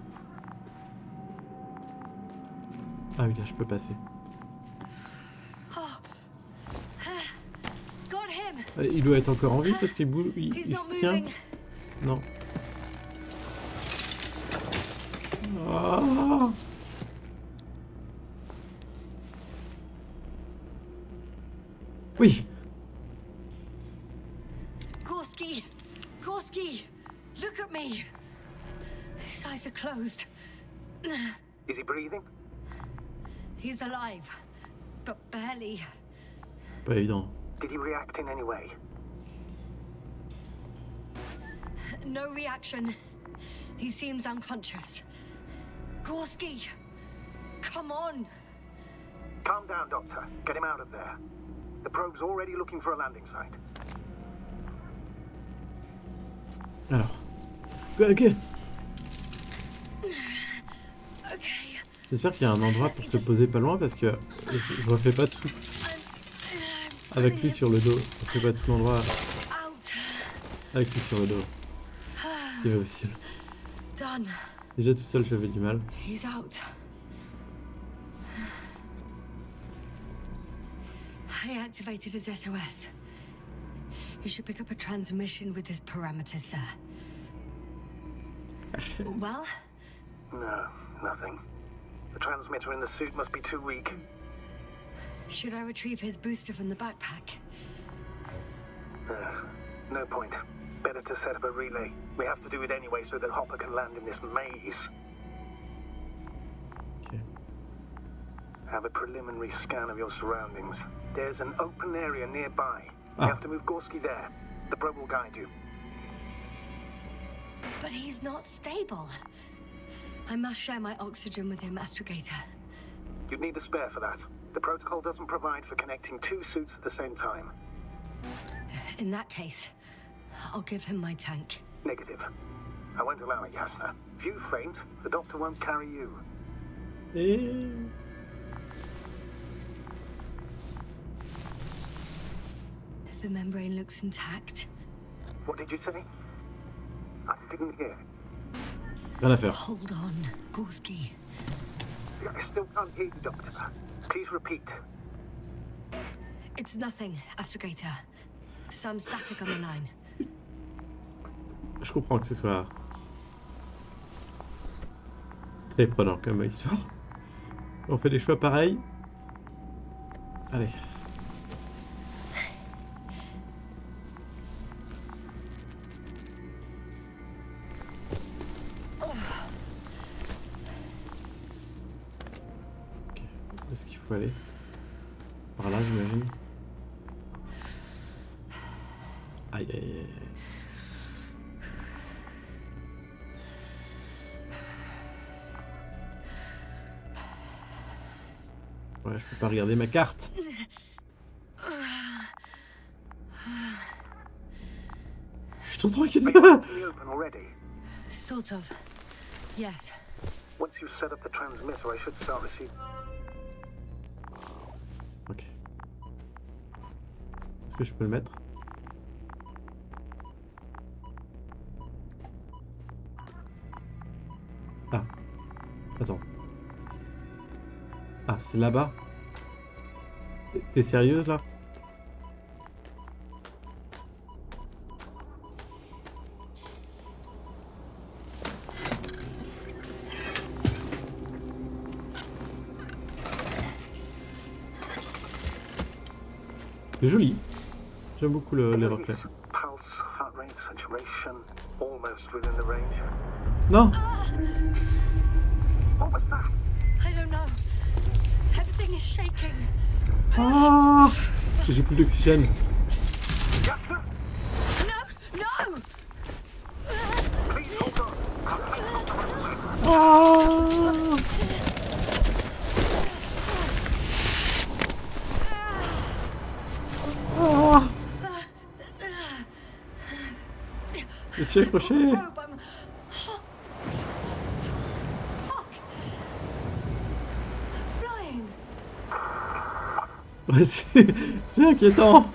Ah oui, là, je peux passer. Got him. Allez, il doit être encore en vie parce qu'il bouge, He's il not se tient. moving. Non. Ah! Oui. Gorski! Gorski! Look at me! His eyes are closed. Is he breathing? He's alive, but barely. Pas évident. Did he react in any way? No reaction. He seems unconscious. Gorski! Come on! Calm down, Doctor. Get him out of there. The probe's already looking for a landing site. Alors. Ok. Okay. J'espère qu'il y a un endroit pour se poser pas loin parce que je refais pas tout avec lui sur le dos. Je refais pas tout l'endroit Out. avec lui sur le dos. C'est pas possible. Done. Déjà tout seul, j'avais du mal. He's out. I activated his SOS. You should pick up a transmission with this parameter, sir. Well? No, nothing. The transmitter in the suit must be too weak. Should I retrieve his booster from the backpack? No point. Better to set up a relay. We have to do it anyway so that Hopper can land in this maze. Okay. Have a preliminary scan of your surroundings. There's an open area nearby. You have to move Gorski there. The probe will guide you. But he's not stable. I must share my oxygen with him, Astrogator. You'd need a spare for that. The protocol doesn't provide for connecting two suits at the same time. In that case, I'll give him my tank. Negative. I won't allow it, Yasna. If you faint, the doctor won't carry you. The membrane looks intact. What did you say? I didn't hear. Rien à faire. Hold on, Gorski. I still can't hear you, Doctor. Please repeat. It's nothing, Astrogator. Some static on the line. Je comprends que ce soit très prenant comme histoire. On fait des choix pareils. Allez. Ok, où est-ce qu'il faut aller? Par là, j'imagine. Aïe aïe aïe. Ouais, je peux pas regarder ma carte. Je t'entends inquiète pas. Sort of. Yes. Once you've set up the transmitter, I should start receiving. Ok. Est-ce que je peux le mettre? Ah. Attends. Ah, c'est là-bas? T'es sérieuse là? C'est joli. J'aime beaucoup les reflets. Pulse, heart rate, saturation, almost within the range. Non! What was that? I don't know. Everything is shaking. Ah! J'ai plus d'oxygène. No! No! Please hold on. Ah! Ah! Je suis accroché. Ouais, c'est inquiétant.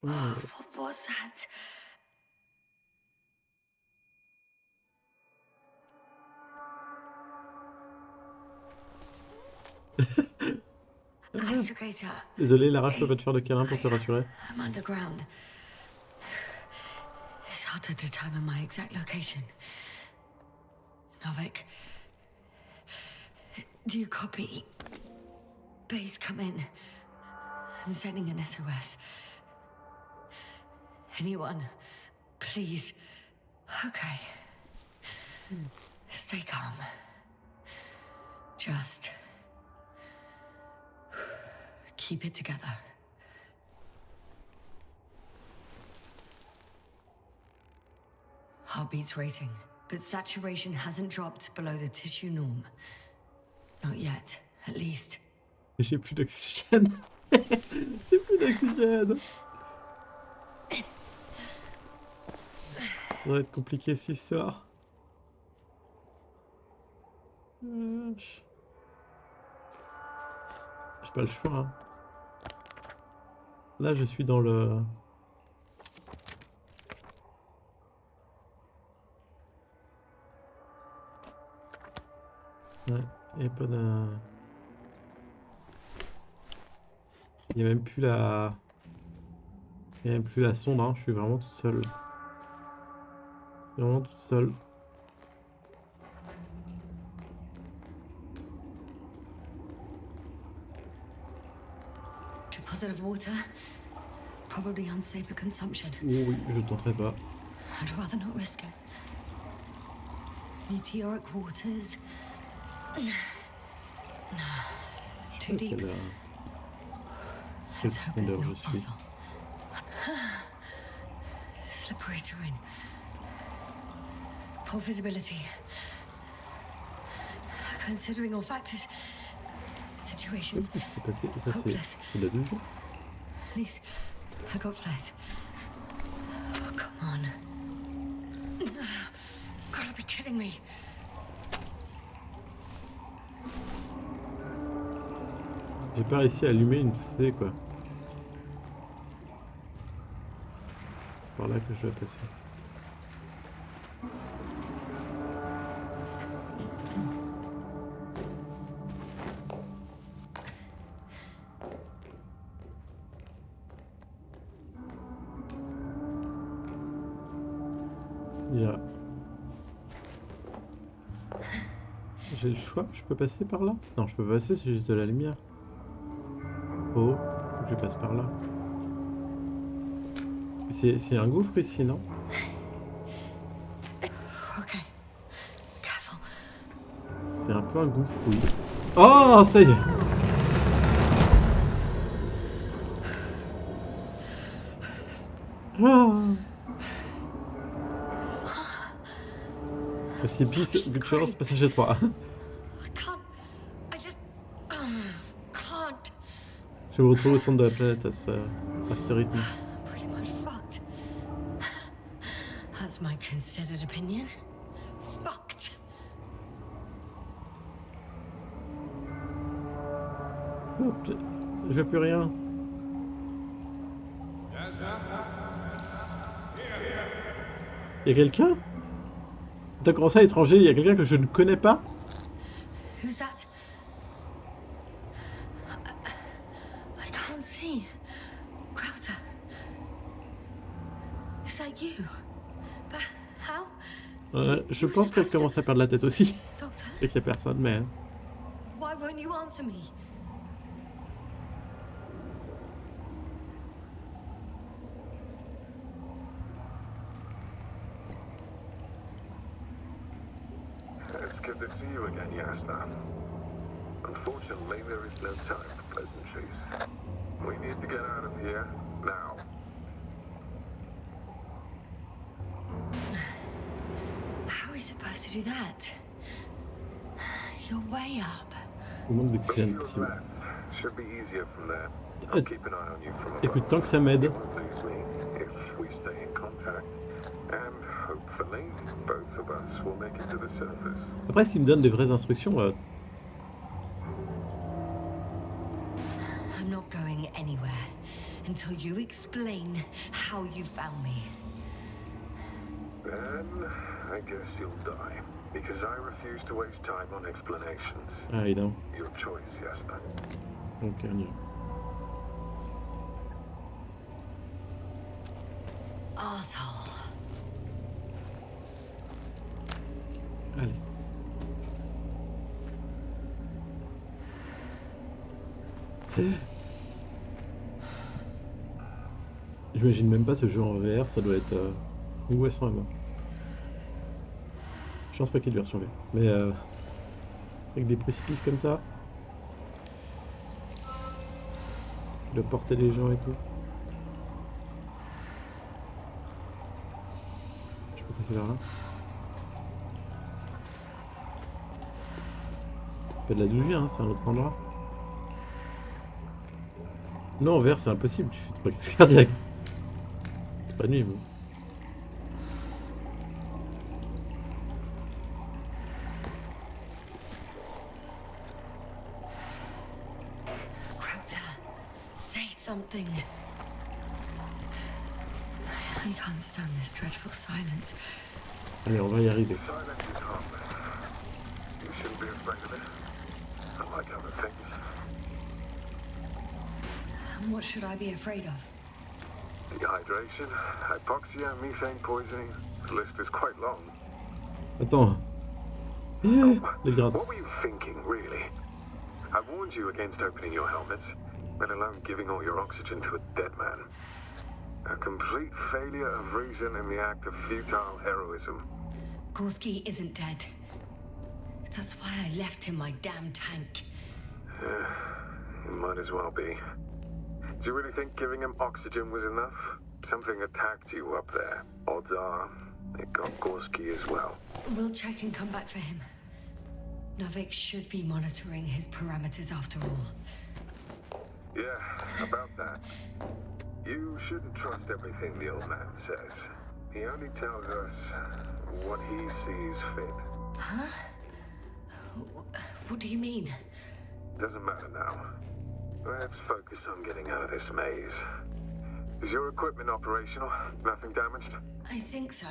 What was that? Astrogator. Désolé, Lara, je peux pas te faire de câlin pour te rassurer. I'm underground. It's hard to determine my exact location. Novik, do you copy? Base, come in. I'm sending an SOS. Anyone, please. Okay. Stay calm. Just keep it together. Heartbeat's racing, but saturation hasn't dropped below the tissue norm. Not yet, at least. J'ai plus d'oxygène. J'ai plus d'oxygène. Ça va être compliqué cette histoire. J'ai pas le choix. Hein. Là, je suis dans le Ouais, il n'y a pas d'un... Il n'y a même plus la... Il n'y a même plus la sonde, hein. Je suis vraiment tout seul. Je suis vraiment tout seul. Deposit of water. Probably unsafe for consumption. Oh oui, je tenterai pas. I'd rather not risk it. Meteoric waters. Too deep. Let's hope it's not fossil. Slippery terrain. Poor visibility. Considering all factors, situation Qu'est-ce que je peux passer? Ça c'est la 2G. At least I got flares. Oh, come on. Gotta be kidding me. J'ai pas réussi à allumer une fusée quoi. C'est par là que je dois passer. Yeah. J'ai le choix, je peux passer par là? Non, je peux passer, c'est juste de la lumière. Oh, faut que je passe par là. C'est un gouffre ici, non? Okay. Careful. C'est un peu un gouffre, oui. Oh, ça y est! Ah. Précipice, but de chance, passage à 3. I can't. I just can't. Je me retrouve au centre de la planète à ce rythme. Pretty much fucked. That's my considered opinion. Fucked. Oh, je vois plus rien. Il y a quelqu'un? T'as commencé à étranger, il y a quelqu'un que je ne connais pas? Who's that? I can't see. Crowther. Is that you? But how? Je pense qu'elle commence à perdre la tête aussi. Doctor? Et qu'il n'y a personne, mais... Why won't you answer me? It's good to see you again, Yasna. Unfortunately, there is no time for pleasantries. We need to get out of here, now. How are we supposed to do that? You're way up. Le manque Go to d'oxygène your possible. left. Should be easier from there. I'll keep an eye on you from above. Écoute, tant que ça m'aide. You won't lose me if we stay in contact. And hopefully, both of us will make it to the surface. Après, s'il me donne des vraies instructions, I'm not going anywhere until you explain how you found me. Then, I guess you'll die. Because I refuse to waste time on explanations. ah, évidemment. Your choice, Yasna. Donc, on y va. Asshole. Allez. C'est... J'imagine même pas ce jeu en VR, ça doit être... Où elles sont là-bas? Je pense pas qu'il y ait de version VR. Mais avec des précipices comme ça. De porter les gens et tout. Je peux passer vers là. Pas de la 2G, hein, c'est un autre endroit. Non, en VR c'est impossible, tu fais trop crise cardiaque. C'est pas nuit, moi. Crowther, say something. I can't stand this dreadful silence. Allez, on va y arriver. Silence is harmless. You shouldn't be afraid of it. Unlike other things. And what should I be afraid of? Dehydration, hypoxia, methane poisoning. The list is quite long. Attends. Les grattes. What were you thinking, really? I warned you against opening your helmets, let alone giving all your oxygen to a dead man. A complete failure of reason in the act of futile heroism. Gorski isn't dead. That's why I left him my damn tank. It might as well be. Do you really think giving him oxygen was enough? Something attacked you up there. Odds are, it got Gorski as well. We'll check and come back for him. Novik should be monitoring his parameters after all. Yeah, about that. You shouldn't trust everything the old man says. He only tells us what he sees fit. Huh? What do you mean? Doesn't matter now. Let's focus on getting out of this maze. Is your equipment operational? Nothing damaged? I think so.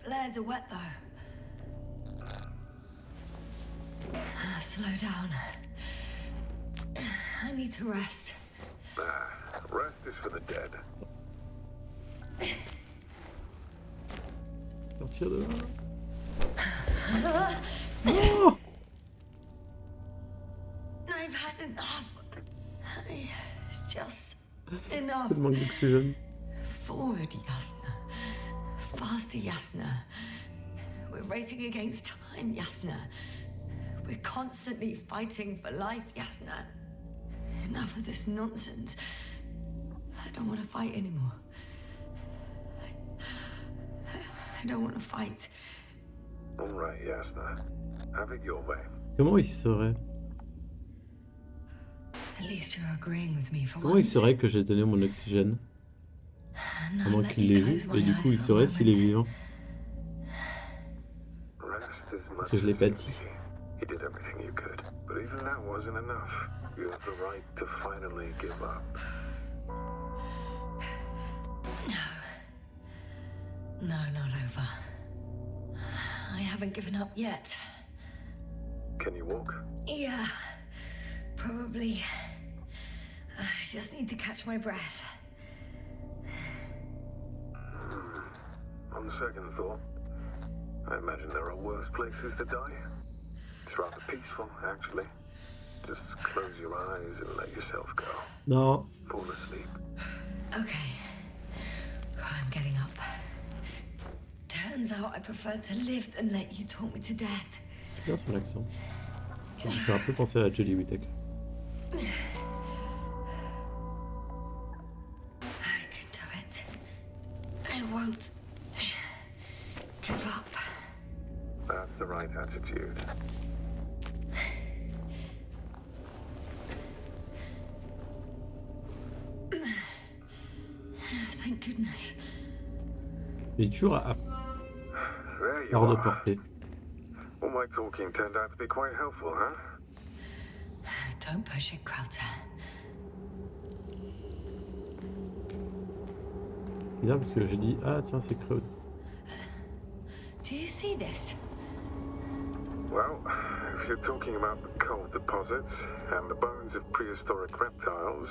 Flares are wet though. Slow down. I need to rest. Rest is for the dead. Sortir de là. Oh! I've had enough. Just enough. C'est le manque d'oxygène. Forward, Yasna. Faster, Yasna. We're racing against time, Yasna. We're constantly fighting for life, Yasna. Enough of this nonsense. I don't want to fight anymore. I don't want to fight. All right, Yasna. Have it your way. Comment il saurait? At least you're agreeing with me for Comment il once. saurait que j'ai donné mon oxygène? Now À moins let qu'il me l'ait vu, close my et du eyes coup il for a saurait s'il est moment. vivant. Rest as much Parce que je l'ai as pas you dit. need. You did everything you could, but even that wasn't enough. You have the right to finally give up. No, not over. I haven't given up yet. Can you walk? Yeah, probably. I just need to catch my breath. On second thought, I imagine there are worse places to die. It's rather peaceful, actually. Just close your eyes and let yourself go. Non. Fall asleep. Okay, I'm getting up. Turns out I prefer to live than let you talk me to death. Bien son accent. Ça me fait un peu penser à Jodie Whittaker. I can do it. I won't give up. That's the right attitude. Thank goodness. J'ai toujours à There you hors de are. portée. All my talking turned out to be quite helpful, huh? Don't push it, Crowther. C'est bien parce que j'ai dit ah tiens c'est creux. Do you see this? Well, if you're talking about the coal deposits and the bones of prehistoric reptiles,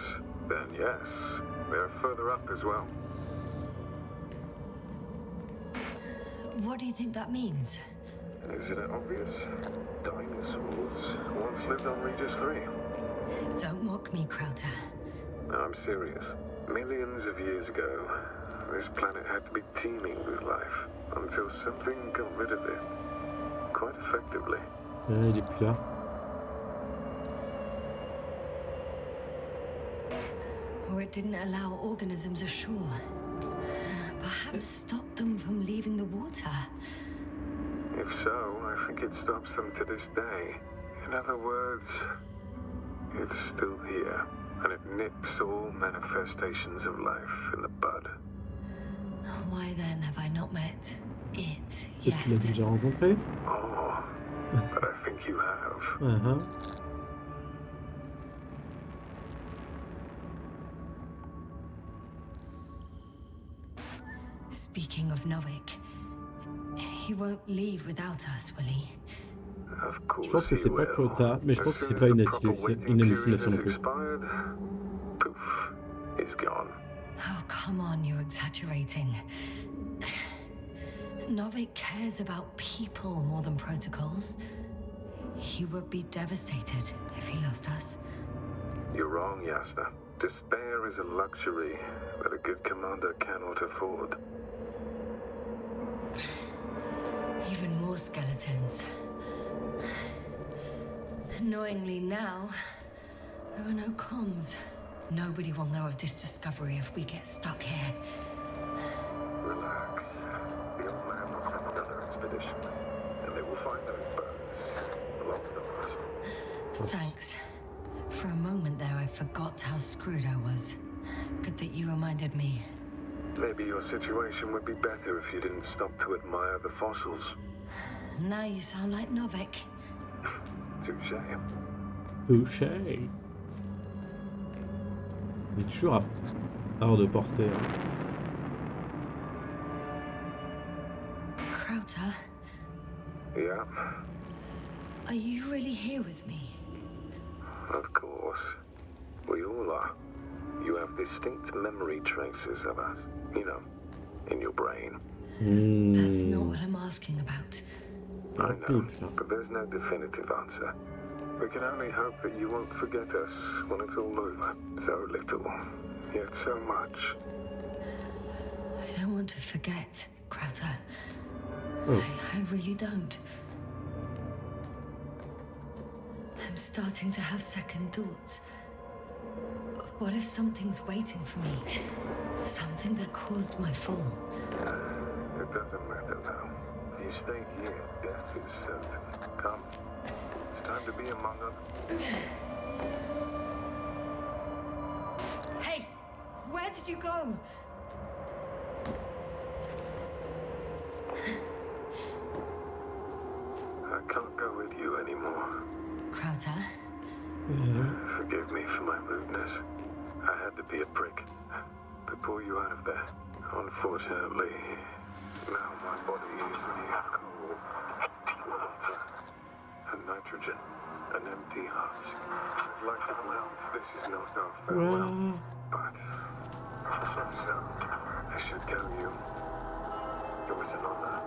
then yes, they're further up as well. What do you think that means? Isn't it obvious? Dinosaurs once lived on Regis 3. Don't mock me, Crowther. No, I'm serious. Millions of years ago, this planet had to be teeming with life until something got rid of it. Quite effectively. Il est plus là. Or it didn't allow organisms ashore. Perhaps stop them from leaving the water. If so, I think it stops them to this day. In other words, it's still here, and it nips all manifestations of life in the bud. Why then have I not met it Peut-être tu l'as yet? déjà rencontré. Oh, but I think you have. Uh-huh. Speaking of Novik, He won't leave without us, will he? Of course Je pense que he c'est pas will. Clota, mais je As pense que soon c'est as pas the une proper waiting hallucination non period has plus. expired, poof, he's gone. Oh, come on, you're exaggerating. Novik cares about people more than protocols. He would be devastated if he lost us. You're wrong, Yasna. Despair is a luxury that a good commander cannot afford. Even more skeletons. Annoyingly now, there are no comms. Nobody will know of this discovery if we get stuck here. Relax. The old man will send another expedition, and they will find those bones. Belong to us. Thanks. For a moment there, I forgot how screwed I was. Good that you reminded me. Maybe your situation would be better if you didn't stop to admire the fossils. Now you sound like Novik. Touché. Touché. Il est toujours hors de portée. Hein. Krauter, Yeah, are you really here with me? of course. We all are. You have distinct memory traces of us. You know, in your brain. That's not what I'm asking about. I know, but there's no definitive answer. We can only hope that you won't forget us when it's all over. So little, yet so much. I don't want to forget, Krauter. Oh. I really don't. I'm starting to have second thoughts. What if something's waiting for me? Something that caused my fall? It doesn't matter now. If you stay here, death is certain. Come. It's time to be among us. Hey! Where did you go? I can't go with you anymore. Krauter? Forgive me for my rudeness. I had to be a prick to pull you out of there. Unfortunately, now my body is mere coal, water, and nitrogen, an empty husk. I'd like to believe this is not our farewell, but so I should tell you, it was an honor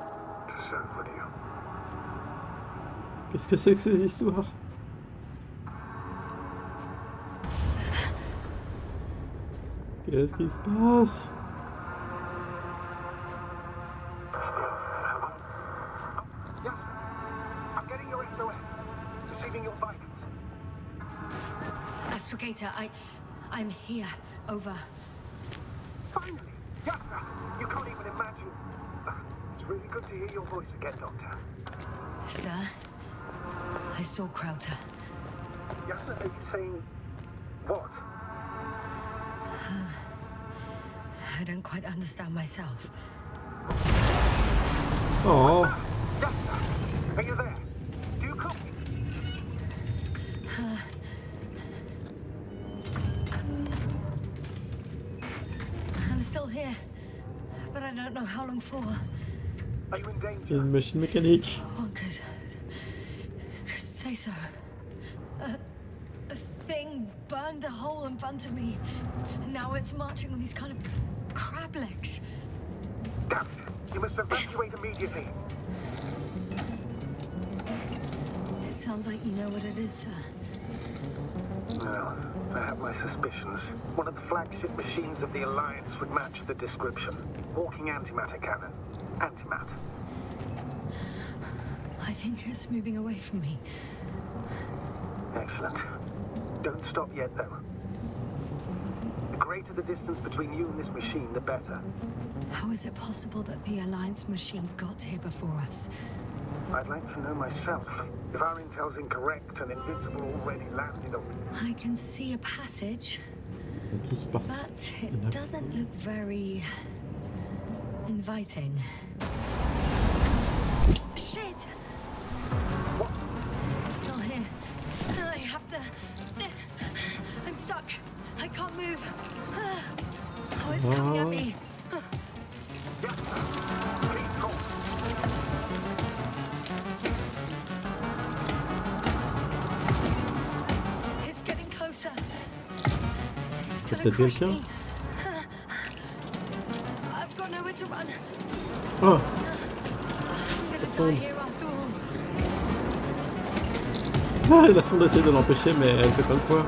to serve with you. Qu'est-ce que c'est que ces histoires? Qu'est-ce qui se passe? Yes, I'm getting your SOS. Receiving your vitals. Astrogator, I'm here. Over. Finally! Yes, you can't even imagine. It's really good to hear your voice again, Doctor. Sir? I saw Krauter. Yes, are you saying what? I don't quite understand myself. Oh. Yes, are you there? Do you copy? I'm still here, but I don't know how long for. Are you in Il y a danger? une machine mécanique. One could say so. A thing burned a hole in front of me. Now it's marching on these kind of crab legs. Damn it! You must evacuate immediately. It sounds like you know what it is, sir. Well, I have my suspicions. One of the flagship machines of the Alliance would match the description. Walking antimatter cannon. Antimat. I think it's moving away from me. Excellent. Don't stop yet, though. The greater the distance between you and this machine, the better. How is it possible that the Alliance machine got here before us? I'd like to know myself. If our intel's incorrect and Invincible already landed on... I can see a passage, Tous par- but it doesn't look very inviting. Shit! What? It's still here. I have to... I'm stuck. I can't move. Oh, it's coming at me. Yes, sir. Please talk. peut-être quelqu'un. Oh, la sonde. Ah, la sonde essaie de l'empêcher, mais elle fait pas le poids.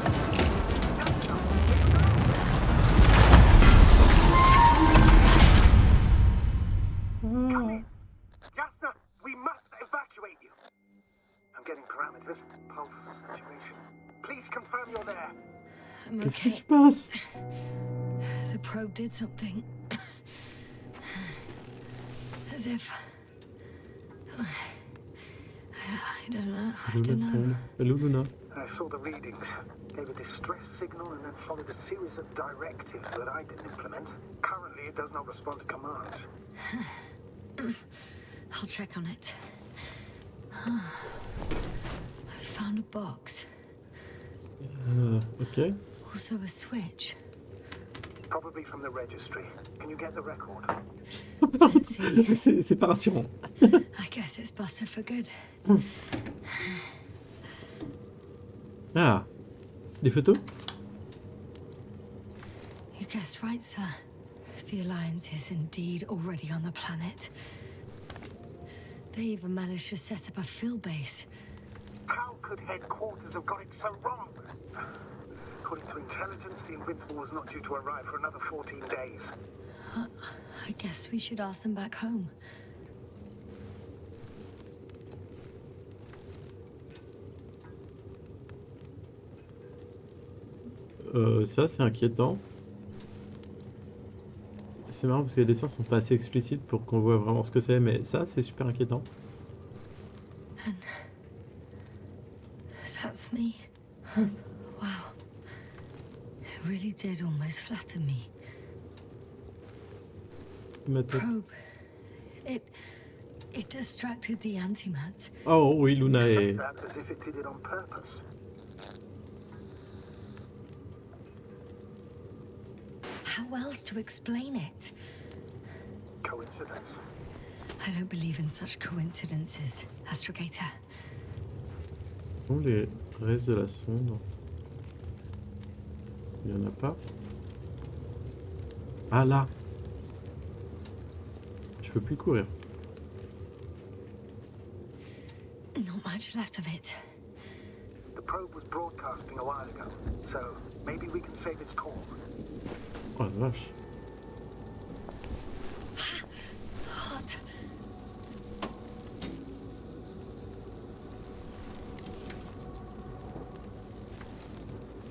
Jasna, we must evacuate you. I'm getting parameters, pulse, saturation. Please confirm you're there. Qu'est-ce qui se passe? The probe did something. As if... I don't know. Hello, Luna. I saw the readings. Gave a distress signal and then followed a series of directives that I didn't implement. Currently, it does not respond to commands. I'll check on it. I found a box. Ok. Also a switch. Probably from the registry. Can you get the record? Let's see. C'est pas rassurant. I guess it's busted for good. Ah, des photos? You guessed right, sir. The Alliance is indeed already on the planet. They even managed to set up a field base. How could headquarters have got it so wrong? According to intelligence, the Invincible was not due to arrive for another 14 days. I guess we should ask them back home. Ça, c'est inquiétant. C'est marrant parce que les dessins sont pas assez explicites pour qu'on voit vraiment ce que c'est, mais ça, c'est super inquiétant. And that's me. Wow. It really did almost flatter me. Probe. It distracted the antimats. Oh oui, Luna est... That as if it did it on purpose. How else to explain it? Coincidence. I don't believe in such coincidences, Astrogator. Où les restes de la sonde? Il y en a pas. Ah là! Je peux plus courir. Not much left of it. The probe was broadcasting a while ago, so maybe we can save its call. Oh la vache. Hot.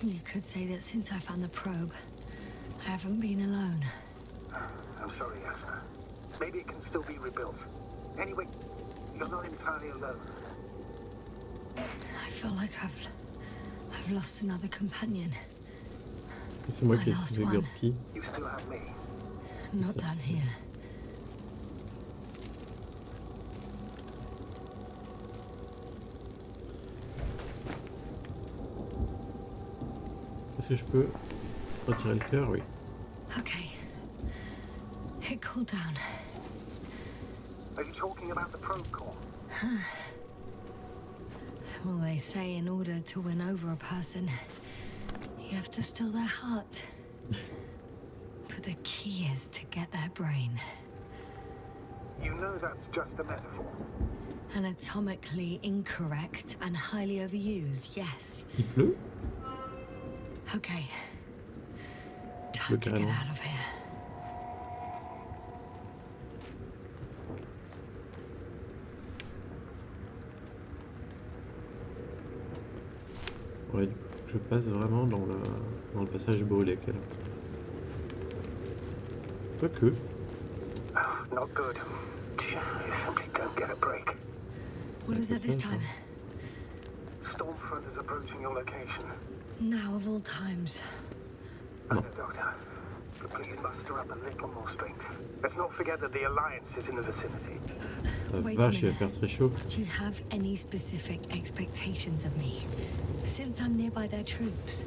You could say that since I found the probe, I haven't been alone. I'm sorry, Jasna. Maybe it can still be rebuilt. Anyway, you're not entirely alone. I feel like I've lost another companion. C'est moi qui ai sauvé Gursky. You still have me. Not down here. Est-ce que je peux retirer le cœur? Oui. Okay. It cooled down. Are you talking about the probe core? Well, they say in order to win over a person, you have to steal their heart. But the key is to get their brain. You know that's just a metaphor. Anatomically incorrect and highly overused, yes. Il pleut? Okay. Time to get out of here. Ouais, je passe vraiment dans le passage brûlé qu'elle a. Quoique. Not good. You simply don't get a break. What is it this time? Stormfront is approaching your location. Now of all times. I know, Doctor. But please muster up a little more strength. Let's not forget that the Alliance is in the vicinity. La Wait vache, a il va faire très chaud. Do you have any specific expectations of me? Since I'm nearby their troops.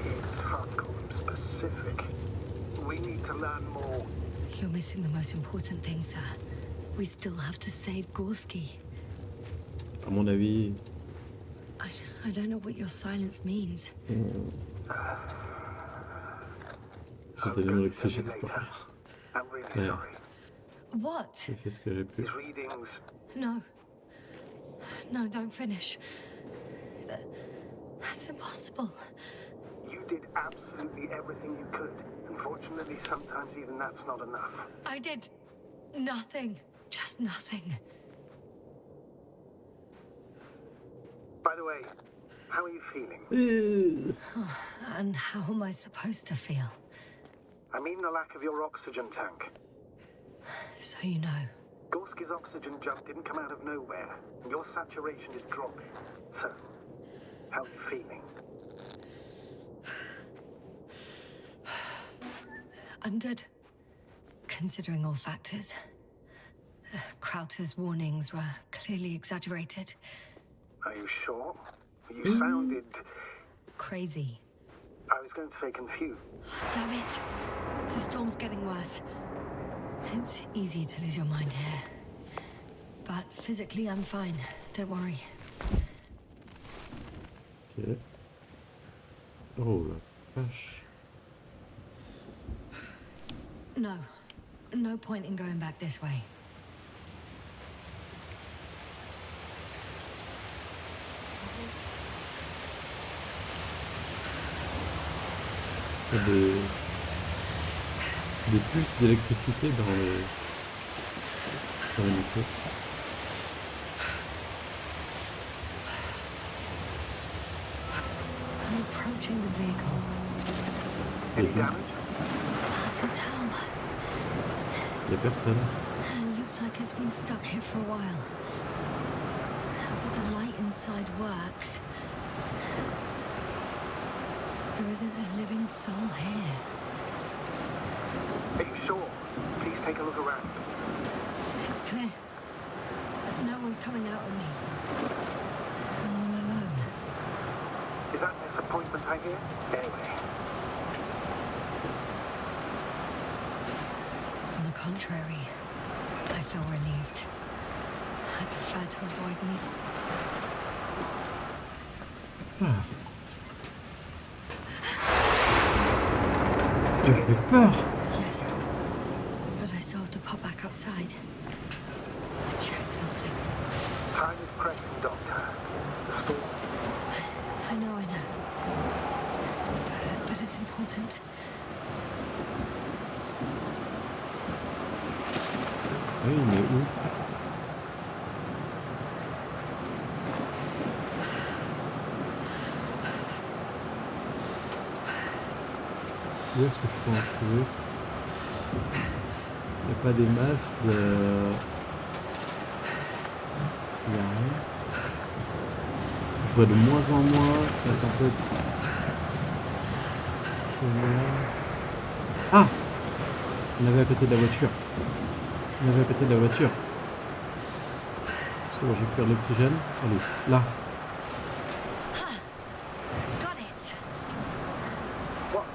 It's hard to call them specific. We need to learn more. You're missing the most important thing, sir. We still have to save Gorski. À mon avis... I don't know what your silence means. J'ai donné l'oxygène pour rien. I'm really Ouais. sorry. What? J'ai fait ce que j'ai pu. His readings. No. No, don't finish. That's impossible. You did absolutely everything you could. Unfortunately, sometimes even that's not enough. I did nothing. Just nothing. By the way, how are you feeling? And how am I supposed to feel? I mean the lack of your oxygen tank. So you know. Gorski's oxygen jump didn't come out of nowhere, and your saturation is dropping. So, how are you feeling? I'm good, considering all factors. Krauter's warnings were clearly exaggerated. Are you sure? You sounded... Crazy. I was going to say confused. Damn it. The storm's getting worse. It's easy to lose your mind here. But physically, I'm fine. Don't worry. Ok. Oh la vache. No. No point in going back this way. Il y a des pulses d'électricité dans les micros. I'm approaching the vehicle. Any damage? Hard to tell. Il y a personne. It looks like it's been stuck here for a while. But the light inside works. There isn't a living soul here. Are you sure? Please take a look around. It's clear. But no one's coming out of me. I'm all alone. Is that disappointment I hear? Anyway. On the contrary, I feel relieved. I prefer to avoid me. Ah. Il me fait peur. Yes, but I still have to pop back outside. Let's check something. Time is pressing, Doctor. The storm. I know. But it's important. Oui, mais où? Où est-ce que je peux en trouver? Il n'y a pas des masses de... Il n'y a rien. Je vois de moins en moins la tempête. Ah! On avait à côté de la voiture. On avait à côté de la voiture. C'est bon, j'ai perdu l'oxygène. Allez, là. Got it. What?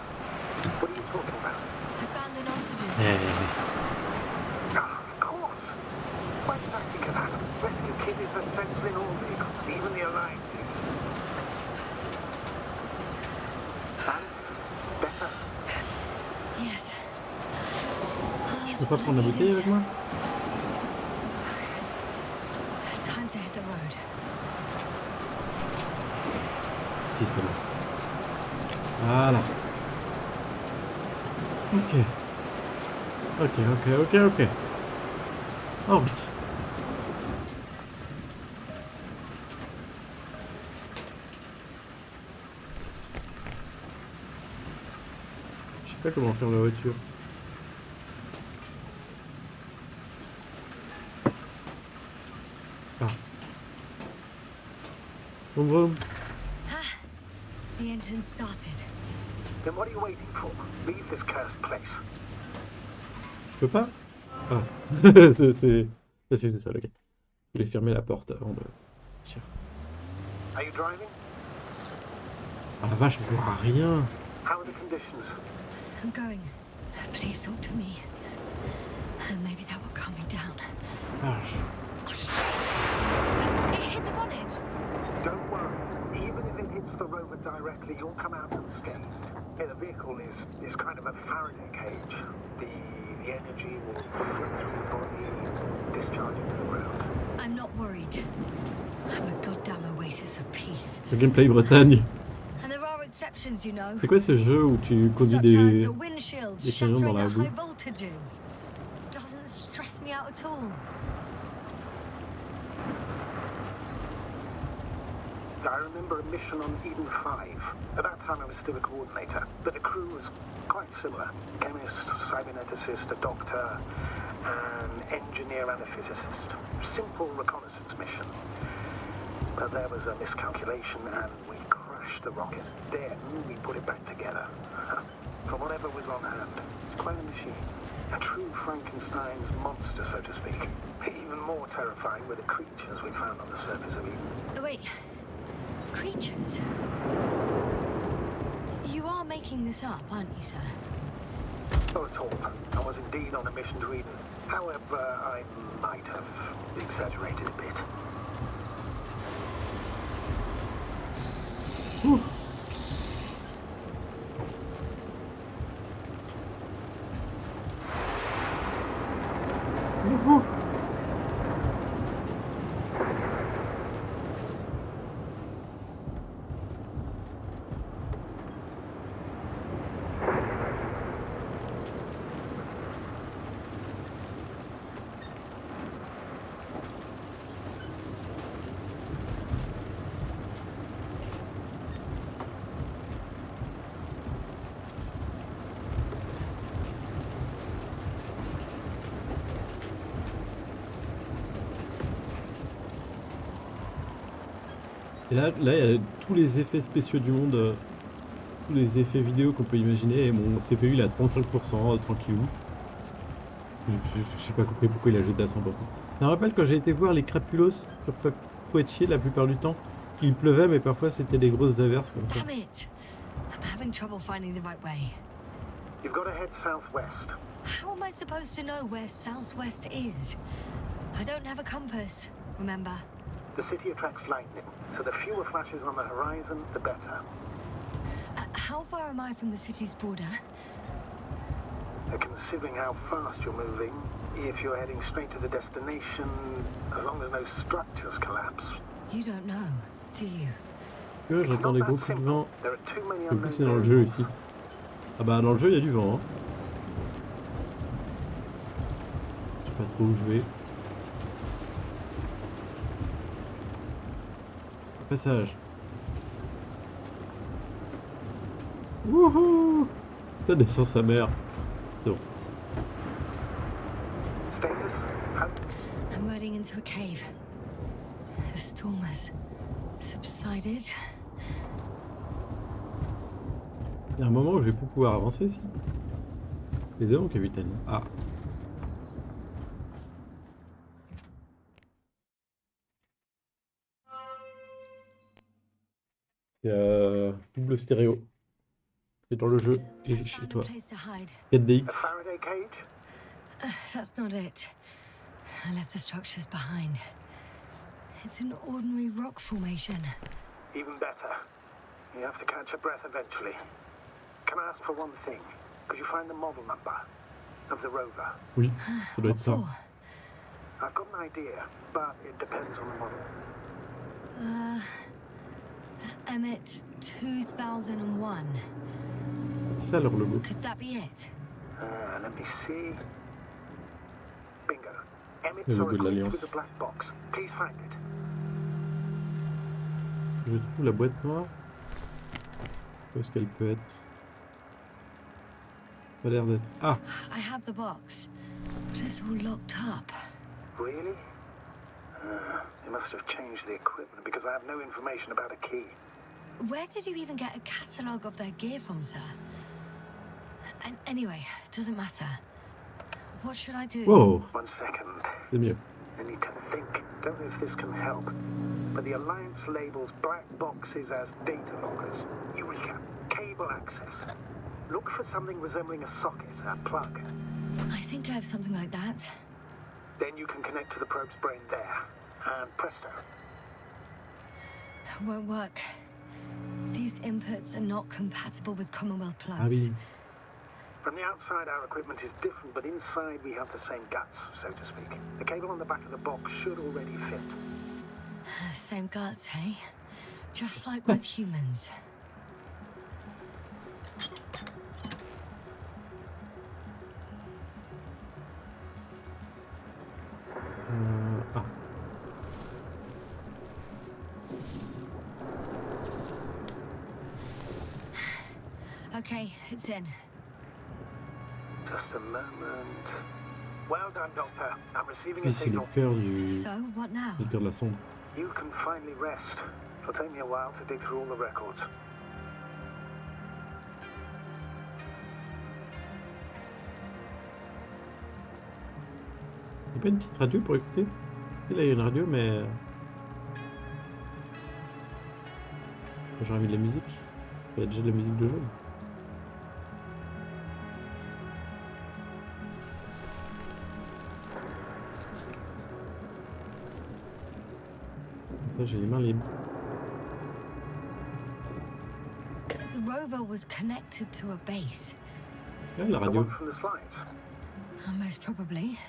What are you talking about? I found an oxygen Eh, tank. Of course. Why did I think of that? Rescue kit is essential in all vehicles, even the Alliances. And better. Yes. tu peux pas prendre la bouteille avec moi? Time to hit the road. Si, c'est bon. Voilà. Ok. En route. Je sais pas comment faire la voiture. Ah. Vroom vroom. The engine started. Then what are you waiting for? Leave this cursed place. Je peux pas? Ah, c'est tout seul, ok. Je vais fermer la porte avant de partir. Are you driving? Ah la vache, je vois rien. How are the conditions? I'm going. Please talk to me. Maybe that will calm me down. Vache. Oh shit! It hit the bonnet. Don't worry. Even if rocket hits the rover directly, you'll come out unscathed. Yeah, the vehicle is kind of a Faraday cage. The energy will flow through the body, discharge into the ground. I'm not worried. I'm a goddamn oasis of peace. Le gameplay Bretagne. And there are exceptions, you know. C'est quoi ce jeu où tu conduis Such as des the windshield camions dans shattering la at boue? high voltages. Doesn't stress me out at all. I remember a mission on Eden 5. At that time I was still a coordinator, but the crew was quite similar. Chemist, cyberneticist, a doctor, an engineer and a physicist. Simple reconnaissance mission. But there was a miscalculation and we crashed the rocket. Then we put it back together. From whatever was on hand. It's quite a machine. A true Frankenstein's monster, so to speak. Even more terrifying were the creatures we found on the surface of Eden. Oh, wait. Creatures? You are making this up, aren't you, sir? Not at all. I was indeed on a mission to Eden. However, I might have exaggerated a bit. Whew. Woohoo. Et là, il y a tous les effets spéciaux du monde, tous les effets vidéo qu'on peut imaginer. Et mon CPU, il a 35%, tranquillou. Je sais pas compris pourquoi il a jeté à 100%. Ça me rappelle quand j'ai été voir les crapulos sur Poitiers, la plupart du temps, il pleuvait, mais parfois c'était des grosses averses comme ça. Damn it! I'm having trouble finding the right way. You've got to head southwest. How am I supposed to know where southwest is? I don't have a compass, remember? The city attracts lightning, so the fewer flashes on the horizon, the better. How far am I from the city's border? Considering how fast you're moving, if you're heading straight to the destination, as long as no structures collapse. You don't know, do you? J'entends des gros coups de vent. Je sais plus si c'est dans le jeu ici. Ah bah dans le jeu il y a du vent. Hein. Je sais pas trop où je vais. Passage. Wouhou! Ça descend sa mère. Bon. I'm riding into a cave. The storm has subsided. Il y a un moment où je vais pas pouvoir avancer ici. Évidemment, capitaine. Ah. Double stéréo. C'est dans le jeu et chez toi. 4DX. That's not it. I left the structures behind. It's an ordinary rock formation. Even better. You have to catch your breath eventually. Can I ask for one thing? Could you find the model number of the rover? Oui, ça doit être ça. I've got an idea, but it depends on the model. Emmett 2001. C'est ça leur logo. Could that be it? Let me see. Bingo. Emmett Le saw logo de it l'Alliance. with a black box. Please find it. Je trouve la boîte noire. Où est-ce qu'elle peut être? Ça a l'air d'être... Ah! I have the box, but it's all locked up. Really? They must have changed the equipment because I have no information about a key. Where did you even get a catalogue of their gear from, sir? And anyway, it doesn't matter. What should I do? Wow! 1 second. C'est mieux. I need to think. Don't know if this can help. But the Alliance labels black boxes as data loggers. Eureka. Cable access. Look for something resembling a socket, a plug. I think I have something like that. Then you can connect to the probe's brain there. And presto. Won't work. These inputs are not compatible with Commonwealth Ah plugs. oui. From the outside, our equipment is different, but inside we have the same guts, so to speak. The cable on the back of the box should already fit. Same guts, hey? Just like with humans. Ah. Okay, it's in. Just a moment. Well done, Doctor. I'm receiving a Oui, c'est le signal. cœur du... So, what now? le cœur de la sonde. You can finally rest. It'll take me a while to dig through all the records. Il n'y a pas une petite radio pour écouter? Là, il y a une radio, mais... J'ai envie de la musique. Il y a déjà de la musique de jeu. Comme ça, j'ai les mains libres. The rover was connected to a base. Ah, la The radio. one from the slides. Most probably.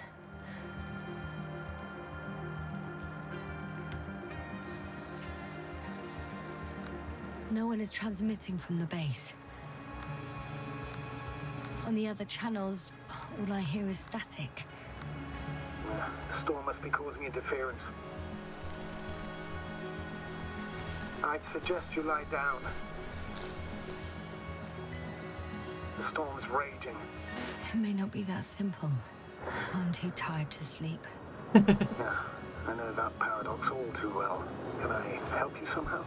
No one is transmitting from the base. On the other channels, all I hear is static. The storm must be causing interference. I'd suggest you lie down. The storm's raging. It may not be that simple. I'm too tired to sleep. Yeah, I know that paradox all too well. Can I help you somehow?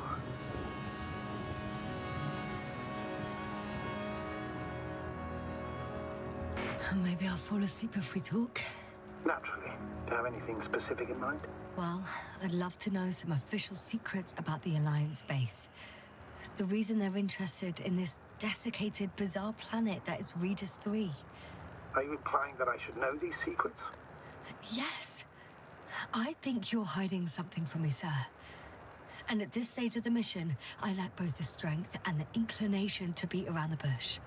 Maybe I'll fall asleep if we talk. Naturally. Do you have anything specific in mind? Well, I'd love to know some official secrets about the Alliance base. The reason they're interested in this desiccated, bizarre planet that is Regis 3. Are you implying that I should know these secrets? Yes. I think you're hiding something from me, sir. And at this stage of the mission, I lack both the strength and the inclination to beat around the bush.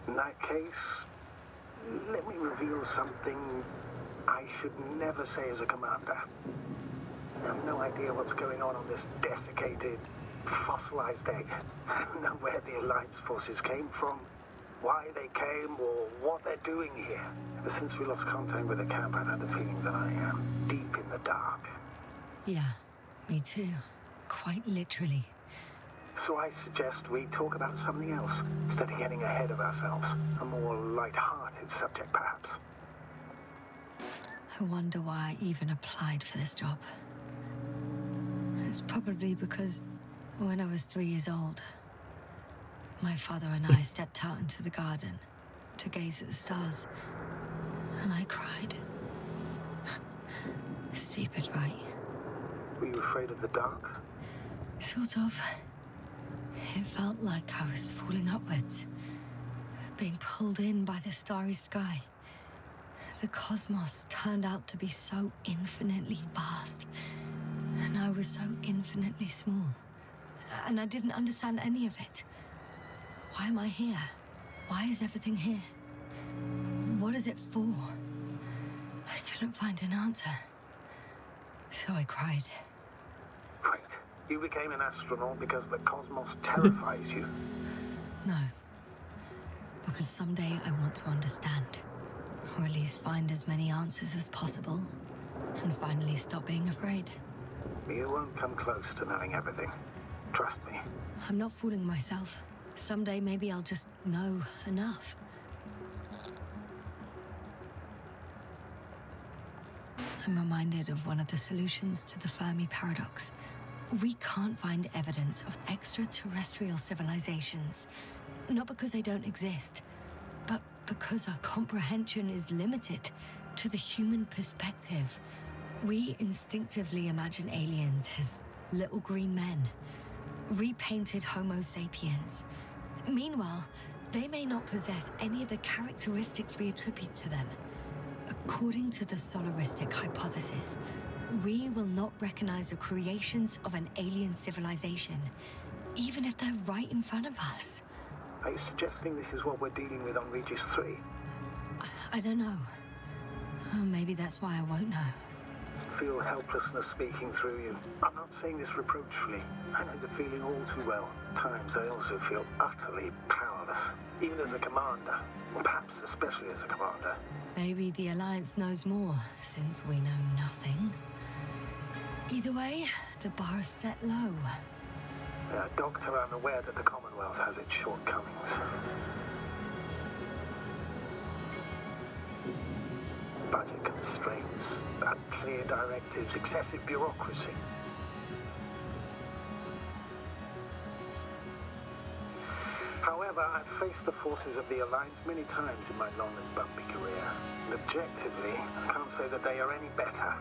In that case, let me reveal something I should never say as a commander. I have no idea what's going on this desiccated, fossilized egg. I don't know where the Alliance forces came from, why they came, or what they're doing here. Ever since we lost contact with the camp, I've had the feeling that I am deep in the dark. Yeah, me too. Quite literally. So I suggest we talk about something else, instead of getting ahead of ourselves. A more light-hearted subject, perhaps. I wonder why I even applied for this job. It's probably because when I was 3 years old, my father and I stepped out into the garden to gaze at the stars, and I cried. Stupid, right? Were you afraid of the dark? Sort of. It felt like I was falling upwards, being pulled in by the starry sky. The cosmos turned out to be so infinitely vast, and I was so infinitely small. And I didn't understand any of it. Why am I here? Why is everything here? What is it for? I couldn't find an answer. So I cried. Great. You became an astronaut because the cosmos terrifies you. No. Because someday I want to understand. Or at least find as many answers as possible. And finally stop being afraid. You won't come close to knowing everything. Trust me. I'm not fooling myself. Someday maybe I'll just know enough. I'm reminded of one of the solutions to the Fermi paradox. We can't find evidence of extraterrestrial civilizations. Not because they don't exist, but because our comprehension is limited to the human perspective. We instinctively imagine aliens as little green men, repainted Homo sapiens. Meanwhile, they may not possess any of the characteristics we attribute to them. According to the solaristic hypothesis, we will not recognize the creations of an alien civilization, even if they're right in front of us? Are you suggesting this is what we're dealing with on Regis 3? I don't know. Oh, maybe that's why I won't know. Feel helplessness speaking through you. I'm not saying this reproachfully. I know the feeling all too well. At times I also feel utterly powerless, even as a commander, or perhaps especially as a commander. Maybe the Alliance knows more, since we know nothing. Either way, the bar is set low. Doctor, I'm aware that the Commonwealth has its shortcomings. Budget constraints, unclear directives, excessive bureaucracy. However, I've faced the forces of the Alliance many times in my long and bumpy career. And objectively, I can't say that they are any better.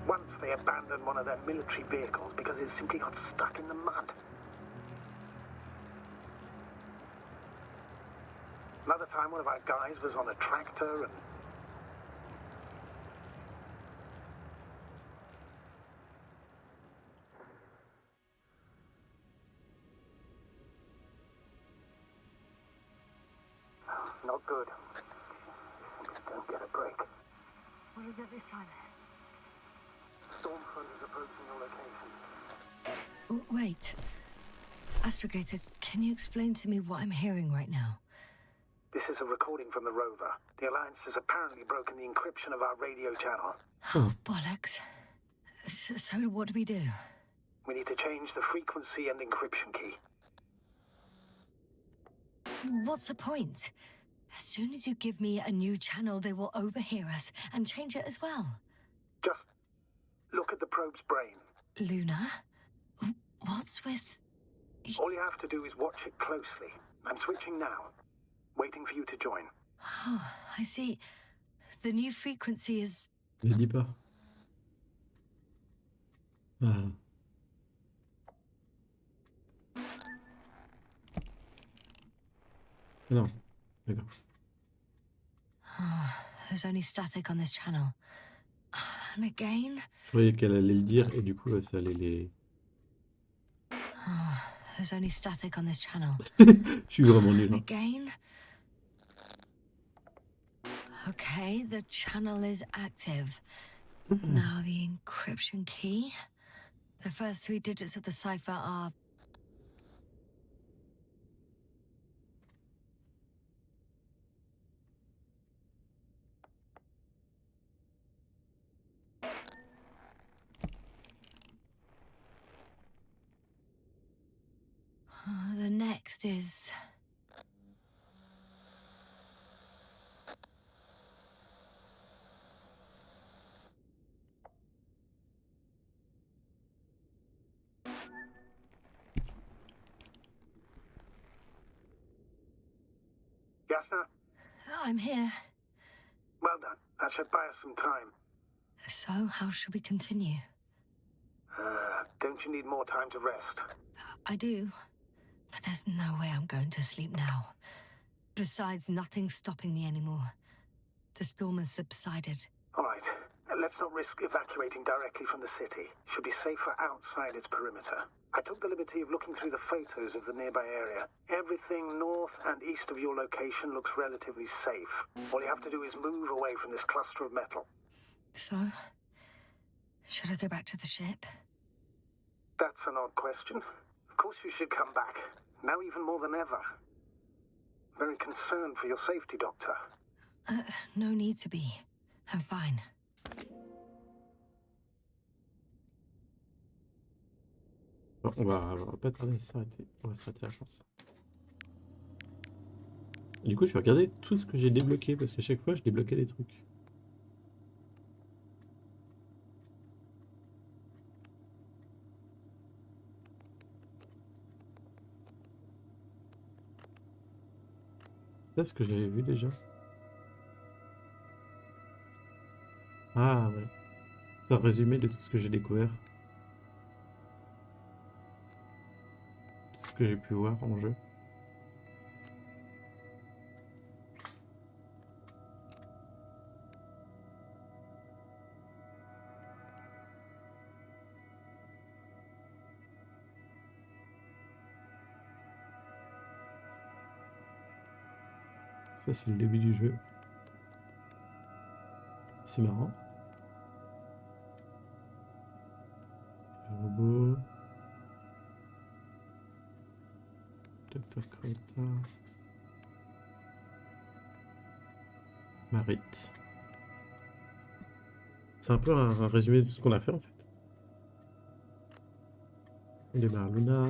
Once they abandoned one of their military vehicles because it simply got stuck in the mud. Another time, one of our guys was on a tractor and... Not good. Don't get a break. What is it this time? Stormfront is approaching your location. Wait. Astrogator, can you explain to me what I'm hearing right now? This is a recording from the rover. The Alliance has apparently broken the encryption of our radio channel. Oh, bollocks. So what do we do? We need to change the frequency and encryption key. What's the point? As soon as you give me a new channel, they will overhear us and change it as well. Just look at the probe's brain. Luna? What's with... All you have to do is watch it closely. I'm switching now. Waiting for you to join. Oh, I see. The new frequency is... Ne dis pas. Ah. Non, d'accord. Oh, there's only static on this channel. And again... Je croyais qu'elle allait le dire et du coup ça allait les... Oh, there's only static on this channel. Je suis vraiment nul. And again... Okay, the channel is active. Now the encryption key. The first 3 digits of the cipher are... The next is... Yasna? I'm here. Well done. That should buy us some time. So, how should we continue? Don't you need more time to rest? I do. But there's no way I'm going to sleep now. Besides, nothing's stopping me anymore. The storm has subsided. All right. Let's not risk evacuating directly from the city. Should be safer outside its perimeter. I took the liberty of looking through the photos of the nearby area. Everything north and east of your location looks relatively safe. All you have to do is move away from this cluster of metal. So, should I go back to the ship? That's an odd question. Of course you should come back. Now even more than ever. Very concerned for your safety, Doctor. No need to be. I'm fine. Bon, on va pas tarder à s'arrêter. On va s'arrêter là, je pense. Et du coup, je vais regarder tout ce que j'ai débloqué parce qu'à chaque fois, je débloquais des trucs. C'est ce que j'avais vu déjà. Ah ouais. C'est un résumé de tout ce que j'ai découvert. Tout ce que j'ai pu voir en jeu. Ça, c'est le début du jeu. C'est marrant. Le robot. Docteur Crota. Marit. C'est un peu un résumé de tout ce qu'on a fait en fait. On démarre Luna.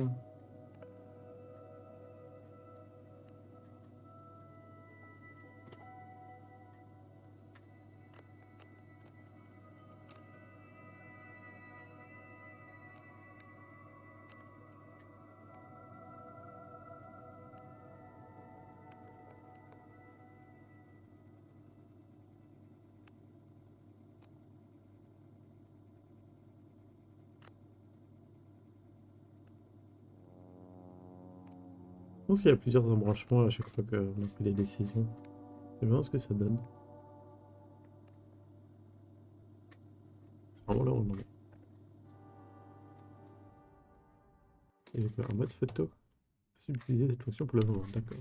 Je pense qu'il y a plusieurs embranchements à chaque fois qu'on a pris des décisions. C'est bien ce que ça donne. C'est vraiment là où on en est. Et donc un mode photo. Possible d'utiliser cette fonction pour le moment, d'accord.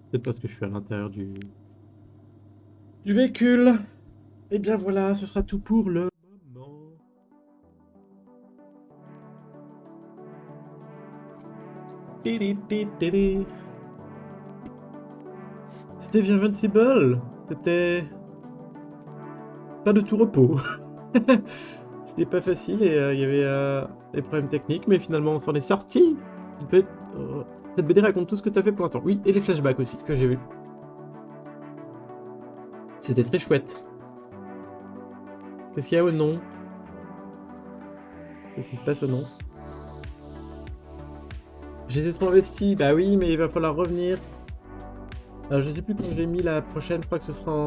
Peut-être parce que je suis à l'intérieur du véhicule. Et bien voilà, ce sera tout pour le moment. C'était bien Invincible. C'était pas de tout repos. C'était pas facile et il y avait des problèmes techniques, mais finalement on s'en est sorti. Cette BD raconte tout ce que tu as fait pour l'instant. Oui, et les flashbacks aussi que j'ai vus. C'était très chouette. Qu'est-ce qu'il y a au nom? Qu'est-ce qui se passe au nom? J'étais trop investi, bah oui, mais il va falloir revenir. Alors, je sais plus quand j'ai mis la prochaine, je crois que ce sera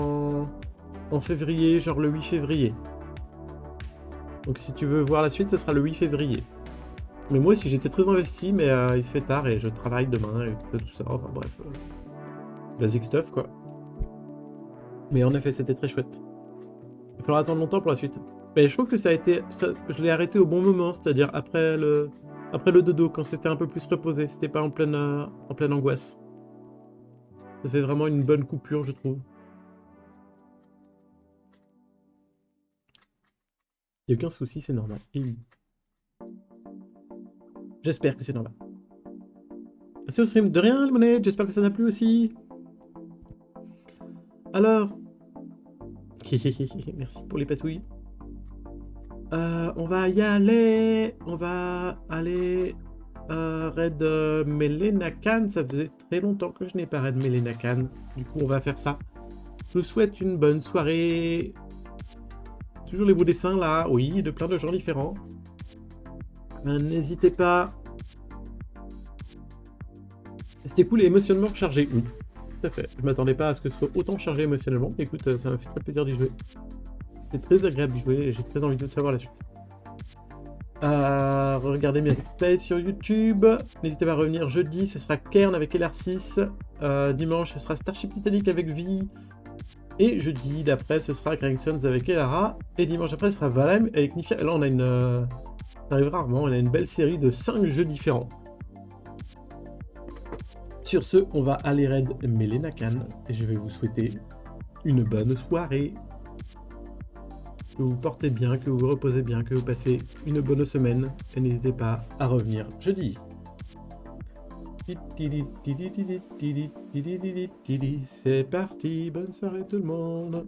en février, genre le 8 février. Donc si tu veux voir la suite, ce sera le 8 février. Mais moi aussi, j'étais très investi, mais il se fait tard et je travaille demain et tout ça, enfin bref. Basic stuff, quoi. Mais en effet, c'était très chouette. Il faudra attendre longtemps pour la suite. Mais je trouve que ça a été... je l'ai arrêté au bon moment, c'est-à-dire après le dodo, quand c'était un peu plus reposé. C'était pas en pleine angoisse. Ça fait vraiment une bonne coupure, je trouve. Il n'y a aucun souci, c'est normal. Et oui. J'espère que c'est normal. C'est au stream de rien, Lemonade. J'espère que ça t'a plu aussi. Alors... Merci pour les patouilles. On va y aller. On va aller... raid Melenakan. Ça faisait très longtemps que je n'ai pas raid Melenakan. Du coup, on va faire ça. Je vous souhaite une bonne soirée. Toujours les beaux dessins là. Oui, de plein de gens différents. N'hésitez pas. C'était cool et émotionnellement chargé. Oui, tout à fait. Je m'attendais pas à ce que ce soit autant chargé émotionnellement. Écoute, ça m'a fait très plaisir d'y jouer. C'est très agréable d'y jouer et j'ai très envie de savoir la suite. Regardez mes replays sur YouTube. N'hésitez pas à revenir jeudi, ce sera Cairn avec LR6. Dimanche, ce sera Starship Titanic avec Vi. Et jeudi d'après, ce sera Cransons avec Elara. Et dimanche après, ce sera Valheim avec Nifia. Et là, on a une... ça arrive rarement, on a une belle série de 5 jeux différents. Sur ce, on va aller raid Melenakan. Et je vais vous souhaiter une bonne soirée. Que vous portez bien, que vous vous reposez bien, que vous passez une bonne semaine. Et n'hésitez pas à revenir jeudi. C'est parti, bonne soirée tout le monde.